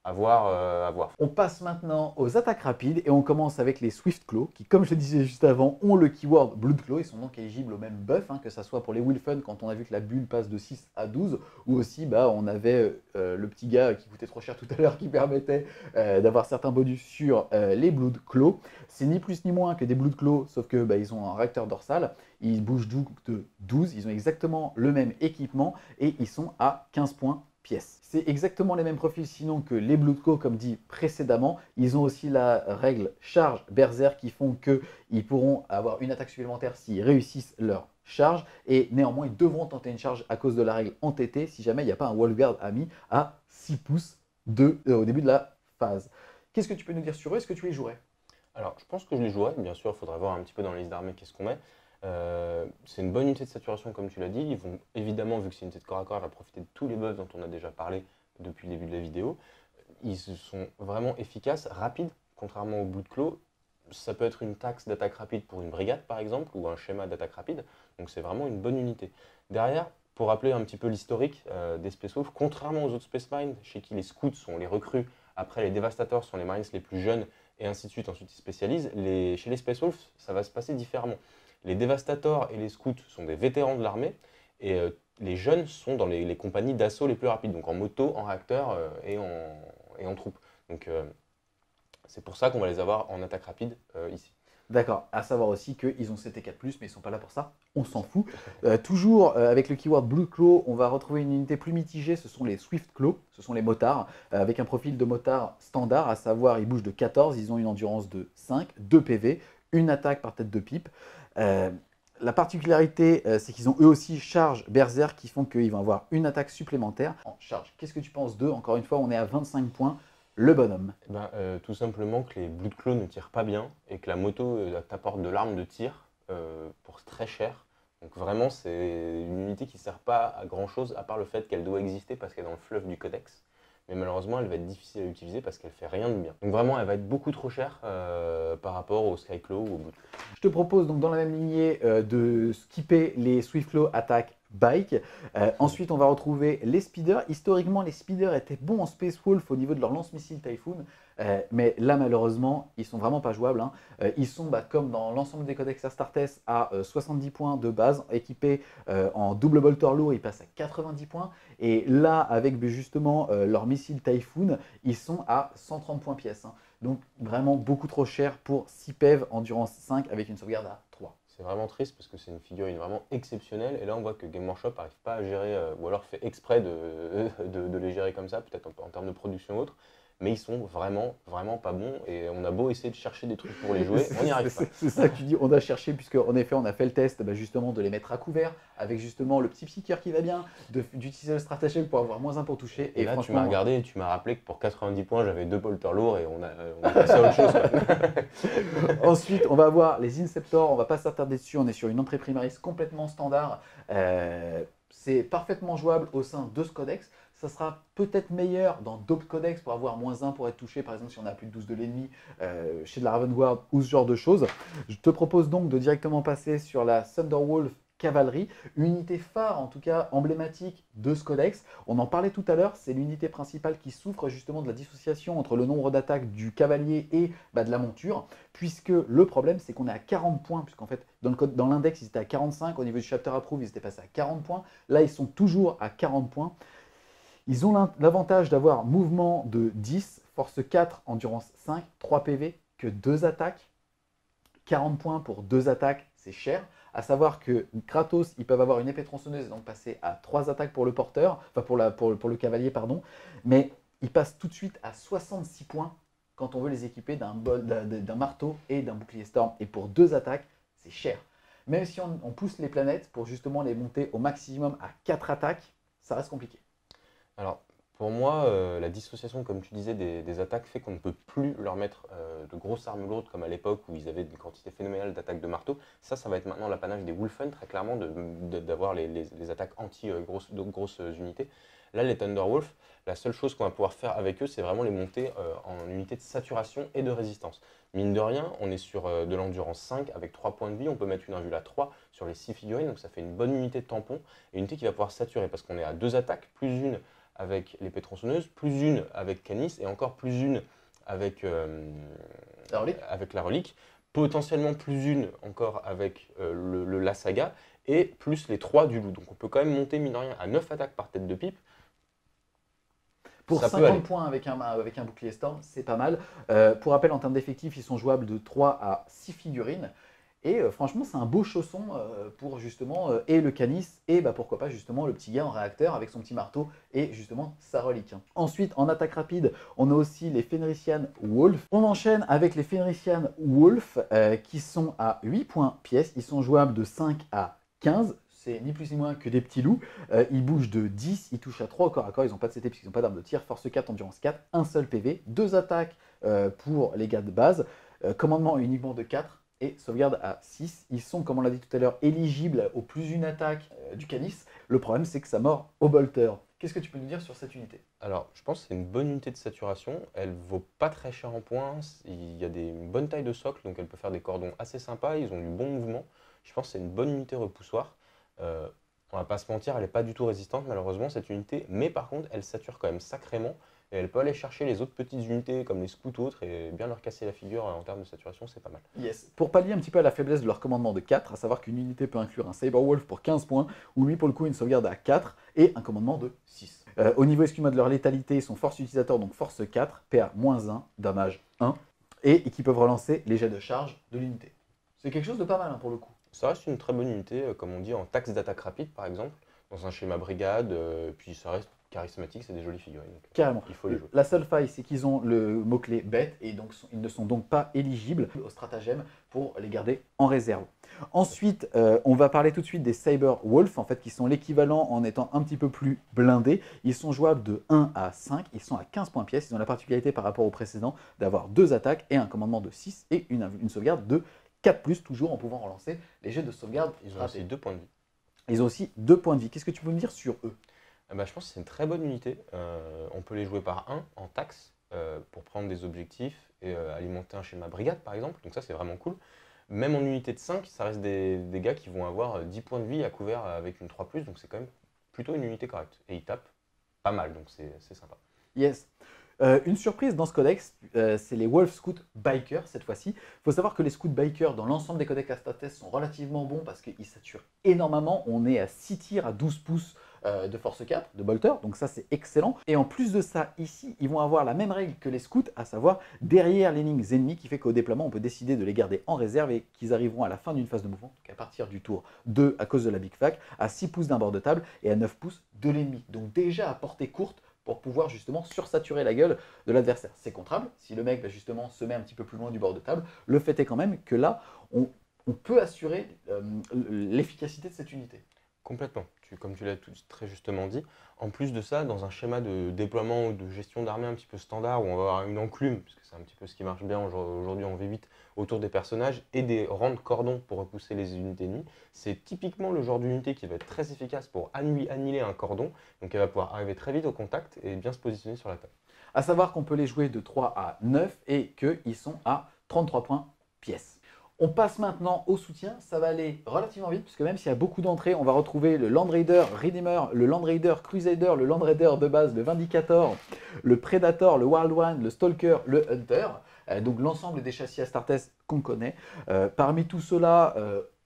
À voir, à voir. On passe maintenant aux attaques rapides et on commence avec les Swift Claw qui, comme je le disais juste avant, ont le keyword Blood Claw. Ils sont donc éligibles au même buff, que ce soit pour les Wilfen quand on a vu que la bulle passe de 6 à 12, ou aussi on avait le petit gars qui coûtait trop cher tout à l'heure qui permettait d'avoir certains bonus sur les Blood Claw. C'est ni plus ni moins que des Blood Claw, sauf que ils ont un réacteur dorsal. Ils bougent donc de 12, ils ont exactement le même équipement et ils sont à 15 points pièces. C'est exactement les mêmes profils sinon que les Bloodco comme dit précédemment. Ils ont aussi la règle charge berserk qui font qu'ils pourront avoir une attaque supplémentaire s'ils réussissent leur charge et néanmoins ils devront tenter une charge à cause de la règle entêtée si jamais il n'y a pas un wall guard ami à 6 pouces au début de la phase. Qu'est-ce que tu peux nous dire sur eux? Est-ce que tu les jouerais? Alors, je pense que je les jouerai. Bien sûr, il faudra voir un petit peu dans la liste d'armées qu'est-ce qu'on met. C'est une bonne unité de saturation, comme tu l'as dit. Ils vont évidemment, vu que c'est une unité de corps à corps, elle va profiter de tous les buffs dont on a déjà parlé depuis le début de la vidéo. Ils sont vraiment efficaces, rapides, contrairement au Blood Claw. Ça peut être une taxe d'attaque rapide pour une brigade, par exemple, ou un schéma d'attaque rapide. Donc c'est vraiment une bonne unité. Derrière, pour rappeler un petit peu l'historique des Space Wolves, contrairement aux autres Space Marines, chez qui les scouts sont les recrues, après les Devastators sont les Marines les plus jeunes, et ainsi de suite, ensuite ils spécialisent, chez les Space Wolves, ça va se passer différemment. Les Devastators et les scouts sont des vétérans de l'armée, et les jeunes sont dans les compagnies d'assaut les plus rapides, donc en moto, en réacteur et en troupe. Donc c'est pour ça qu'on va les avoir en attaque rapide ici. D'accord, à savoir aussi qu'ils ont CT4+, mais ils ne sont pas là pour ça, on s'en fout. Toujours avec le keyword Blue Claw, on va retrouver une unité plus mitigée, ce sont les Swift Claw, ce sont les motards, avec un profil de motard standard, à savoir ils bougent de 14, ils ont une endurance de 5, 2 PV, une attaque par tête de pipe. La particularité, c'est qu'ils ont eux aussi charge berserk qui font qu'ils vont avoir une attaque supplémentaire en charge. Qu'est-ce que tu penses d'eux? Encore une fois, on est à 25 points. Le bonhomme. Tout simplement que les Blood Claw ne tirent pas bien et que la moto t'apporte de l'arme de tir pour très cher. Donc vraiment, c'est une unité qui ne sert pas à grand chose à part le fait qu'elle doit exister parce qu'elle est dans le fleuve du codex. Mais malheureusement, elle va être difficile à utiliser parce qu'elle fait rien de bien. Donc vraiment, elle va être beaucoup trop chère par rapport au Skyclaw ou au Blood Claw. Je te propose donc dans la même lignée de skipper les Swiftclaw attaque bike. Ensuite, on va retrouver les speeders. Historiquement, les speeders étaient bons en Space Wolf au niveau de leur lance-missile Typhoon. Mais là, malheureusement, ils sont vraiment pas jouables. Ils sont, comme dans l'ensemble des codex Astartes, à 70 points de base, équipés en double bolter lourd, ils passent à 90 points. Et là, avec justement leur missile Typhoon, ils sont à 130 points pièce. Donc vraiment beaucoup trop cher pour 6 PEV endurance 5 avec une sauvegarde à 3. C'est vraiment triste parce que c'est une figurine vraiment exceptionnelle. Et là, on voit que Game Workshop n'arrive pas à gérer, ou alors fait exprès de les gérer comme ça, peut-être en termes de production ou autre. mais ils sont vraiment, vraiment pas bons. Et on a beau essayer de chercher des trucs pour les jouer, on n'y arrive pas. C'est ça que tu dis, on a cherché, puisque en effet, on a fait le test justement de les mettre à couvert, avec justement le petit psyker qui va bien, d'utiliser le stratagème pour avoir -1 pour toucher. Et là, tu franchement, m'as regardé et tu m'as rappelé que pour 90 points, j'avais 2 bolters lourds et on est passé à autre chose. Ensuite, on va avoir les Inceptors, on va pas s'attarder dessus, on est sur une entrée primaris complètement standard. C'est parfaitement jouable au sein de ce codex. Ça sera peut-être meilleur dans d'autres codex pour avoir -1 pour être touché, par exemple si on a plus de 12 de l'ennemi chez de la Ravenguard ou ce genre de choses. Je te propose donc de directement passer sur la Thunderwolf Cavalerie, unité phare, en tout cas emblématique de ce codex. On en parlait tout à l'heure, c'est l'unité principale qui souffre justement de la dissociation entre le nombre d'attaques du cavalier et de la monture, puisque le problème c'est qu'on est à 40 points, puisqu'en fait dans l'index ils étaient à 45, au niveau du chapter approve ils étaient passés à 40 points, là ils sont toujours à 40 points. Ils ont l'avantage d'avoir mouvement de 10, force 4, endurance 5, 3 PV, que 2 attaques. 40 points pour 2 attaques, c'est cher. À savoir que Kratos, ils peuvent avoir une épée tronçonneuse et donc passer à 3 attaques pour le porteur, enfin pour le cavalier, pardon. Mais ils passent tout de suite à 66 points quand on veut les équiper d'un marteau et d'un bouclier storm. Et pour 2 attaques, c'est cher. Même si on pousse les planètes pour justement les monter au maximum à 4 attaques, ça reste compliqué. Alors, pour moi, la dissociation, comme tu disais, des attaques fait qu'on ne peut plus leur mettre de grosses armes lourdes comme à l'époque où ils avaient une quantité phénoménale d'attaques de marteau. Ça va être maintenant l'apanage des Wolfen, très clairement, d'avoir les attaques anti-grosses unités. Là, les Thunderwolf, la seule chose qu'on va pouvoir faire avec eux, c'est vraiment les monter en unité de saturation et de résistance. Mine de rien, on est sur de l'endurance 5 avec 3 points de vie. On peut mettre une invule à 3 sur les 6 figurines, donc ça fait une bonne unité de tampon et une unité qui va pouvoir saturer parce qu'on est à 2 attaques, plus une avec l'épée tronçonneuse, plus une avec Canis et encore plus une avec la relique, potentiellement plus une encore avec la saga et plus les 3 du loup. Donc on peut quand même monter, mine de rien, à 9 attaques par tête de pipe. Pour ça 50 points avec un bouclier storm, c'est pas mal. Pour rappel, en termes d'effectifs, ils sont jouables de 3 à 6 figurines. Et franchement, c'est un beau chausson pour justement et le Canis et pourquoi pas justement le petit gars en réacteur avec son petit marteau et justement sa relique. Ensuite, en attaque rapide, on a aussi les Fenrisian Wolf. On enchaîne avec les Fenrisian Wolf qui sont à 8 points pièce. Ils sont jouables de 5 à 15. C'est ni plus ni moins que des petits loups. Ils bougent de 10, ils touchent à 3 au corps à corps. Ils n'ont pas de CT puisqu'ils n'ont pas d'arme de tir. Force 4, endurance 4, un seul PV, 2 attaques pour les gars de base. Commandement uniquement de 4. Et sauvegarde à 6. Ils sont, comme on l'a dit tout à l'heure, éligibles au plus une attaque du Canis. Le problème, c'est que ça mord au bolter. Qu'est-ce que tu peux nous dire sur cette unité? Alors, je pense que c'est une bonne unité de saturation. Elle vaut pas très cher en points. Il y a une bonne taille de socle, donc elle peut faire des cordons assez sympas. Ils ont du bon mouvement. Je pense que c'est une bonne unité repoussoir. On va pas se mentir, elle n'est pas du tout résistante, malheureusement, cette unité. Mais par contre, elle sature quand même sacrément. Et elle peut aller chercher les autres petites unités comme les scouts ou autres et bien leur casser la figure en termes de saturation, c'est pas mal. Yes. Pour pallier un petit peu à la faiblesse de leur commandement de 4, à savoir qu'une unité peut inclure un Saberwolf pour 15 points, ou lui pour le coup une sauvegarde à 4 et un commandement de 6. Au niveau excuse-moi de leur létalité, ils sont force utilisateur, donc force 4, PA-1, damage 1, et qui peuvent relancer les jets de charge de l'unité. C'est quelque chose de pas mal pour le coup. Ça reste une très bonne unité, comme on dit, en taxe d'attaque rapide par exemple, dans un schéma brigade, puis ça reste charismatique, c'est des jolies figurines. Donc, carrément. Il faut les jouer. La seule faille, c'est qu'ils ont le mot-clé bête et donc ils ne sont donc pas éligibles au stratagème pour les garder en réserve. Ensuite, on va parler tout de suite des Saber Wolf, en fait, qui sont l'équivalent en étant un petit peu plus blindés. Ils sont jouables de 1 à 5, ils sont à 15 points pièce. Ils ont la particularité par rapport au précédent d'avoir 2 attaques et un commandement de 6 et une sauvegarde de 4+, toujours en pouvant relancer les jets de sauvegarde. Ils ont aussi 2 points de vie. Ils ont aussi 2 points de vie. Qu'est-ce que tu peux me dire sur eux? Je pense que c'est une très bonne unité. On peut les jouer par 1 en taxe pour prendre des objectifs et alimenter un schéma brigade par exemple. Donc ça c'est vraiment cool. Même en unité de 5, ça reste des gars qui vont avoir 10 points de vie à couvert avec une 3+, donc c'est quand même plutôt une unité correcte. Et ils tapent pas mal, donc c'est sympa. Yes. Une surprise dans ce codex, c'est les Wolf Scout Bikers cette fois-ci. Il faut savoir que les Scouts Bikers dans l'ensemble des codex Astartes sont relativement bons parce qu'ils saturent énormément. On est à 6 tirs à 12 pouces de force 4, de bolter, donc ça c'est excellent. Et en plus de ça, ici, ils vont avoir la même règle que les scouts, à savoir derrière les lignes ennemies, qui fait qu'au déploiement, on peut décider de les garder en réserve et qu'ils arriveront à la fin d'une phase de mouvement, donc à partir du tour 2 à cause de la Big Fac, à 6 pouces d'un bord de table et à 9 pouces de l'ennemi. Donc déjà à portée courte, pour pouvoir justement sursaturer la gueule de l'adversaire. C'est contrable, si le mec justement se met un petit peu plus loin du bord de table, le fait est quand même que là, on peut assurer l'efficacité de cette unité. Complètement, comme tu l'as très justement dit. En plus de ça, dans un schéma de déploiement ou de gestion d'armée un petit peu standard, où on va avoir une enclume, parce que c'est un petit peu ce qui marche bien aujourd'hui en V8, autour des personnages, et des rangs de cordons pour repousser les unités ennemies, c'est typiquement le genre d'unité qui va être très efficace pour annihiler un cordon, donc elle va pouvoir arriver très vite au contact et bien se positionner sur la table. À savoir qu'on peut les jouer de 3 à 9 et qu'ils sont à 33 points pièce. On passe maintenant au soutien, ça va aller relativement vite, puisque même s'il y a beaucoup d'entrées, on va retrouver le Land Raider Redeemer, le Land Raider Crusader, le Land Raider de base, le Vindicator, le Predator, le Wild One, le Stalker, le Hunter, donc l'ensemble des châssis Astartes qu'on connaît. Parmi tout cela,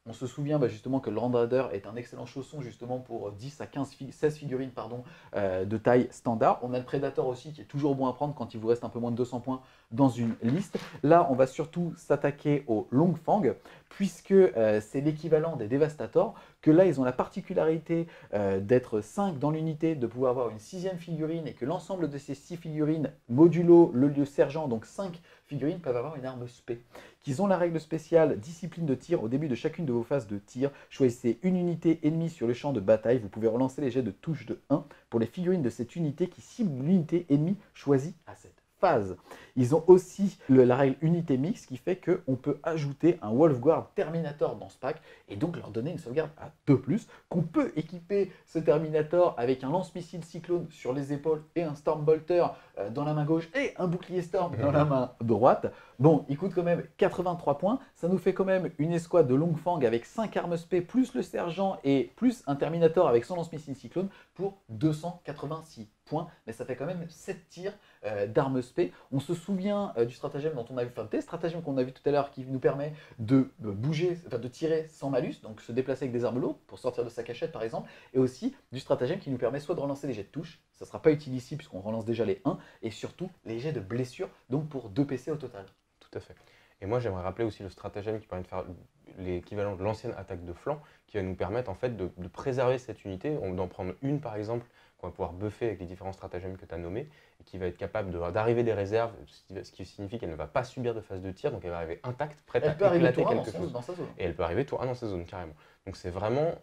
on se souvient justement que le Land Raider est un excellent chausson justement pour 10 à 16 figurines de taille standard. On a le Predator aussi qui est toujours bon à prendre quand il vous reste un peu moins de 200 points dans une liste. Là, on va surtout s'attaquer au Long Fang puisque c'est l'équivalent des Devastators, que là, ils ont la particularité d'être 5 dans l'unité, de pouvoir avoir une 6e figurine et que l'ensemble de ces 6 figurines, modulo le lieu sergent, donc 5 figurines, peuvent avoir une arme spé. Qu'ils ont la règle spéciale discipline de tir au début de chacune de vos phases de tir. Choisissez une unité ennemie sur le champ de bataille. Vous pouvez relancer les jets de touche de 1 pour les figurines de cette unité qui cible l'unité ennemie choisie à cette phase. Ils ont aussi la règle unité mix qui fait qu'on peut ajouter un Wolfguard Terminator dans ce pack et donc leur donner une sauvegarde à 2+, qu'on peut équiper ce Terminator avec un lance-missile Cyclone sur les épaules et un Stormbolter dans la main gauche et un bouclier Storm dans la main droite. Bon, il coûte quand même 83 points, ça nous fait quand même une escouade de Long Fang avec 5 armes spé plus le sergent et plus un Terminator avec son lance-missile Cyclone pour 286 points, mais ça fait quand même 7 tirs d'armes spé. On se souvient du stratagème dont on a vu, des stratagèmes qu'on a vu tout à l'heure qui nous permet de bouger, de tirer sans malus, donc se déplacer avec des armes lourdes pour sortir de sa cachette par exemple, et aussi du stratagème qui nous permet soit de relancer les jets de touche, ça ne sera pas utile ici puisqu'on relance déjà les 1, et surtout les jets de blessure, donc pour 2 PC au total. Tout à fait. Et moi, j'aimerais rappeler aussi le stratagème qui permet de faire l'équivalent de l'ancienne attaque de flanc, qui va nous permettre en fait de préserver cette unité, d'en prendre une par exemple, qu'on va pouvoir buffer avec les différents stratagèmes que tu as nommés, et qui va être capable d'arriver des réserves, ce qui signifie qu'elle ne va pas subir de phase de tir, donc elle va arriver intacte, prête à éclater quelque chose. Dans sa zone. Et elle peut arriver tour 1 dans sa zone, carrément. Donc c'est vraiment,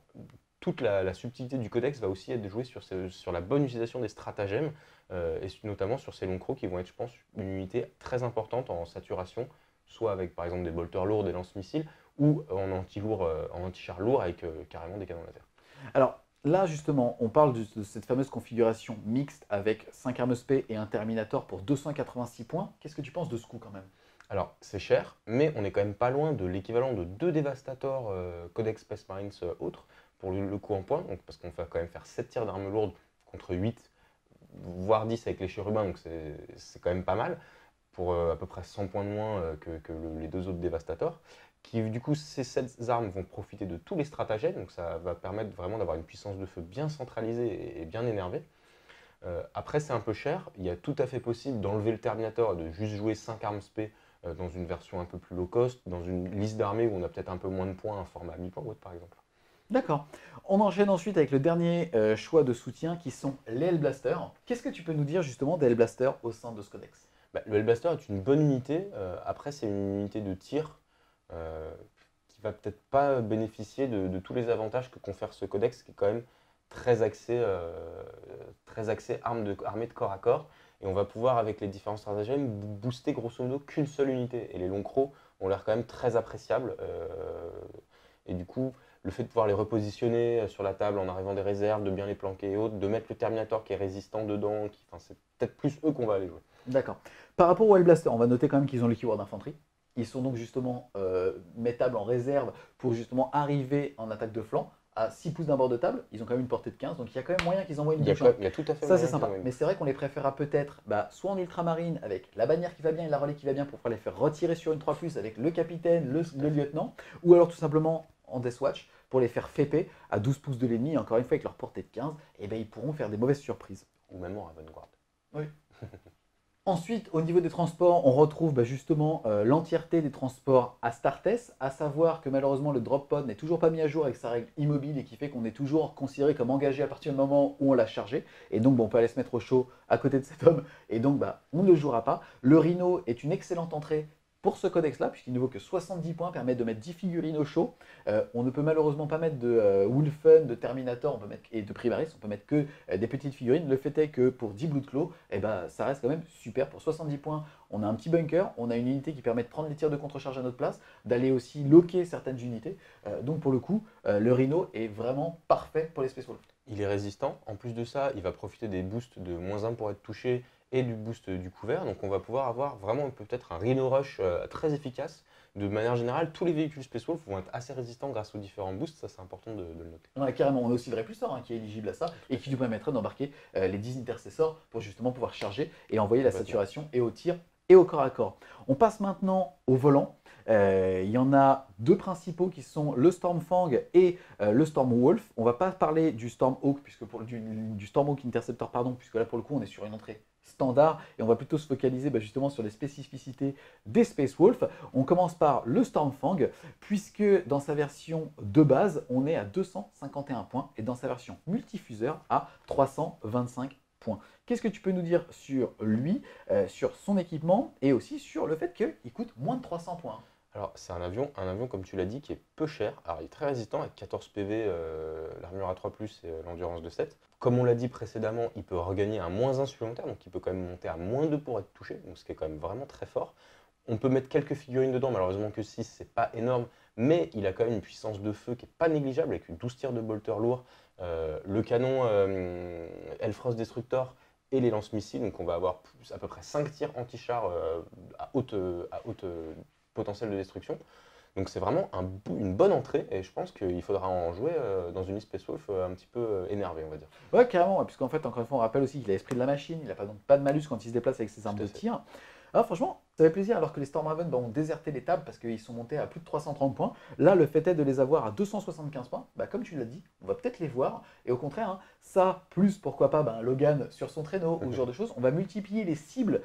toute la subtilité du codex va aussi être de jouer sur la bonne utilisation des stratagèmes, et notamment sur ces longs crocs qui vont être, je pense, une unité très importante en saturation, soit avec par exemple des bolters lourds, des lance-missiles, ou en anti-char lourd avec carrément des canons laser. Alors là justement, on parle de cette fameuse configuration mixte avec 5 armes spé et un Terminator pour 286 points. Qu'est-ce que tu penses de ce coup quand même? Alors c'est cher, mais on est quand même pas loin de l'équivalent de 2 Devastators Codex Space Marines autres pour le coup en points, donc, parce qu'on va quand même faire 7 tirs d'armes lourdes contre 8, voire 10 avec les chérubins, donc c'est quand même pas mal, pour à peu près 100 points de moins que les 2 autres Devastators. Du coup, ces 7 armes vont profiter de tous les stratagèmes, donc ça va permettre vraiment d'avoir une puissance de feu bien centralisée et bien énervée. Après, c'est un peu cher, il est tout à fait possible d'enlever le Terminator et de juste jouer 5 armes spé dans une version un peu plus low cost, dans une liste d'armées où on a peut-être un peu moins de points, un format mi-point par exemple. D'accord. On enchaîne ensuite avec le dernier choix de soutien qui sont les Hellblasters. Qu'est-ce que tu peux nous dire justement des Hellblasters au sein de ce codex? Le Hellblaster est une bonne unité, après c'est une unité de tir qui va peut-être pas bénéficier de tous les avantages que confère ce codex, qui est quand même très axé armée de corps à corps, et on va pouvoir avec les différents stratagèmes booster grosso modo qu'une seule unité, et les longs crocs ont l'air quand même très appréciables, et du coup le fait de pouvoir les repositionner sur la table en arrivant des réserves, de bien les planquer et autres, de mettre le Terminator qui est résistant dedans, c'est peut-être plus eux qu'on va aller jouer. D'accord. Par rapport aux Hellblaster, on va noter quand même qu'ils ont le keyword d'infanterie. Ils sont donc justement mettables en réserve pour justement arriver en attaque de flanc à 6 pouces d'un bord de table. Ils ont quand même une portée de 15, donc il y a quand même moyen qu'ils envoient une bouche. Il y a tout à fait. Ça c'est sympa, mais c'est vrai qu'on les préférera peut-être soit en ultramarine avec la bannière qui va bien et la relais qui va bien pour pouvoir les faire retirer sur une 3+, avec le capitaine, le lieutenant, ou alors tout simplement en Deathwatch pour les faire féper à 12 pouces de l'ennemi, encore une fois avec leur portée de 15, et ils pourront faire des mauvaises surprises. Ou même en avant-garde. Oui. Ensuite, au niveau des transports, on retrouve justement l'entièreté des transports à Startess, à savoir que malheureusement le drop pod n'est toujours pas mis à jour avec sa règle immobile et qui fait qu'on est toujours considéré comme engagé à partir du moment où on l'a chargé. Et donc on peut aller se mettre au chaud à côté de cet homme et donc on ne le jouera pas. Le Rhino est une excellente entrée pour ce codex-là, puisqu'il ne vaut que 70 points, permet de mettre 10 figurines au chaud. On ne peut malheureusement pas mettre de Wolfen, de Terminator et de Primaris, on peut mettre que des petites figurines. Le fait est que pour 10 Bloodclaw, ça reste quand même super. Pour 70 points, on a un petit bunker, on a une unité qui permet de prendre les tirs de contre-charge à notre place, d'aller aussi loquer certaines unités. Donc pour le coup, le Rhino est vraiment parfait pour les Space Wolves. Il est résistant. En plus de ça, il va profiter des boosts de -1 pour être touché et du boost du couvert. Donc on va pouvoir avoir vraiment peut-être un Rhino Rush très efficace. De manière générale, tous les véhicules Space Wolf vont être assez résistants grâce aux différents boosts. Ça, c'est important de le noter. Ouais, carrément, on a aussi le Repulsor qui est éligible à ça et qui nous permettrait d'embarquer les 10 intercessors pour justement pouvoir charger et envoyer la saturation et au tir et au corps à corps. On passe maintenant au volant. Il y en a deux principaux qui sont le Stormfang et le Stormwolf. On ne va pas parler du Stormhawk, du Stormhawk Interceptor, pardon, puisque là pour le coup on est sur une entrée standard et on va plutôt se focaliser justement sur les spécificités des Space Wolf. On commence par le Stormfang, puisque dans sa version de base, on est à 251 points et dans sa version multifuseur à 325 points. Qu'est-ce que tu peux nous dire sur lui, sur son équipement et aussi sur le fait qu'il coûte moins de 300 points? Alors, c'est un avion, comme tu l'as dit, qui est peu cher. Alors, il est très résistant avec 14 PV, l'armure à 3+, et l'endurance de 7. Comme on l'a dit précédemment, il peut regagner un -1 supplémentaire, donc il peut quand même monter à -2 pour être touché, donc ce qui est quand même vraiment très fort. On peut mettre quelques figurines dedans, malheureusement que 6, c'est pas énorme, mais il a quand même une puissance de feu qui est pas négligeable, avec 12 tirs de bolter lourd, le canon Hellfrost Destructor et les lance-missiles, donc on va avoir à peu près 5 tirs anti-char à haute potentiel de destruction. Donc c'est vraiment une bonne entrée et je pense qu'il faudra en jouer dans une Space Wolf un petit peu énervée, on va dire. Ouais, carrément, puisqu'en fait, encore une fois, on rappelle aussi qu'il a l'esprit de la machine, il n'a donc pas de malus quand il se déplace avec ses armes de tir. Alors franchement, ça fait plaisir alors que les Stormhaven ont déserté les tables parce qu'ils sont montés à plus de 330 points. Là, le fait est de les avoir à 275 points. Comme tu l'as dit, on va peut-être les voir. Et au contraire, ça, plus pourquoi pas Logan sur son traîneau ou ce genre de choses, on va multiplier les cibles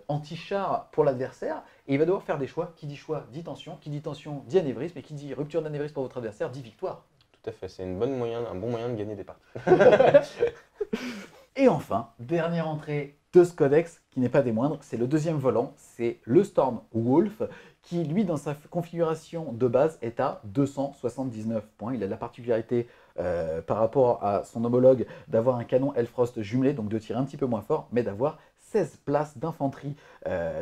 anti-char pour l'adversaire. Et il va devoir faire des choix. Qui dit choix dit tension. Qui dit tension dit anévrisme. Et qui dit rupture d'anévrisme pour votre adversaire dit victoire. Tout à fait, c'est un bon moyen de gagner des parties. Et enfin, dernière entrée de ce codex, qui n'est pas des moindres, c'est le deuxième volant, c'est le Stormwolf, qui lui, dans sa configuration de base, est à 279 points. Il a la particularité, par rapport à son homologue, d'avoir un canon Hellfrost jumelé, donc de tirer un petit peu moins fort, mais d'avoir 16 places d'infanterie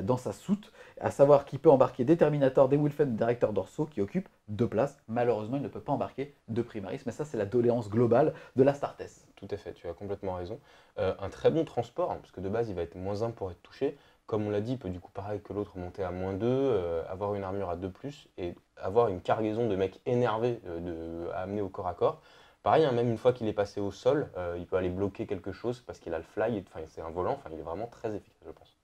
dans sa soute, à savoir qu'il peut embarquer des Terminators, des Wolfen, des directeurs dorsaux qui occupent 2 places. Malheureusement, il ne peut pas embarquer de Primaris, mais ça, c'est la doléance globale de la Startess. Tout à fait, tu as complètement raison. Un très bon transport, parce que de base, il va être -1 pour être touché. Comme on l'a dit, il peut du coup, pareil que l'autre, monter à -2, avoir une armure à 2+, et avoir une cargaison de mecs énervés à amener au corps à corps. Pareil, même une fois qu'il est passé au sol, il peut aller bloquer quelque chose parce qu'il a le fly, c'est un volant, il est vraiment très efficace, je pense.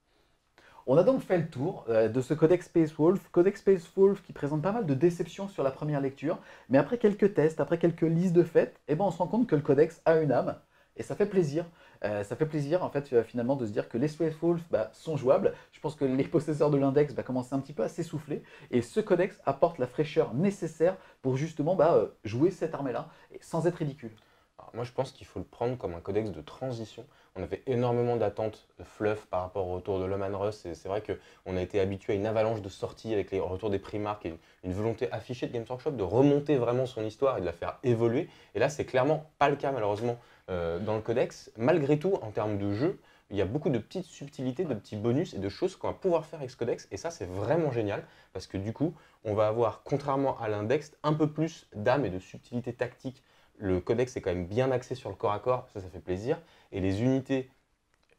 On a donc fait le tour de ce Codex Space Wolf qui présente pas mal de déceptions sur la première lecture, mais après quelques tests, après quelques listes de faits, on se rend compte que le Codex a une âme, et ça fait plaisir. Ça fait plaisir en fait finalement de se dire que les Space Wolf sont jouables. Je pense que les possesseurs de l'index commencer un petit peu à s'essouffler, et ce Codex apporte la fraîcheur nécessaire pour justement jouer cette armée-là, sans être ridicule. Alors, moi je pense qu'il faut le prendre comme un codex de transition. On avait énormément d'attentes fluff par rapport au retour de Loman Russ, et c'est vrai qu'on a été habitué à une avalanche de sorties avec les retours des Primark et une volonté affichée de Games Workshop de remonter vraiment son histoire et de la faire évoluer. Et là, c'est clairement pas le cas malheureusement dans le codex. Malgré tout, en termes de jeu, il y a beaucoup de petites subtilités, de petits bonus et de choses qu'on va pouvoir faire avec ce codex. Et ça, c'est vraiment génial parce que du coup, on va avoir, contrairement à l'index, un peu plus d'âme et de subtilité tactique. Le codex est quand même bien axé sur le corps à corps, ça fait plaisir. Et les unités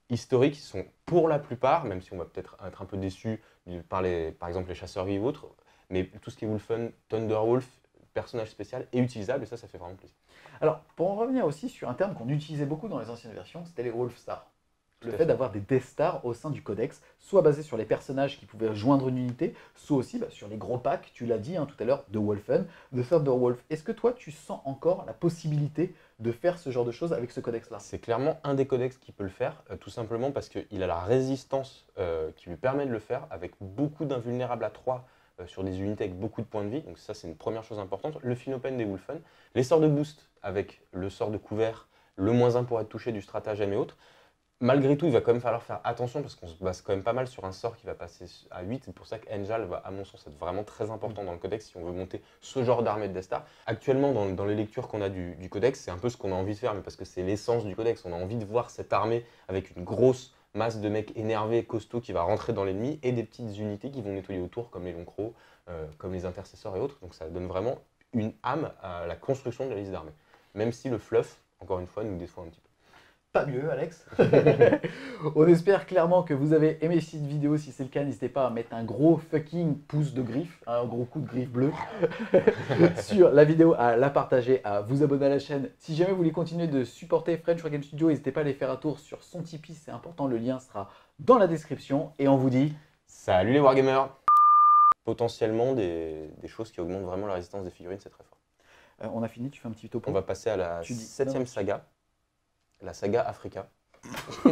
historiques sont pour la plupart, même si on va peut-être être un peu déçu par exemple les chasseurs ou autres, mais tout ce qui est Wolfen, Thunderwolf, personnage spécial est utilisable et ça fait vraiment plaisir. Alors, pour en revenir aussi sur un terme qu'on utilisait beaucoup dans les anciennes versions, c'était les Wolfstars. le à fait fait. d'avoir des Death Star au sein du codex, soit basé sur les personnages qui pouvaient joindre une unité, soit aussi sur les gros packs, tu l'as dit tout à l'heure, de Wolfen, de Thunderwolf. Est-ce que toi, tu sens encore la possibilité de faire ce genre de choses avec ce codex-là? C'est clairement un des codex qui peut le faire, tout simplement parce qu'il a la résistance qui lui permet de le faire, avec beaucoup d'invulnérables à 3 sur des unités avec beaucoup de points de vie. Donc ça, c'est une première chose importante. Le Finopen des Wolfen, les sorts de boost avec le sort de couvert, le -1 pour être touché du stratagème et autres. Malgré tout, il va quand même falloir faire attention parce qu'on se base quand même pas mal sur un sort qui va passer à 8. C'est pour ça qu'Angel va, à mon sens, être vraiment très important dans le codex si on veut monter ce genre d'armée de Death Star. Actuellement, dans les lectures qu'on a du codex, c'est un peu ce qu'on a envie de faire, mais parce que c'est l'essence du codex. On a envie de voir cette armée avec une grosse masse de mecs énervés, costauds qui va rentrer dans l'ennemi et des petites unités qui vont nettoyer autour, comme les longs crocs, comme les intercesseurs et autres. Donc ça donne vraiment une âme à la construction de la liste d'armées. Même si le fluff, encore une fois, nous déçoit un petit peu. Pas mieux, Alex. On espère clairement que vous avez aimé cette vidéo. Si c'est le cas, n'hésitez pas à mettre un gros fucking pouce de griffe, un gros coup de griffe bleu sur la vidéo, à la partager, à vous abonner à la chaîne. Si jamais vous voulez continuer de supporter French War Game Studio, n'hésitez pas à aller faire un tour sur son Tipeee, c'est important, le lien sera dans la description. Et on vous dit salut les Wargamers! Potentiellement des choses qui augmentent vraiment la résistance des figurines, c'est très fort. on a fini, tu fais un petit topo. On va passer à la Tu dis- 7e non. saga, la saga Africa. Je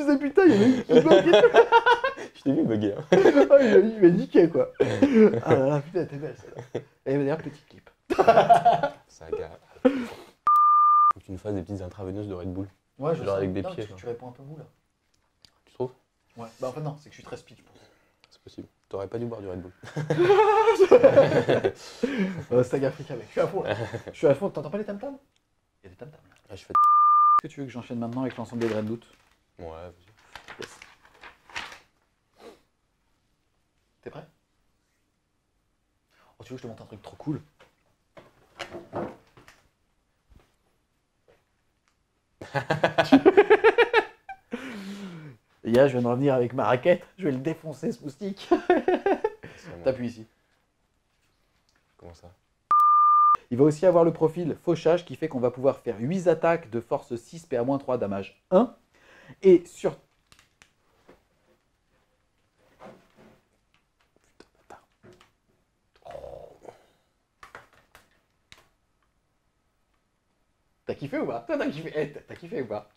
sais, putain, il y avait qui bug. Je t'ai vu bugger. Hein. Ah, il m'a niqué quoi. Ah là là, putain, t'es belle celle-là. Et d'ailleurs, petit clip. Saga. Faut que tu nous fasses des petites intraveineuses de Red Bull. Ouais, Genre avec des non, pieds, parce que quoi. tu réponds un peu vous là. Tu trouves? Ouais. Bah en fait, non, c'est que je suis très speed, je pense. C'est possible. T'aurais pas dû boire du Red Bull. Saga Africa, mec. Je suis à fond là. Je suis à fond. T'entends pas les tam-tams? Il y a des tam-tams là. Ah, je fais. Est-ce que tu veux que j'enchaîne maintenant avec l'ensemble des graines doute? Ouais, vas-y. Yes. T'es prêt? Oh, tu veux que je te montre un truc trop cool? Les gars, je viens de revenir avec ma raquette. Je vais le défoncer ce moustique. T'appuies ici. Comment ça? Il va aussi avoir le profil fauchage qui fait qu'on va pouvoir faire 8 attaques de force 6 PA-3 damage 1. Et sur... T'as kiffé ou pas? Toi, t'as kiffé. T'as kiffé ou pas?